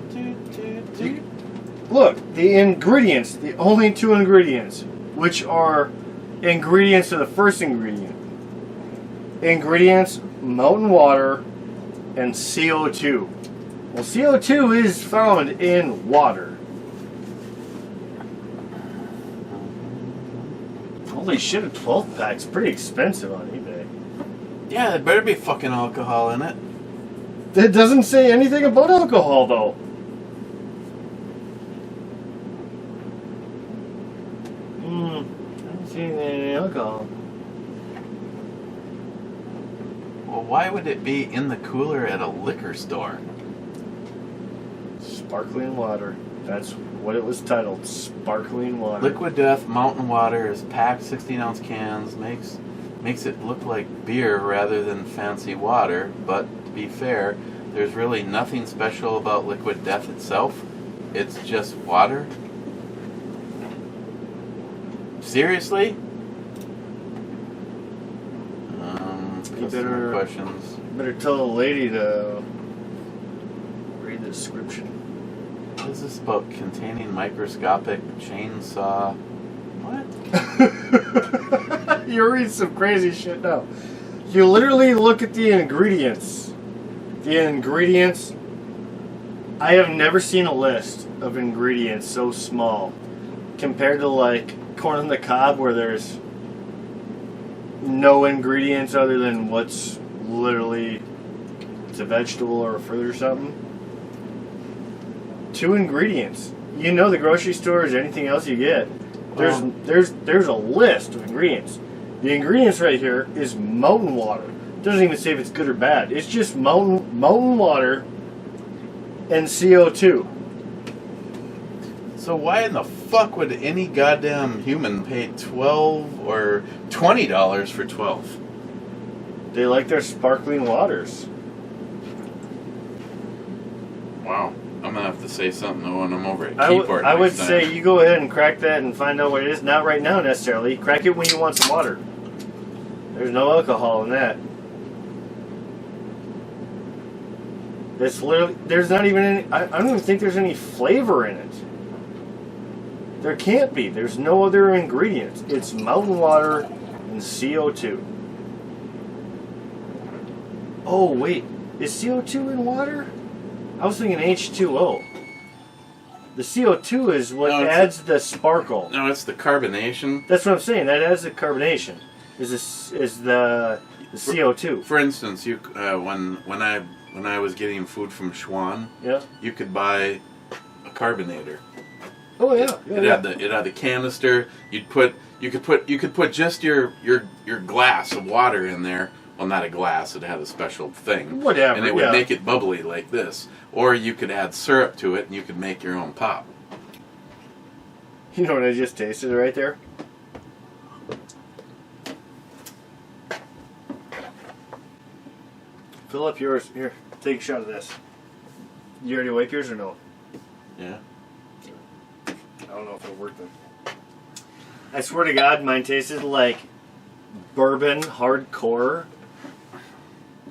Speaker 4: Look, the ingredients, the only two ingredients, which are ingredients to the first ingredient. Ingredients, molten water, and CO2. Well, CO2 is found in water. Holy shit, a 12 pack's pretty expensive on eBay.
Speaker 3: Yeah, there better be fucking alcohol in it.
Speaker 4: It doesn't say anything about alcohol, though. I don't see any alcohol.
Speaker 3: Well, why would it be in the cooler at a liquor store?
Speaker 4: Sparkling water. That's what it was titled. Sparkling water.
Speaker 3: Liquid Death Mountain Water is packed 16-ounce cans. Makes it look like beer rather than fancy water. But to be fair, there's really nothing special about Liquid Death itself. It's just water. Seriously? Customer questions.
Speaker 4: Better tell the lady to read the description.
Speaker 3: What is this about containing microscopic chainsaw? What?
Speaker 4: You're reading some crazy shit now. You literally look at the ingredients. The ingredients. I have never seen a list of ingredients so small compared to like corn on the cob where there's no ingredients other than what's literally it's a vegetable or a fruit or something. 2 ingredients. You know the grocery store is anything else you get. There's a list of ingredients. The ingredients right here is molten water. It doesn't even say if it's good or bad. It's just molten water and CO2.
Speaker 3: So why in the fuck would any goddamn human pay $12 or $20 for 12?
Speaker 4: They like their sparkling waters.
Speaker 3: Wow. I'm gonna have to say something when I'm over at
Speaker 4: I
Speaker 3: Keyport
Speaker 4: would
Speaker 3: next time.
Speaker 4: say you go ahead and crack that and find out what it is. Not right now necessarily. Crack it when you want some water. There's no alcohol in that. It's literally, there's not even any, I don't even think there's any flavor in it. There can't be. There's no other ingredients. It's mountain water and CO2. Oh, wait. Is CO2 in water? I was thinking H2O. The CO2 is what
Speaker 3: No, it's
Speaker 4: adds the sparkle.
Speaker 3: No, it's the carbonation.
Speaker 4: That's what I'm saying. That adds the carbonation. Is the CO2.
Speaker 3: For instance, you when I was getting food from Schwan,
Speaker 4: Yeah.
Speaker 3: you could buy a carbonator.
Speaker 4: Oh yeah.
Speaker 3: It had the canister. You could put just your glass of water in there. Well, not a glass. It had a special thing.
Speaker 4: Whatever,
Speaker 3: And it would
Speaker 4: yeah.
Speaker 3: make it bubbly like this. Or you could add syrup to it, and you could make your own pop.
Speaker 4: You know what I just tasted right there? Fill up yours. Here, take a shot of this. You already wipe yours or no?
Speaker 3: Yeah.
Speaker 4: I don't know if it worked then. I swear to God, mine tasted like bourbon hardcore.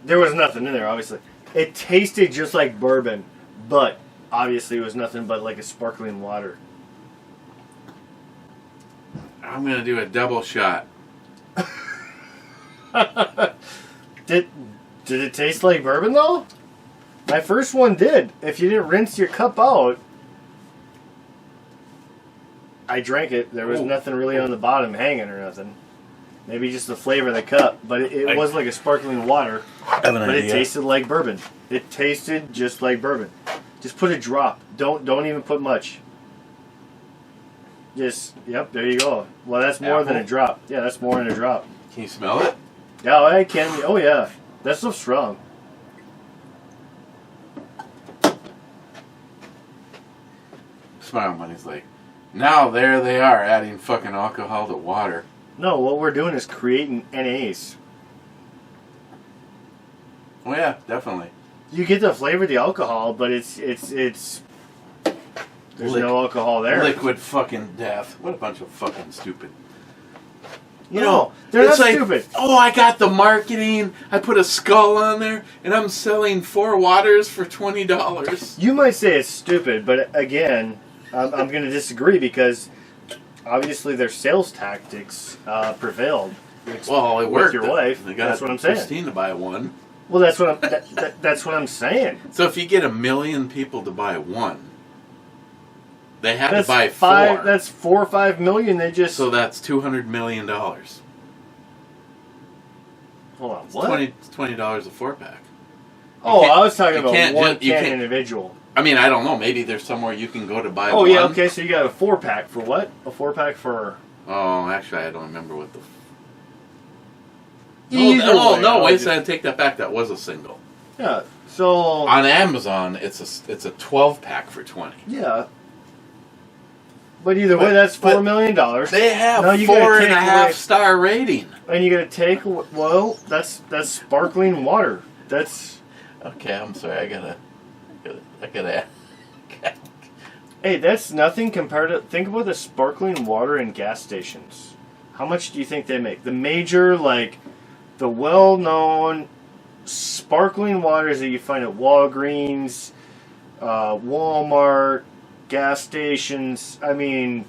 Speaker 4: There was nothing in there, obviously. It tasted just like bourbon, but obviously it was nothing but like a sparkling water.
Speaker 3: I'm gonna do a double shot.
Speaker 4: Did it taste like bourbon though? My first one did. If you didn't rinse your cup out, I drank it. There was nothing really on the bottom hanging or nothing. Maybe just the flavor of the cup, but it was like a sparkling water. But it tasted like bourbon. It tasted just like bourbon. Just put a drop. Don't even put much. Just yep, there you go. Well, that's more than a drop. Yeah, that's more than a drop.
Speaker 3: Can you smell it?
Speaker 4: Yeah, I can. Oh yeah, that stuff's strong.
Speaker 3: Smile Money's like, now there they are adding fucking alcohol to water.
Speaker 4: No, what we're doing is creating NAs.
Speaker 3: Oh yeah, definitely.
Speaker 4: You get the flavor of the alcohol, but it's there's no alcohol there.
Speaker 3: Liquid fucking death. What a bunch of fucking stupid.
Speaker 4: No, they're
Speaker 3: it's
Speaker 4: not
Speaker 3: like,
Speaker 4: stupid.
Speaker 3: oh, I got the marketing. I put a skull on there, and I'm selling 4 waters for $20.
Speaker 4: You might say it's stupid, but again, I'm going to disagree because obviously their sales tactics prevailed.
Speaker 3: Well, it
Speaker 4: with
Speaker 3: worked.
Speaker 4: your wife.
Speaker 3: They got
Speaker 4: That's what I'm saying.
Speaker 3: Christine to buy one.
Speaker 4: Well, that's what that's what I'm saying.
Speaker 3: So if you get 1 million people to buy one, they had
Speaker 4: That's
Speaker 3: to buy
Speaker 4: 5.
Speaker 3: 4.
Speaker 4: That's 4 or 5 million. They just
Speaker 3: So that's $200 million.
Speaker 4: hold on. What?
Speaker 3: $20 a 4-pack.
Speaker 4: Oh,
Speaker 3: can't-
Speaker 4: I was talking
Speaker 3: you
Speaker 4: about
Speaker 3: can't
Speaker 4: one
Speaker 3: ju- you
Speaker 4: can
Speaker 3: can't-
Speaker 4: individual.
Speaker 3: I mean, I don't know. Maybe there's somewhere you can go to buy
Speaker 4: Oh
Speaker 3: one.
Speaker 4: yeah, okay. So you got a 4-pack for what? A 4-pack for
Speaker 3: Oh, actually, I don't remember what the...
Speaker 4: Either
Speaker 3: Oh,
Speaker 4: way,
Speaker 3: no,
Speaker 4: I'll
Speaker 3: wait a
Speaker 4: just-
Speaker 3: second. Take that back. That was a single.
Speaker 4: yeah. So
Speaker 3: On Amazon, it's a 12-pack for $20.
Speaker 4: yeah. But either way,
Speaker 3: But-
Speaker 4: that's
Speaker 3: but
Speaker 4: $4 million.
Speaker 3: They have
Speaker 4: No, you gotta
Speaker 3: 4.5
Speaker 4: take
Speaker 3: star rating.
Speaker 4: And you gotta take that's sparkling water. That's
Speaker 3: Okay, I'm sorry. I gotta.
Speaker 4: hey, that's nothing compared to. Think about the sparkling water in gas stations. How much do you think they make? The major, like the well-known sparkling waters that you find at Walgreens, Walmart, gas stations. I mean,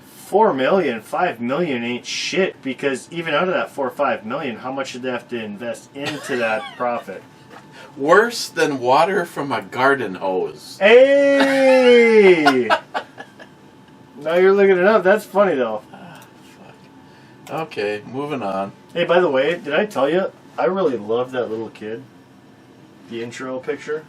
Speaker 4: 4 million, 5 million ain't shit because even out of that 4 or 5 million, how much should they have to invest into that profit?
Speaker 3: Worse than water from a garden hose.
Speaker 4: Hey! Now you're looking it up. That's funny though.
Speaker 3: Okay, moving on.
Speaker 4: Hey, by the way, did I tell you I really love that little kid? The intro picture.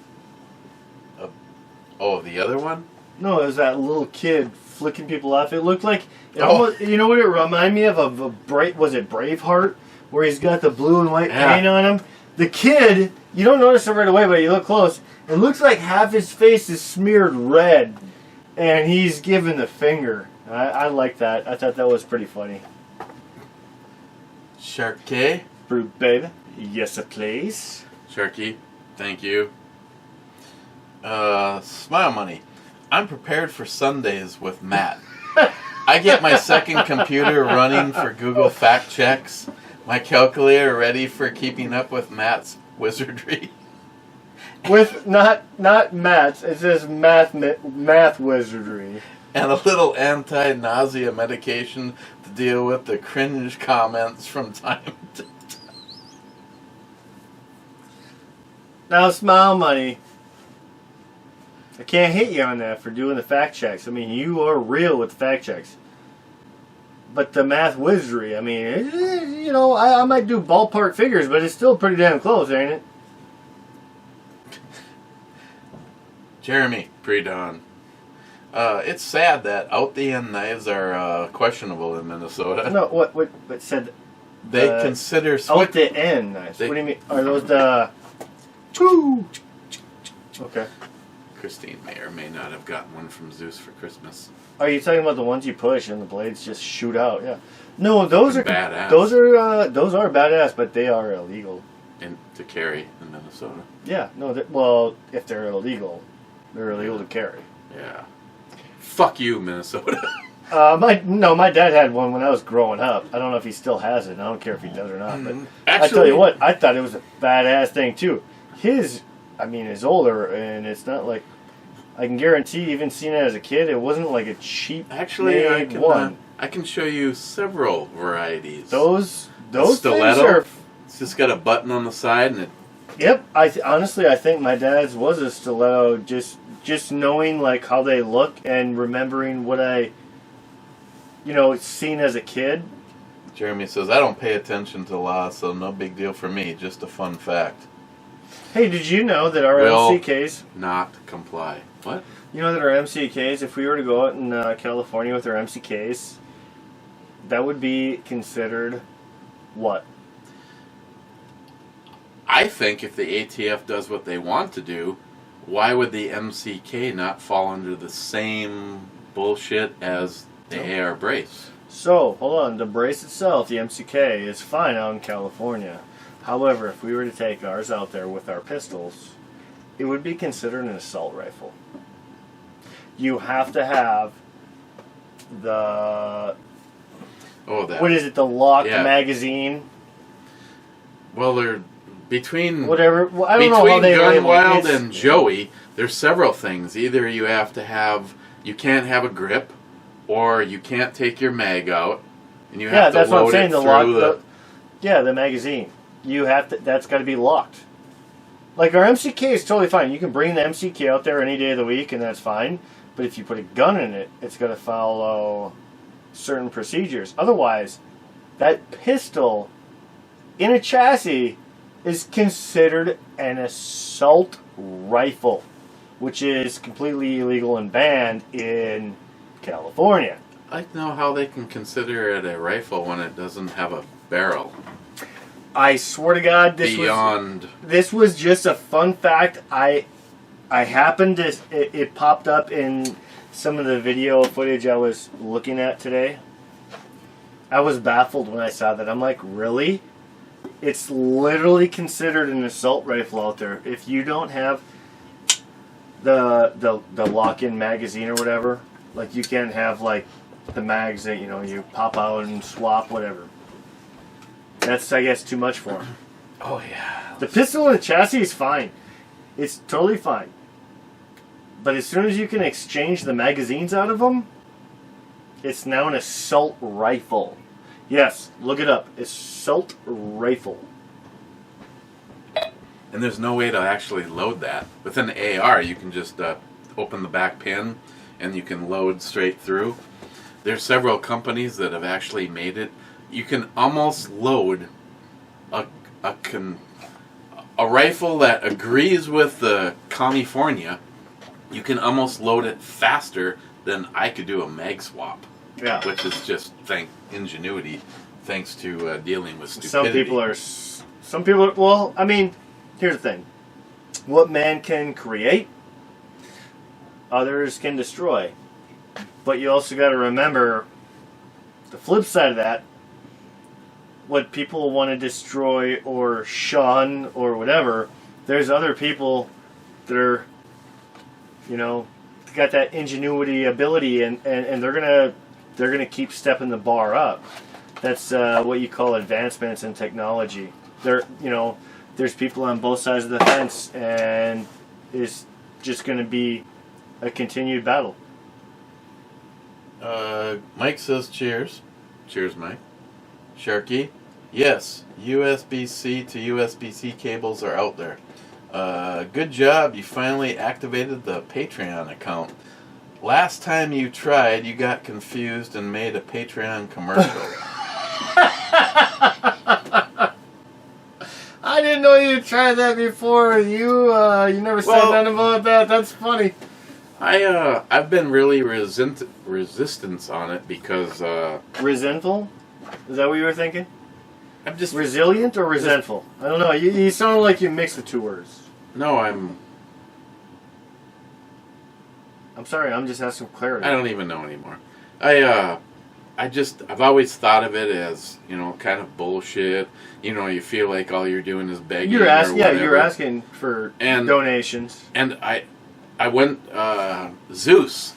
Speaker 3: Oh, the other one?
Speaker 4: No, it was that little kid flicking people off. It looked like it
Speaker 3: Oh.
Speaker 4: almost, you know what it reminded me of? Of a was it Braveheart, where he's got the blue and white
Speaker 3: Yeah.
Speaker 4: paint on him. The kid, you don't notice it right away, but you look close. It looks like half his face is smeared red, and he's giving the finger. I like that. I thought that was pretty funny.
Speaker 3: Sharky.
Speaker 4: Fruit baby, yes please.
Speaker 3: Sharky, thank you. Smile Money. I'm prepared for Sundays with Matt. I get my second computer running for Google fact checks. My calculator ready for keeping up with Matt's wizardry.
Speaker 4: With not maths, it says math wizardry.
Speaker 3: And a little anti-nausea medication to deal with the cringe comments from time to time.
Speaker 4: Now, Smile Money, I can't hit you on that for doing the fact checks. I mean, you are real with the fact checks. But the math wizardry, I mean, you know, I might do ballpark figures, but it's still pretty damn close, ain't it?
Speaker 3: Jeremy, pre-dawn. It's sad that out-the-end knives are questionable in Minnesota.
Speaker 4: No, what said
Speaker 3: They consider
Speaker 4: out the end knives?
Speaker 3: They-
Speaker 4: What do you mean? Are those the... Choo! Okay.
Speaker 3: Christine may or may not have gotten one from Zeus for Christmas.
Speaker 4: Are you talking about the ones you push and the blades just shoot out? Yeah. No, those are
Speaker 3: Badass.
Speaker 4: Those are badass, but they are illegal.
Speaker 3: And to carry in Minnesota.
Speaker 4: Yeah. No. Well, if they're illegal to carry.
Speaker 3: Yeah. Fuck you, Minnesota.
Speaker 4: My dad had one when I was growing up. I don't know if he still has it. I don't care if he does or not. But I tell
Speaker 3: Actually-
Speaker 4: you what, I thought it was a badass thing too. His, I mean, is older, and it's not like I can guarantee. Even seeing it as a kid, it wasn't like a cheap
Speaker 3: Actually,
Speaker 4: made one.
Speaker 3: I can show you several varieties.
Speaker 4: Those
Speaker 3: stiletto.
Speaker 4: things are.
Speaker 3: It's just got a button on the side, and it.
Speaker 4: Yep. Honestly, I think my dad's was a stiletto. Just knowing like how they look and remembering what I, seen as a kid.
Speaker 3: Jeremy says, "I don't pay attention to law, so no big deal for me. Just a fun fact.
Speaker 4: Hey, did you know that our
Speaker 3: Will
Speaker 4: MCKs?
Speaker 3: not comply." What?
Speaker 4: You know that our MCKs, if we were to go out in California with our MCKs, that would be considered what?
Speaker 3: I think if the ATF does what they want to do, why would the MCK not fall under the same bullshit as the AR brace?
Speaker 4: So, hold on. The brace itself, the MCK, is fine out in California. However, if we were to take ours out there with our pistols, it would be considered an assault rifle. You have to have the...
Speaker 3: Oh, that.
Speaker 4: What is it? The locked
Speaker 3: Yeah.
Speaker 4: magazine?
Speaker 3: Well, they're between
Speaker 4: Whatever. Well, I don't know how
Speaker 3: between
Speaker 4: they label it.
Speaker 3: Gunwild
Speaker 4: It's-
Speaker 3: and Joey. There's several things. Either you can't have a grip, or you can't take your mag out, and you
Speaker 4: Yeah,
Speaker 3: have to
Speaker 4: that's what I'm
Speaker 3: load
Speaker 4: saying.
Speaker 3: it
Speaker 4: The
Speaker 3: through
Speaker 4: lock. The magazine. You have to. That's got to be locked. Like our MCK is totally fine. You can bring the MCK out there any day of the week, and that's fine. But if you put a gun in it, it's got to follow certain procedures. Otherwise, that pistol in a chassis is considered an assault rifle, which is completely illegal and banned in California.
Speaker 3: I'd like to know how they can consider it a rifle when it doesn't have a barrel.
Speaker 4: I swear to God, this was just a fun fact. I happened to it popped up in some of the video footage I was looking at today. I was baffled when I saw that. I'm like, really? It's literally considered an assault rifle out there. If you don't have the lock-in magazine or whatever, like you can't have like the mags that you pop out and swap, whatever. That's, I guess, too much for them.
Speaker 3: Oh yeah.
Speaker 4: The pistol in the chassis is fine. It's totally fine. But as soon as you can exchange the magazines out of them, it's now an assault rifle. Yes, look it up. Assault rifle.
Speaker 3: And there's no way to actually load that. With an AR, you can just open the back pin and you can load straight through. There's several companies that have actually made it. You can almost load a rifle that agrees with the California. You can almost load it faster than I could do a mag swap.
Speaker 4: Yeah.
Speaker 3: Which is just ingenuity, thanks to dealing with stupidity.
Speaker 4: Some people are, well, I mean, here's the thing. What man can create, others can destroy. But you also got to remember the flip side of that. What people want to destroy or shun or whatever, there's other people that are, got that ingenuity ability and they're gonna keep stepping the bar up. That's what you call advancements in technology. There's people on both sides of the fence, and it's just going to be a continued battle.
Speaker 3: Mike says cheers. Cheers, Mike. Sharky. Yes, USB-C to USB-C cables are out there. Good job. You finally activated the Patreon account. Last time you tried, you got confused and made a Patreon commercial.
Speaker 4: I didn't know you tried that before. You never said
Speaker 3: Well-
Speaker 4: nothing about that. That's funny.
Speaker 3: I've been really resistance on it because
Speaker 4: Resentful? Is that what you were thinking?
Speaker 3: I'm just
Speaker 4: Resilient or resentful? I don't know. You sound like you mixed the two words.
Speaker 3: no. I'm
Speaker 4: sorry. I'm just asking clarity.
Speaker 3: I don't even know anymore. I've always thought of it as, kind of bullshit. You feel like all you're doing is begging.
Speaker 4: You're asking.
Speaker 3: or
Speaker 4: Yeah,
Speaker 3: whatever.
Speaker 4: you're asking for donations.
Speaker 3: And I went Zeus.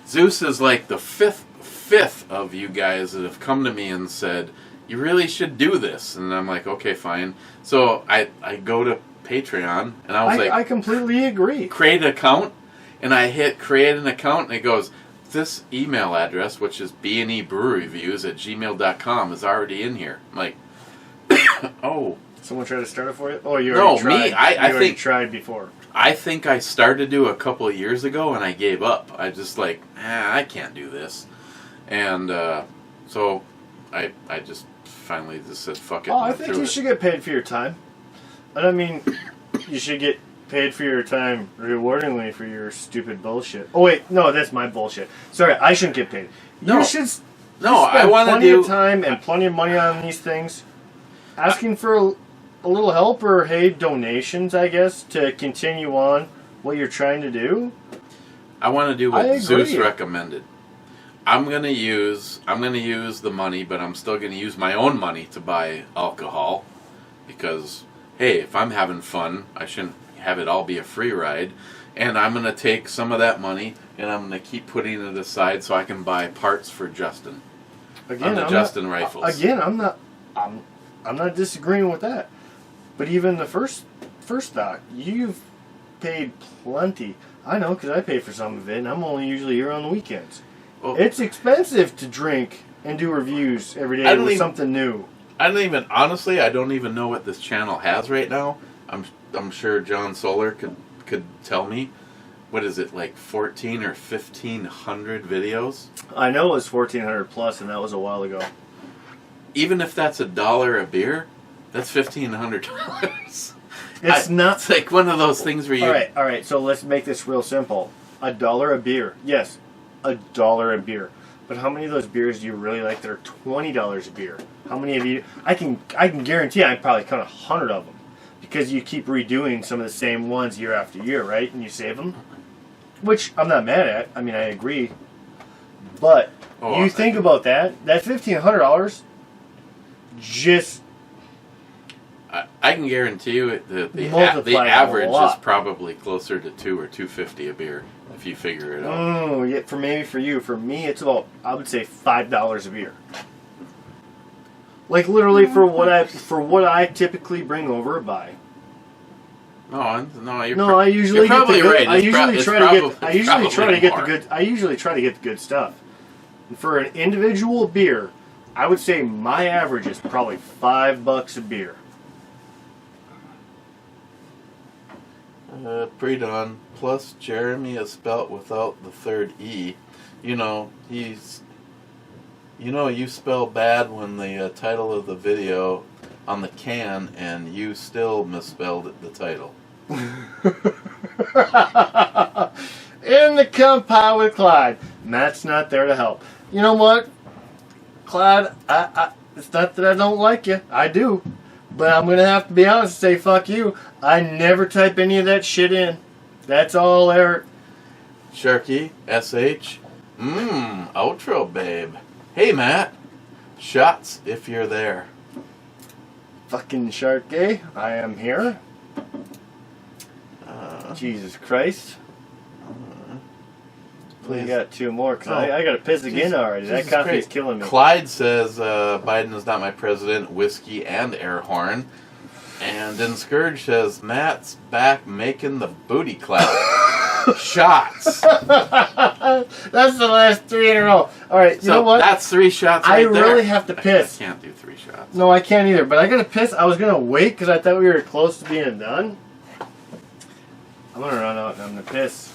Speaker 3: Zeus is like the fifth of you guys that have come to me and said, you really should do this. And I'm like, okay, fine. So I go to Patreon and I was
Speaker 4: I completely agree.
Speaker 3: create an account, and I hit create an account, and it goes, this email address, which is bnebrewerreviews@gmail.com, is already in here. I'm like, oh.
Speaker 4: Someone tried to start it for you? Oh, you
Speaker 3: No,
Speaker 4: already tried.
Speaker 3: me. I
Speaker 4: You already
Speaker 3: think-
Speaker 4: tried before.
Speaker 3: I think I started to a couple of years ago, and I gave up. I just like, I can't do this. And so I just finally just said, fuck it.
Speaker 4: Oh,
Speaker 3: and
Speaker 4: I
Speaker 3: went
Speaker 4: think
Speaker 3: through
Speaker 4: you
Speaker 3: it.
Speaker 4: should get paid for your time. And I mean, you should get paid for your time rewardingly for your stupid bullshit. Oh wait, no, that's my bullshit. Sorry, I shouldn't get paid.
Speaker 3: No.
Speaker 4: You should
Speaker 3: No, I
Speaker 4: spend
Speaker 3: want to
Speaker 4: plenty
Speaker 3: do.
Speaker 4: of time and plenty of money on these things. Asking for a little help or, hey, donations, I guess, to continue on what you're trying to do.
Speaker 3: I want to do
Speaker 4: I
Speaker 3: what
Speaker 4: agree.
Speaker 3: Zeus recommended. I'm gonna use the money, but I'm still gonna use my own money to buy alcohol, because hey, if I'm having fun, I shouldn't have it all be a free ride. And I'm gonna take some of that money and I'm gonna keep putting it aside so I can buy parts for Justin.
Speaker 4: Again,
Speaker 3: On the
Speaker 4: I'm
Speaker 3: Justin
Speaker 4: not,
Speaker 3: rifles.
Speaker 4: Again, I'm not disagreeing with that. But even the first thought, you've paid plenty. I know because I pay for some of it, and I'm only usually here on the weekends.
Speaker 3: Well,
Speaker 4: It's expensive to drink and do reviews every
Speaker 3: I
Speaker 4: day
Speaker 3: don't
Speaker 4: with
Speaker 3: even-
Speaker 4: something new.
Speaker 3: I don't even know what this channel has right now. I'm sure John Solar could tell me. What is it, like 14 or 1,500 videos?
Speaker 4: I know it was 1,400 plus, and that was a while ago.
Speaker 3: Even if that's $1 a beer, that's $1,500.
Speaker 4: It's not.
Speaker 3: It's like one of those things where you.
Speaker 4: All right. So let's make this real simple. $1 a beer. Yes, $1 a beer. But how many of those beers do you really like that are $20 a beer? How many of you? I can guarantee I probably count 100 of them, because you keep redoing some of the same ones year after year, right? And you save them, which I'm not mad at. I mean, I agree. But you think about that $1,500 just.
Speaker 3: I can guarantee you that the
Speaker 4: Multiply a
Speaker 3: average is
Speaker 4: lot.
Speaker 3: probably closer to $2 or $2.50 a beer if you figure it out.
Speaker 4: Oh, yeah. For you. For me, it's about, I would say, $5 a beer. Like literally for what I typically bring over or buy.
Speaker 3: No,
Speaker 4: I usually
Speaker 3: you're probably
Speaker 4: get the good,
Speaker 3: right.
Speaker 4: I usually
Speaker 3: It's
Speaker 4: try to get.
Speaker 3: probably-
Speaker 4: I usually try to get the
Speaker 3: more.
Speaker 4: good. I usually try to get the good stuff. And for an individual beer, I would say my average is probably $5 a beer.
Speaker 3: Pre-dawn. Plus, Jeremy is spelt without the third E. You spell bad when the title of the video on the can, and you still misspelled the title.
Speaker 4: In the compile with Clyde. Matt's not there to help. You know what, Clyde? It's not that I don't like you. I do. But I'm going to have to be honest and say, fuck you. I never type any of that shit in. That's all Eric.
Speaker 3: Sharky, SH. Outro, babe. Hey, Matt. Shots if you're there.
Speaker 4: Fucking Shark Gay. I am here. Jesus Christ. We got two more, because I got to piss again already. That
Speaker 3: Jesus
Speaker 4: coffee
Speaker 3: Christ.
Speaker 4: is killing me.
Speaker 3: Clyde says Biden is not my president, whiskey and air horn. And then Scourge says Matt's back making the booty clap. Shots.
Speaker 4: That's the last 3 in a row. All right, you know what?
Speaker 3: That's 3 shots
Speaker 4: I
Speaker 3: right there.
Speaker 4: really have to piss.
Speaker 3: I can't do 3 shots.
Speaker 4: No, I can't either. But I got to piss. I was going to wait because I thought we were close to being done. I'm gonna run out and I'm gonna piss.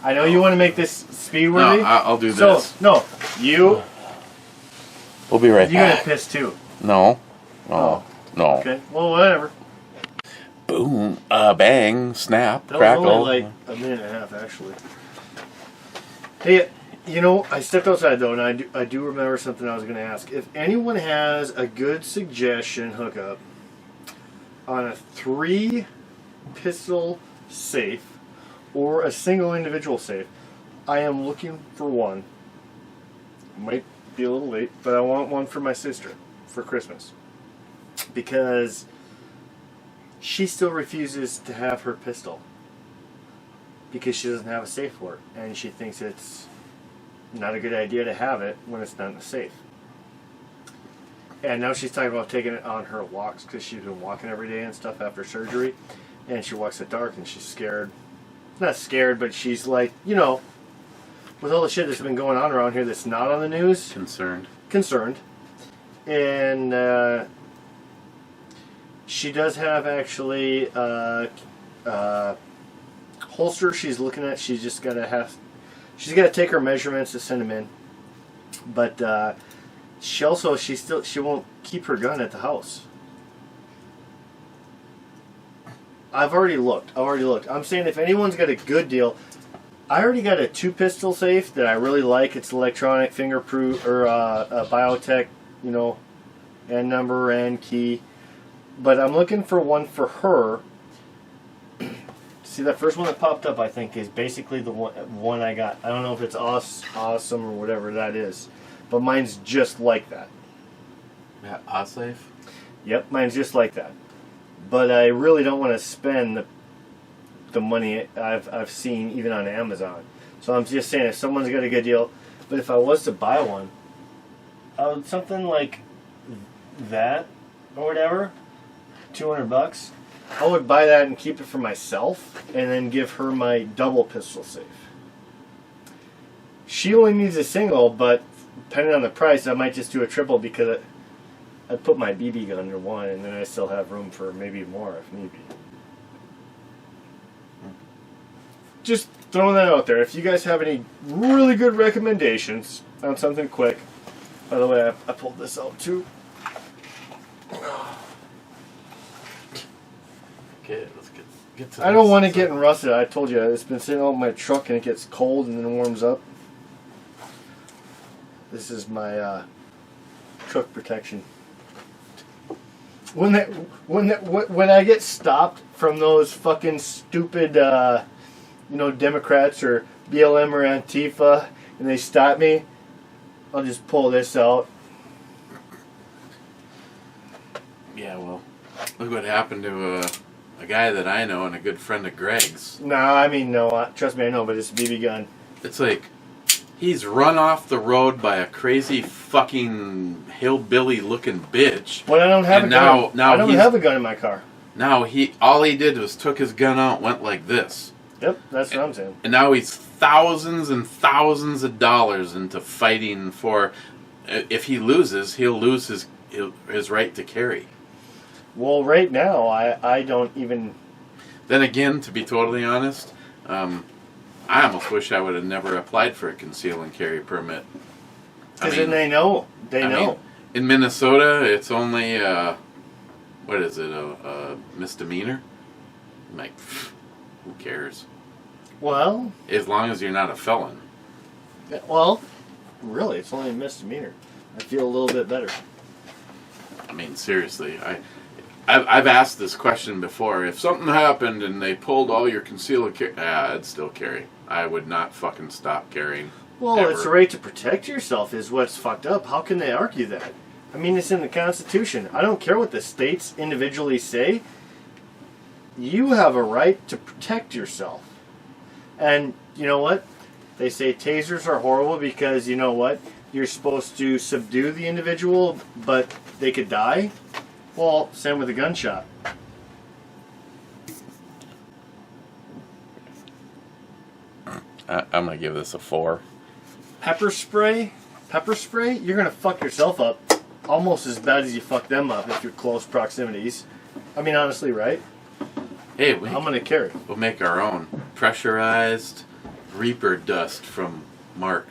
Speaker 4: I know you want to make this speed
Speaker 3: No,
Speaker 4: worthy.
Speaker 3: I'll do
Speaker 4: So
Speaker 3: this.
Speaker 4: no, you
Speaker 3: We'll be right
Speaker 4: you gotta
Speaker 3: back.
Speaker 4: piss too.
Speaker 3: No.
Speaker 4: Oh.
Speaker 3: No.
Speaker 4: Okay. Well, whatever.
Speaker 3: Boom. Bang. Snap.
Speaker 4: That
Speaker 3: Crackle.
Speaker 4: was only like a minute and a half, actually. Hey, you know, I stepped outside though, and I do remember something I was going to ask. If anyone has a good suggestion hookup on a 3-pistol safe or a single individual safe, I am looking for one. Might be a little late, but I want one for my sister for Christmas because she still refuses to have her pistol because she doesn't have a safe for it, and she thinks it's not a good idea to have it when it's not in a safe. And now she's talking about taking it on her walks because she's been walking every day and stuff after surgery, and she walks at dark and she's scared. Not scared, but she's like, you know, with all the shit that's been going on around here that's not on the news, concerned. And she does have actually holster she's looking at. She's just gotta take her measurements to send them in. But she won't keep her gun at the house. I've already looked. I'm saying if anyone's got a good deal, I already got a 2-pistol safe that I really like. It's electronic fingerprint or a biotech, you know, and number and key. But I'm looking for one for her. See, that first one that popped up, I think, is basically the one I got. I don't know if it's awesome or whatever that is, but mine's just like that.
Speaker 3: Yeah, safe.
Speaker 4: Yep, mine's just like that. But I really don't want to spend the money I've seen even on Amazon. So I'm just saying, if someone's got a good deal, but if I was to buy one, something like that or whatever, $200, I would buy that and keep it for myself, and then give her my double pistol safe. She only needs a single, but depending on the price, I might just do a triple because I'd put my BB gun under one, and then I still have room for maybe more if need be. Just throwing that out there. If you guys have any really good recommendations on something quick, by the way, I pulled this out too.
Speaker 3: Okay, let's get to
Speaker 4: I don't
Speaker 3: this.
Speaker 4: want it getting rusted. I told you, it's been sitting out in my truck and it gets cold and then warms up. This is my truck protection. When I get stopped from those fucking stupid, Democrats or BLM or Antifa, and they stop me, I'll just pull this out.
Speaker 3: Yeah, well, look what happened to a guy that I know and a good friend of Greg's.
Speaker 4: No, trust me, I know, but it's a BB gun.
Speaker 3: It's like he's run off the road by a crazy fucking hillbilly-looking bitch.
Speaker 4: Well, I don't have
Speaker 3: And
Speaker 4: a gun.
Speaker 3: now
Speaker 4: I don't
Speaker 3: he's-
Speaker 4: have a gun in my car.
Speaker 3: Now all he did was took his gun out, and went like this,
Speaker 4: Yep, that's what I'm saying.
Speaker 3: and now he's thousands and thousands of dollars into fighting for. If he loses, he'll lose his right to carry.
Speaker 4: Well, right now, I don't even...
Speaker 3: Then again, to be totally honest, I almost wish I would have never applied for a conceal and carry permit.
Speaker 4: Because then they know.
Speaker 3: I mean, in Minnesota, it's only, what is it, a misdemeanor? I'm like, who cares?
Speaker 4: Well,
Speaker 3: As long as you're not a felon.
Speaker 4: really, it's only a misdemeanor. I feel a little bit better.
Speaker 3: I mean, seriously, I've asked this question before. If something happened and they pulled all your conceal and carry, I'd still carry. I would not fucking stop carrying.
Speaker 4: Well,
Speaker 3: ever.
Speaker 4: it's the right to protect yourself is what's fucked up. How can they argue that? I mean, it's in the Constitution. I don't care what the states individually say. You have a right to protect yourself. And you know what? They say tasers are horrible because, you know what? You're supposed to subdue the individual, but they could die. Well, same with a gunshot.
Speaker 3: I'm going to give this a 4.
Speaker 4: Pepper spray, you're going to fuck yourself up almost as bad as you fuck them up if you're close proximities. I mean, honestly, right?
Speaker 3: Hey,
Speaker 4: I'm gonna carry.
Speaker 3: we'll make our own pressurized Reaper dust from Mark.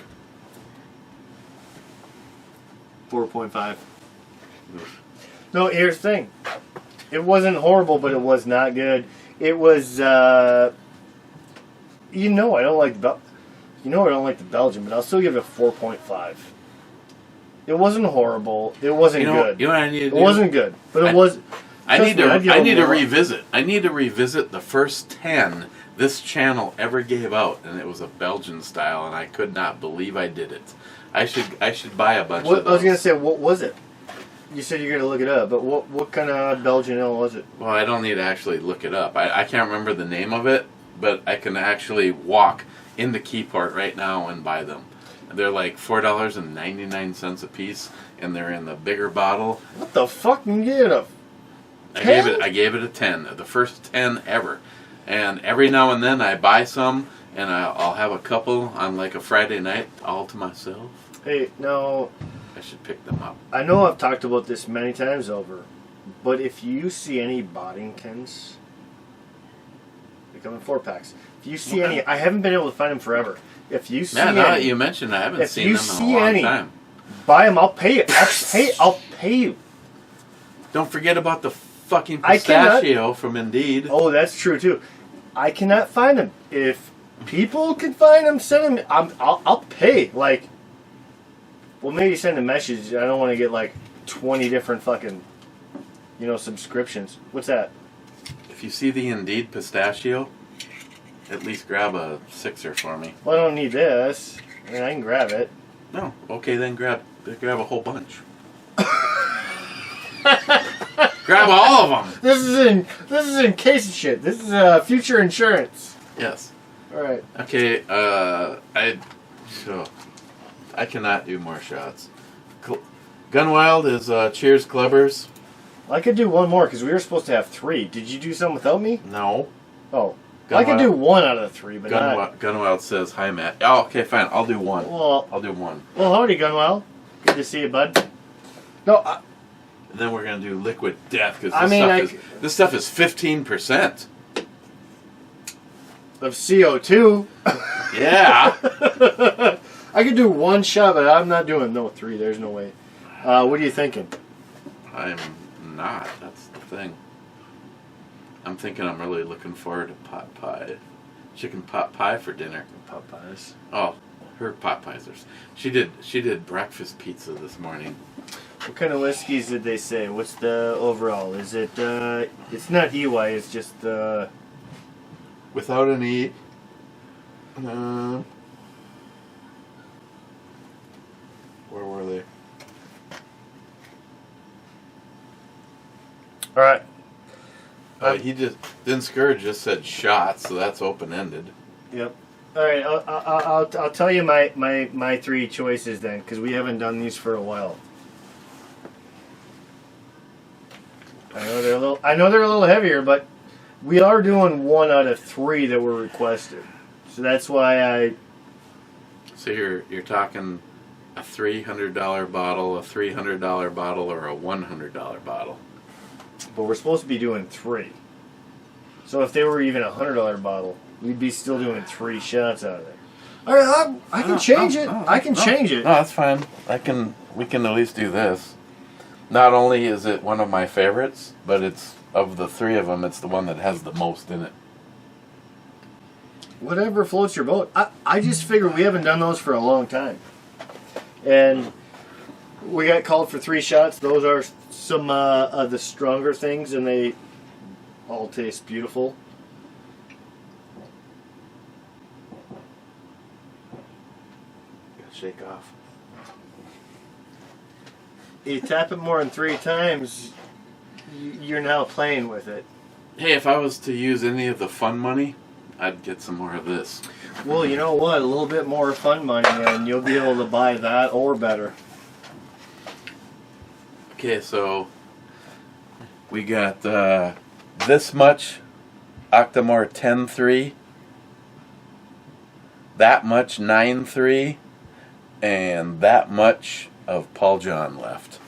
Speaker 4: 4.5. No, here's the thing. It wasn't horrible, but it was not good. It was, I don't like I don't like the Belgian, but I'll still give it a 4.5. It wasn't horrible. It wasn't good.
Speaker 3: You know what I need to do?
Speaker 4: It wasn't good, but it was.
Speaker 3: I
Speaker 4: trust
Speaker 3: need
Speaker 4: me, I'd give
Speaker 3: to. I
Speaker 4: it
Speaker 3: need to
Speaker 4: more.
Speaker 3: revisit. I need to revisit the first 10 this channel ever gave out, and it was a Belgian style, and I could not believe I did it. I should buy a bunch
Speaker 4: What,
Speaker 3: of
Speaker 4: I
Speaker 3: those.
Speaker 4: was gonna say, what was it? You said you're gonna look it up, but what kind of Belgian ale was it?
Speaker 3: Well, I don't need to actually look it up. I can't remember the name of it, but I can actually walk into Keyport right now and buy them. They're like $4.99 a piece, and they're in the bigger bottle.
Speaker 4: What the fuck? You get a
Speaker 3: I
Speaker 4: 10?
Speaker 3: gave it a 10, the first 10 ever. And every now and then I buy some, and I'll have a couple on like a Friday night all to myself.
Speaker 4: Hey, no,
Speaker 3: I should pick them up.
Speaker 4: I know I've talked about this many times over, but if you see any Boddingtons, they come in 4-packs. If you see any, I haven't been able to find them forever. If you see
Speaker 3: Man, now that
Speaker 4: any,
Speaker 3: you mentioned, I haven't
Speaker 4: if
Speaker 3: seen
Speaker 4: you
Speaker 3: them in
Speaker 4: see
Speaker 3: a long
Speaker 4: any-
Speaker 3: time.
Speaker 4: buy them. I'll pay it. I'll pay you.
Speaker 3: Don't forget about the fucking
Speaker 4: I cannot-
Speaker 3: pistachio from Indeed.
Speaker 4: Oh, that's true too. I cannot find them. If people can find them, send them. I'll pay. Like, well, maybe send a message. I don't want to get like 20 different fucking, subscriptions. What's that?
Speaker 3: If you see the Indeed pistachio, at least grab a 6er for me.
Speaker 4: Well, I don't need this. I mean, I can grab it.
Speaker 3: No, okay, then grab a whole bunch. Grab all of them.
Speaker 4: This is in case of shit. This is future insurance.
Speaker 3: Yes.
Speaker 4: All right.
Speaker 3: Okay. I cannot do more shots. Gunwild is Cheers Clubbers.
Speaker 4: I could do one more because we were supposed to have 3. Did you do some without me?
Speaker 3: No.
Speaker 4: Oh, I could
Speaker 3: Gunwild-
Speaker 4: do 1 out of the 3, but not.
Speaker 3: Gunwild says hi, Matt. Oh, okay, fine. I'll do one.
Speaker 4: Well,
Speaker 3: I'll do one.
Speaker 4: howdy, Gunwild. Good to see you, bud. No,
Speaker 3: And then we're gonna do Liquid Death because
Speaker 4: I
Speaker 3: this stuff is 15%.
Speaker 4: of CO2.
Speaker 3: Yeah.
Speaker 4: I could do 1 shot, but I'm not doing 3. There's no way. What are you thinking?
Speaker 3: I'm not. That's the thing. I'm thinking I'm really looking forward to pot pie. Chicken pot pie for dinner.
Speaker 4: Popeyes.
Speaker 3: Oh, her pot pies are. She did breakfast pizza this morning.
Speaker 4: What kind of whiskeys did they say? What's the overall? Is it, it's not EY, it's just,
Speaker 3: Without an E. Where were they?
Speaker 4: Alright.
Speaker 3: Then Scourge just said shot, so that's open ended.
Speaker 4: Yep. Alright, I'll tell you my 3 choices then, because we haven't done these for a while. I know they're a little heavier, but we are doing 1 out of 3 that were requested. So that's why
Speaker 3: So you're talking a $300 bottle, a $300 bottle, or a $100 bottle.
Speaker 4: but we're supposed to be doing 3. So if they were even a $100 bottle, we'd be still doing 3 shots out of it. Alright, I can change it. I can change it.
Speaker 3: No, that's fine. We can at least do this. Not only is it one of my favorites, but it's of the 3 of them, it's the one that has the most in it.
Speaker 4: Whatever floats your boat. I just figure we haven't done those for a long time. And we got called for 3 shots. Those are some of the stronger things, and they all taste beautiful.
Speaker 3: Gotta shake off.
Speaker 4: You tap it more than 3 times, you're now playing with it.
Speaker 3: Hey, if I was to use any of the fun money, I'd get some more of this.
Speaker 4: Well, you know what? A little bit more fun money, and you'll be able to buy that or better.
Speaker 3: Okay, so we got this much Octomore 10.3, that much 9.3, and that much of Paul John left.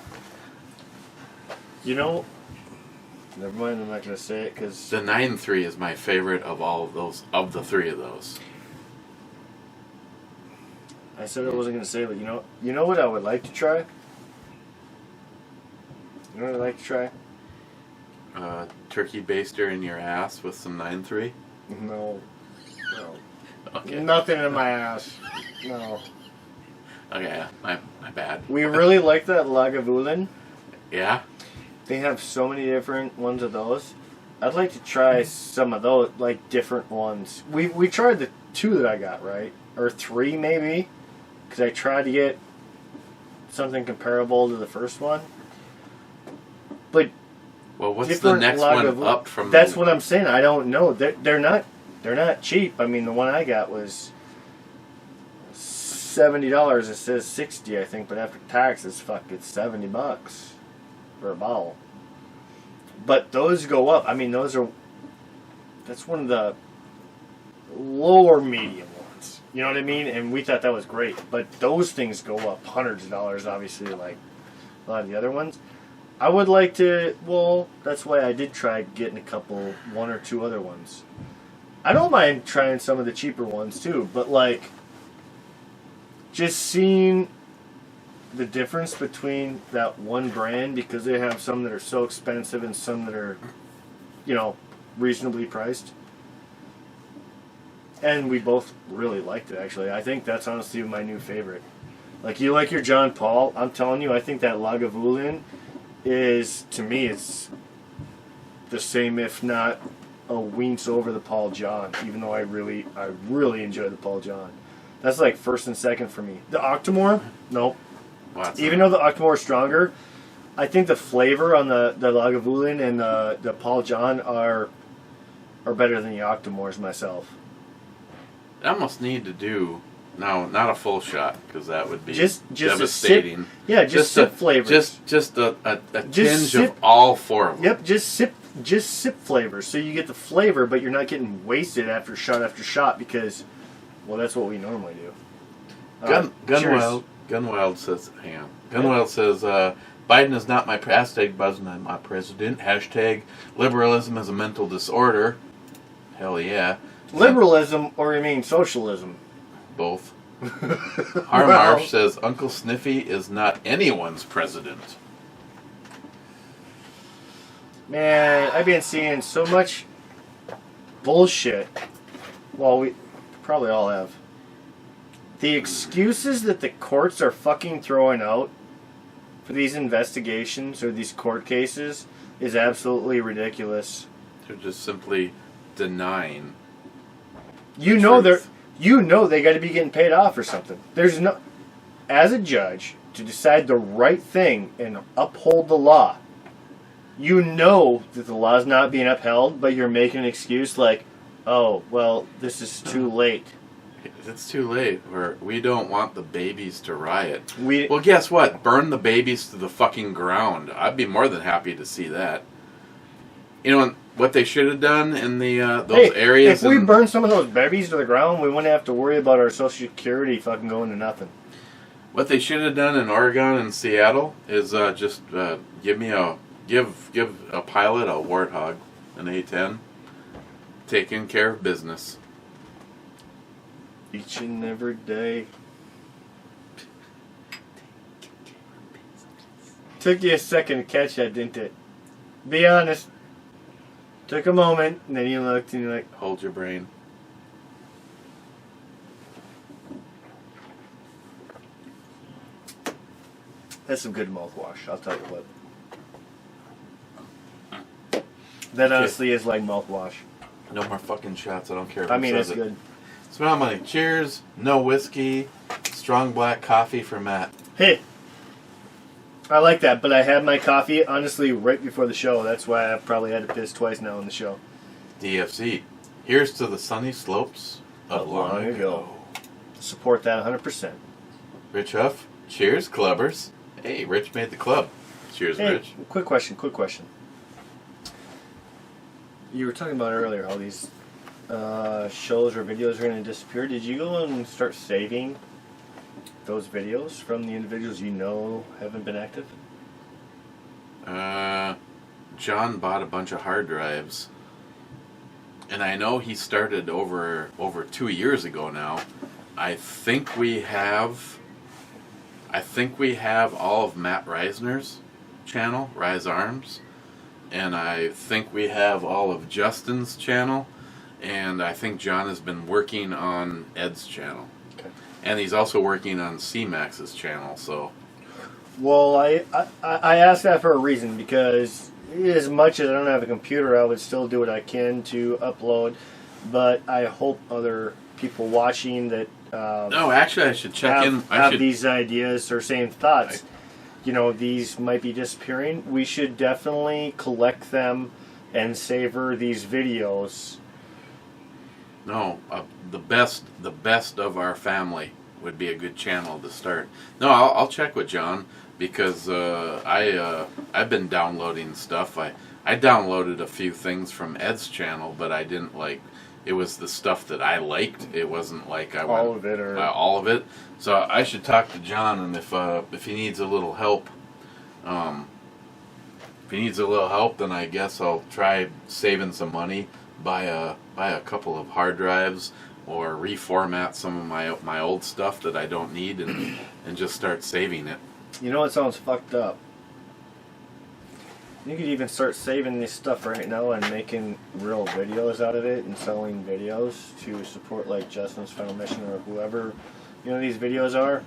Speaker 4: You know, Never mind, I'm not going to say it because...
Speaker 3: The 9.3 is my favorite of all of those, of the three of those.
Speaker 4: I said I wasn't going to say it, but you know what I would like to try? You know what I'd like to try?
Speaker 3: Turkey baster in your ass with some 9.3.
Speaker 4: No. No.
Speaker 3: Okay.
Speaker 4: Nothing in my ass. No.
Speaker 3: Okay, my bad.
Speaker 4: We really like that Lagavulin.
Speaker 3: Yeah?
Speaker 4: They have so many different ones of those. I'd like to try some of those, like different ones. We tried the 2 that I got, right? Or 3 maybe. Because I tried to get something comparable to the first one. But
Speaker 3: Well, what's the
Speaker 4: different
Speaker 3: next one
Speaker 4: Lagavulin.
Speaker 3: up from?
Speaker 4: That's what I'm saying. I don't know. They're not cheap. I mean, the one I got was $70. It says $60, I think, but after taxes, it's $70 for a bottle. But those go up. I mean, that's one of the lower medium ones. You know what I mean? And we thought that was great. But those things go up hundreds of dollars, obviously, like a lot of the other ones. I would like to, well, that's why I did try getting one or two other ones. I don't mind trying some of the cheaper ones too, but like, just seeing the difference between that one brand, because they have some that are so expensive and some that are, reasonably priced. And we both really liked it, actually. I think that's honestly my new favorite. Like, you like your John Paul, I'm telling you, I think that Lagavulin is, to me, it's the same, if not a wince over the Paul John, even though I really enjoy the Paul John. That's like first and second for me. The Octomore, nope. Even though the Octomore is stronger, I think the flavor on the Lagavulin and the Paul John are better than the Octomores myself.
Speaker 3: I almost need to do, no, not a full shot, because that would be
Speaker 4: just
Speaker 3: devastating.
Speaker 4: A sip, yeah, just sip flavors.
Speaker 3: Just a tinge
Speaker 4: sip,
Speaker 3: of all 4 of them.
Speaker 4: Yep, just sip flavors. So you get the flavor, but you're not getting wasted after shot because, well, that's what we normally do.
Speaker 3: Gunwild says, hang on. Gunwild says, Biden is not my Biden, my president. # liberalism is a mental disorder. Hell yeah.
Speaker 4: Liberalism, or you mean socialism?
Speaker 3: Both. Harmarsh says, Uncle Sniffy is not anyone's president.
Speaker 4: Man, I've been seeing so much bullshit. Well, we probably all have. The excuses that the courts are fucking throwing out for these investigations or these court cases is absolutely ridiculous.
Speaker 3: They're just simply denying.
Speaker 4: They got to be getting paid off or something. There's no, as a judge, to decide the right thing and uphold the law. You know that the law's not being upheld, but you're making an excuse like, oh, well, this is too late.
Speaker 3: It's too late. We don't want the babies to riot.
Speaker 4: Well,
Speaker 3: guess what? Burn the babies to the fucking ground. I'd be more than happy to see that. You know what they should have done in the those areas?
Speaker 4: If we burn some of those babies to the ground, we wouldn't have to worry about our Social Security fucking going to nothing.
Speaker 3: What they should have done in Oregon and Seattle is just give a pilot a Warthog, an A-10, taking care of business.
Speaker 4: Each and every day. Took you a second to catch that, didn't it? Be honest. Took a moment, and then you looked and you're like,
Speaker 3: Hold your brain.
Speaker 4: that's some good mouthwash, I'll tell you what. That honestly is like mouthwash.
Speaker 3: No more fucking shots. I don't care.
Speaker 4: It's good.
Speaker 3: Smell money. Cheers. No whiskey. Strong black coffee for Matt.
Speaker 4: Hey, I like that, but I had my coffee, honestly, right before the show. That's why I've probably had to piss twice now on the show.
Speaker 3: DFC. Here's to the sunny slopes of long ago.
Speaker 4: Support that 100%.
Speaker 3: Rich Huff. Cheers, clubbers. Hey, Rich made the club. Cheers,
Speaker 4: Hey,
Speaker 3: Rich.
Speaker 4: quick question. You were talking about earlier how these shows or videos are going to disappear. Did you go and start saving those videos from the individuals you know haven't been active?
Speaker 3: John bought a bunch of hard drives, and I know he started over 2 years ago now. I think we have all of Matt Reisner's channel, Rise Arms, and I think we have all of Justin's channel, and I think John has been working on Ed's channel.
Speaker 4: Okay.
Speaker 3: And he's also working on C-Max's channel, so...
Speaker 4: Well, I asked that for a reason, because as much as I don't have a computer, I would still do what I can to upload, but I hope other people watching that
Speaker 3: No, actually I should check in.
Speaker 4: have these ideas or same thoughts. You know, these might be disappearing. We should definitely collect them and savor these videos.
Speaker 3: No, the best of our family would be a good channel to start. No, I'll check with John, because I've been downloading stuff. I downloaded a few things from Ed's channel, but I didn't like. It was the stuff that I liked. It wasn't like I
Speaker 4: All
Speaker 3: went
Speaker 4: of it, or
Speaker 3: all of it. So I should talk to John, and if he needs a little help, then I guess I'll try saving some money, buy a couple of hard drives, or reformat some of my old stuff that I don't need, and just start saving it.
Speaker 4: you know what sounds fucked up? You could even start saving this stuff right now and making real videos out of it and selling videos to support like Justin's Final Mission or whoever, you know, these videos are.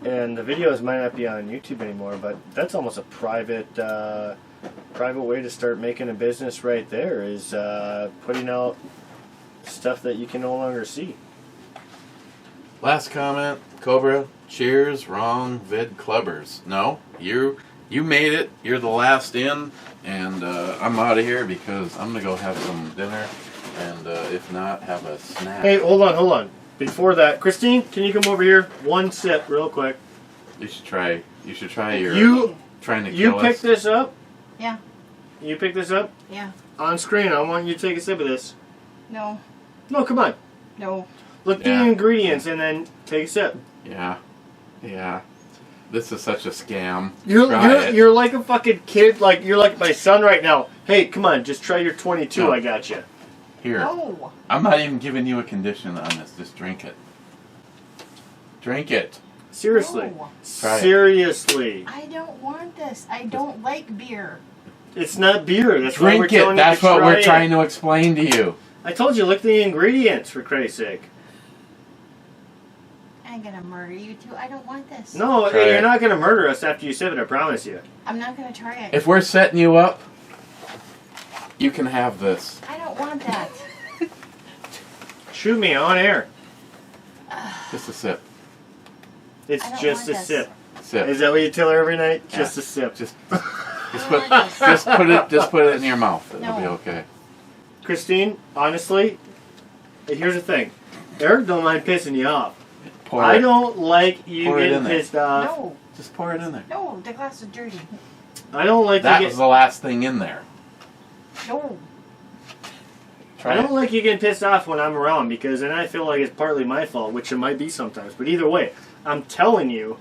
Speaker 4: And the videos might not be on YouTube anymore, but that's almost a private way to start making a business right there, is putting out stuff that you can no longer see.
Speaker 3: Last comment, Cobra. Cheers, wrong vid clubbers. No, you made it. You're the last in, and I'm out of here because I'm gonna go have some dinner, and if not, have a snack.
Speaker 4: Hey, hold on. Before that, Christine, can you come over here? One sip, real quick.
Speaker 3: You should try your trying to
Speaker 4: You
Speaker 3: kill
Speaker 4: picked
Speaker 3: us.
Speaker 4: this up?
Speaker 2: Yeah.
Speaker 4: You picked this up?
Speaker 2: Yeah.
Speaker 4: On screen, I want you to take a sip of this.
Speaker 2: No.
Speaker 4: No, come on.
Speaker 2: No.
Speaker 4: Look at
Speaker 3: Yeah.
Speaker 4: the ingredients and then take a sip.
Speaker 3: Yeah. This is such a scam. Try it.
Speaker 4: You're like a fucking kid. Like, you're like my son right now. Hey, come on, just try your 22.
Speaker 3: No.
Speaker 4: I got you.
Speaker 3: Here.
Speaker 2: No.
Speaker 3: I'm not even giving you a condition on this. Just drink it. Drink it.
Speaker 4: Seriously.
Speaker 2: No.
Speaker 3: Try it.
Speaker 4: Seriously.
Speaker 2: I don't want this. I don't like beer.
Speaker 4: It's not beer. That's why we're
Speaker 3: Drink it.
Speaker 4: telling you
Speaker 3: That's
Speaker 4: to
Speaker 3: what
Speaker 4: try
Speaker 3: we're
Speaker 4: it.
Speaker 3: trying to explain to you.
Speaker 4: I told you, look at the ingredients, for Christ's sake.
Speaker 2: I'm gonna murder you two. I don't want this.
Speaker 4: No,
Speaker 3: Try
Speaker 4: you're
Speaker 3: it.
Speaker 4: not going to murder us after you sip it, I promise you.
Speaker 2: I'm not gonna try it.
Speaker 3: If we're setting you up, you can have this.
Speaker 2: I don't want that.
Speaker 4: Shoot me on air.
Speaker 3: Just a sip.
Speaker 4: It's
Speaker 2: I don't
Speaker 4: just a
Speaker 2: want this.
Speaker 4: sip.
Speaker 3: Sip.
Speaker 4: Is that what you tell her every night?
Speaker 3: Yeah.
Speaker 4: Just a sip.
Speaker 3: Just
Speaker 2: I don't want this.
Speaker 3: just put it in your mouth. It'll be
Speaker 2: No.
Speaker 3: okay.
Speaker 4: Christine, honestly, here's the thing. Eric don't mind pissing you off.
Speaker 3: Pour
Speaker 4: I
Speaker 3: it.
Speaker 4: don't like you
Speaker 3: Pour it in
Speaker 4: getting
Speaker 3: there.
Speaker 4: pissed off.
Speaker 2: No.
Speaker 3: Just pour it in there.
Speaker 2: No. The glass is dirty.
Speaker 4: I don't like
Speaker 3: That
Speaker 4: you
Speaker 3: was the last thing in there.
Speaker 2: No.
Speaker 4: I
Speaker 3: Try
Speaker 4: don't
Speaker 3: it.
Speaker 4: like you getting pissed off when I'm around, because then I feel like it's partly my fault, which it might be sometimes. But either way, I'm telling you,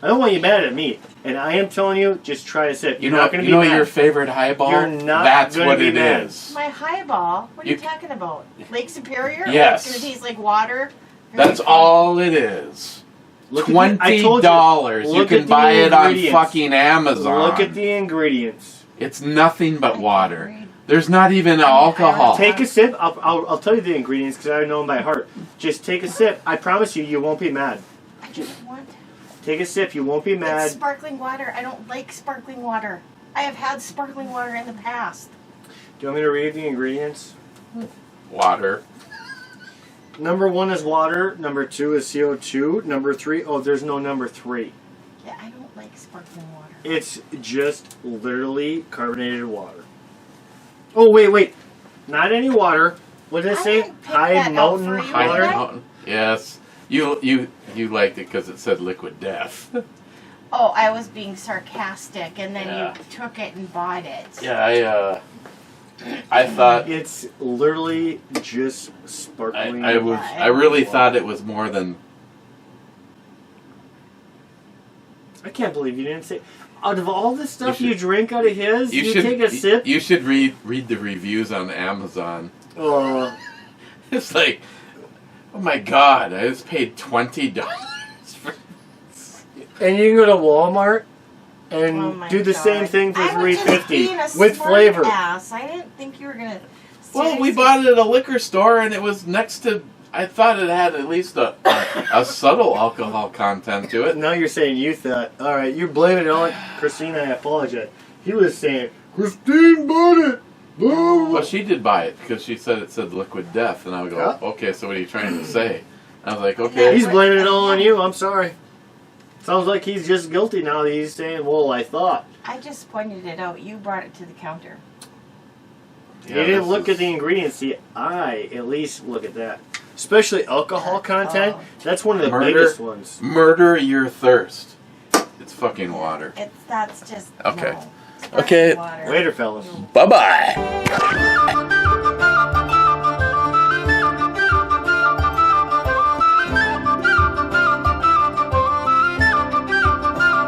Speaker 4: I don't want you mad at me, and I am telling you, just try a sip. You're not going to be mad.
Speaker 3: your favorite highball?
Speaker 4: You're not
Speaker 3: That's
Speaker 4: gonna
Speaker 3: what
Speaker 4: be
Speaker 3: it
Speaker 4: mad.
Speaker 3: is.
Speaker 2: My highball. What are you
Speaker 3: You-
Speaker 2: talking about? Lake Superior?
Speaker 3: Yes.
Speaker 2: It's gonna taste like water.
Speaker 3: That's all it is.
Speaker 4: Look at the- I told you,
Speaker 3: $20. You
Speaker 4: look
Speaker 3: can
Speaker 4: at the
Speaker 3: buy it on
Speaker 4: ingredients.
Speaker 3: fucking Amazon.
Speaker 4: Look at the ingredients.
Speaker 3: It's nothing but
Speaker 2: I
Speaker 3: water.
Speaker 2: can't read.
Speaker 3: There's not even alcohol.
Speaker 4: Take a sip. I'll tell you the ingredients because I know them by heart. Just take a sip. I promise you, you won't be mad.
Speaker 2: I don't want.
Speaker 4: Take a sip. You won't be
Speaker 2: It's
Speaker 4: mad.
Speaker 2: sparkling water. I don't like sparkling water. I have had sparkling water in the past.
Speaker 4: Do you want me to read the ingredients?
Speaker 3: Water.
Speaker 4: Number 1 is water. Number 2 is CO2. Number 3, oh, there's no number 3.
Speaker 2: Yeah, I don't like sparkling water.
Speaker 4: It's just literally carbonated water. Oh, wait. Not any water. What did I
Speaker 2: I
Speaker 4: say?
Speaker 2: didn't pick
Speaker 4: High
Speaker 2: that out
Speaker 4: mountain
Speaker 2: for you.
Speaker 3: High
Speaker 4: water.
Speaker 2: What?
Speaker 3: Mountain. Yes. You liked it because it said liquid death.
Speaker 2: Oh, I was being sarcastic, and then
Speaker 3: Yeah.
Speaker 2: you took it and bought it.
Speaker 3: Yeah, I thought
Speaker 4: It's literally just sparkling.
Speaker 3: I really thought it was more than
Speaker 4: I can't believe you didn't say. out of all the stuff
Speaker 3: You
Speaker 4: you,
Speaker 3: should-
Speaker 4: drink out of his, you
Speaker 3: should
Speaker 4: take a sip.
Speaker 3: You should read the reviews on Amazon. It's like, oh my god, I just paid $20 for.
Speaker 4: And you can go to Walmart and
Speaker 7: Oh my
Speaker 4: do the
Speaker 7: God.
Speaker 4: same thing for
Speaker 7: I was just
Speaker 4: $3.50
Speaker 7: being a
Speaker 4: with
Speaker 7: smart
Speaker 4: flavor.
Speaker 7: Ass. I didn't think you were gonna.
Speaker 3: Well, we
Speaker 7: seriously-
Speaker 3: bought it at a liquor store, and it was next to. I thought it had at least a subtle alcohol content to it.
Speaker 4: Now you're saying you thought. All right, you're blaming it on Christine. I apologize. He was saying Christine bought it. Boo.
Speaker 3: Well, she did buy it because she said it said liquid death, and I would go,
Speaker 4: Yeah.
Speaker 3: okay, so what are you trying to say? I was like, okay.
Speaker 4: He's blaming it all on you. I'm sorry. Sounds like he's just guilty now that he's saying, well, I thought.
Speaker 7: I just pointed it out. You brought it to the counter.
Speaker 4: You didn't look at the ingredients. See, I at least look at that. Especially alcohol content. That's one of the biggest ones.
Speaker 3: Murder your thirst. It's fucking water.
Speaker 7: That's just
Speaker 3: Okay.
Speaker 7: no. It's
Speaker 3: Okay.
Speaker 7: water.
Speaker 4: Later, fellas.
Speaker 3: Bye bye.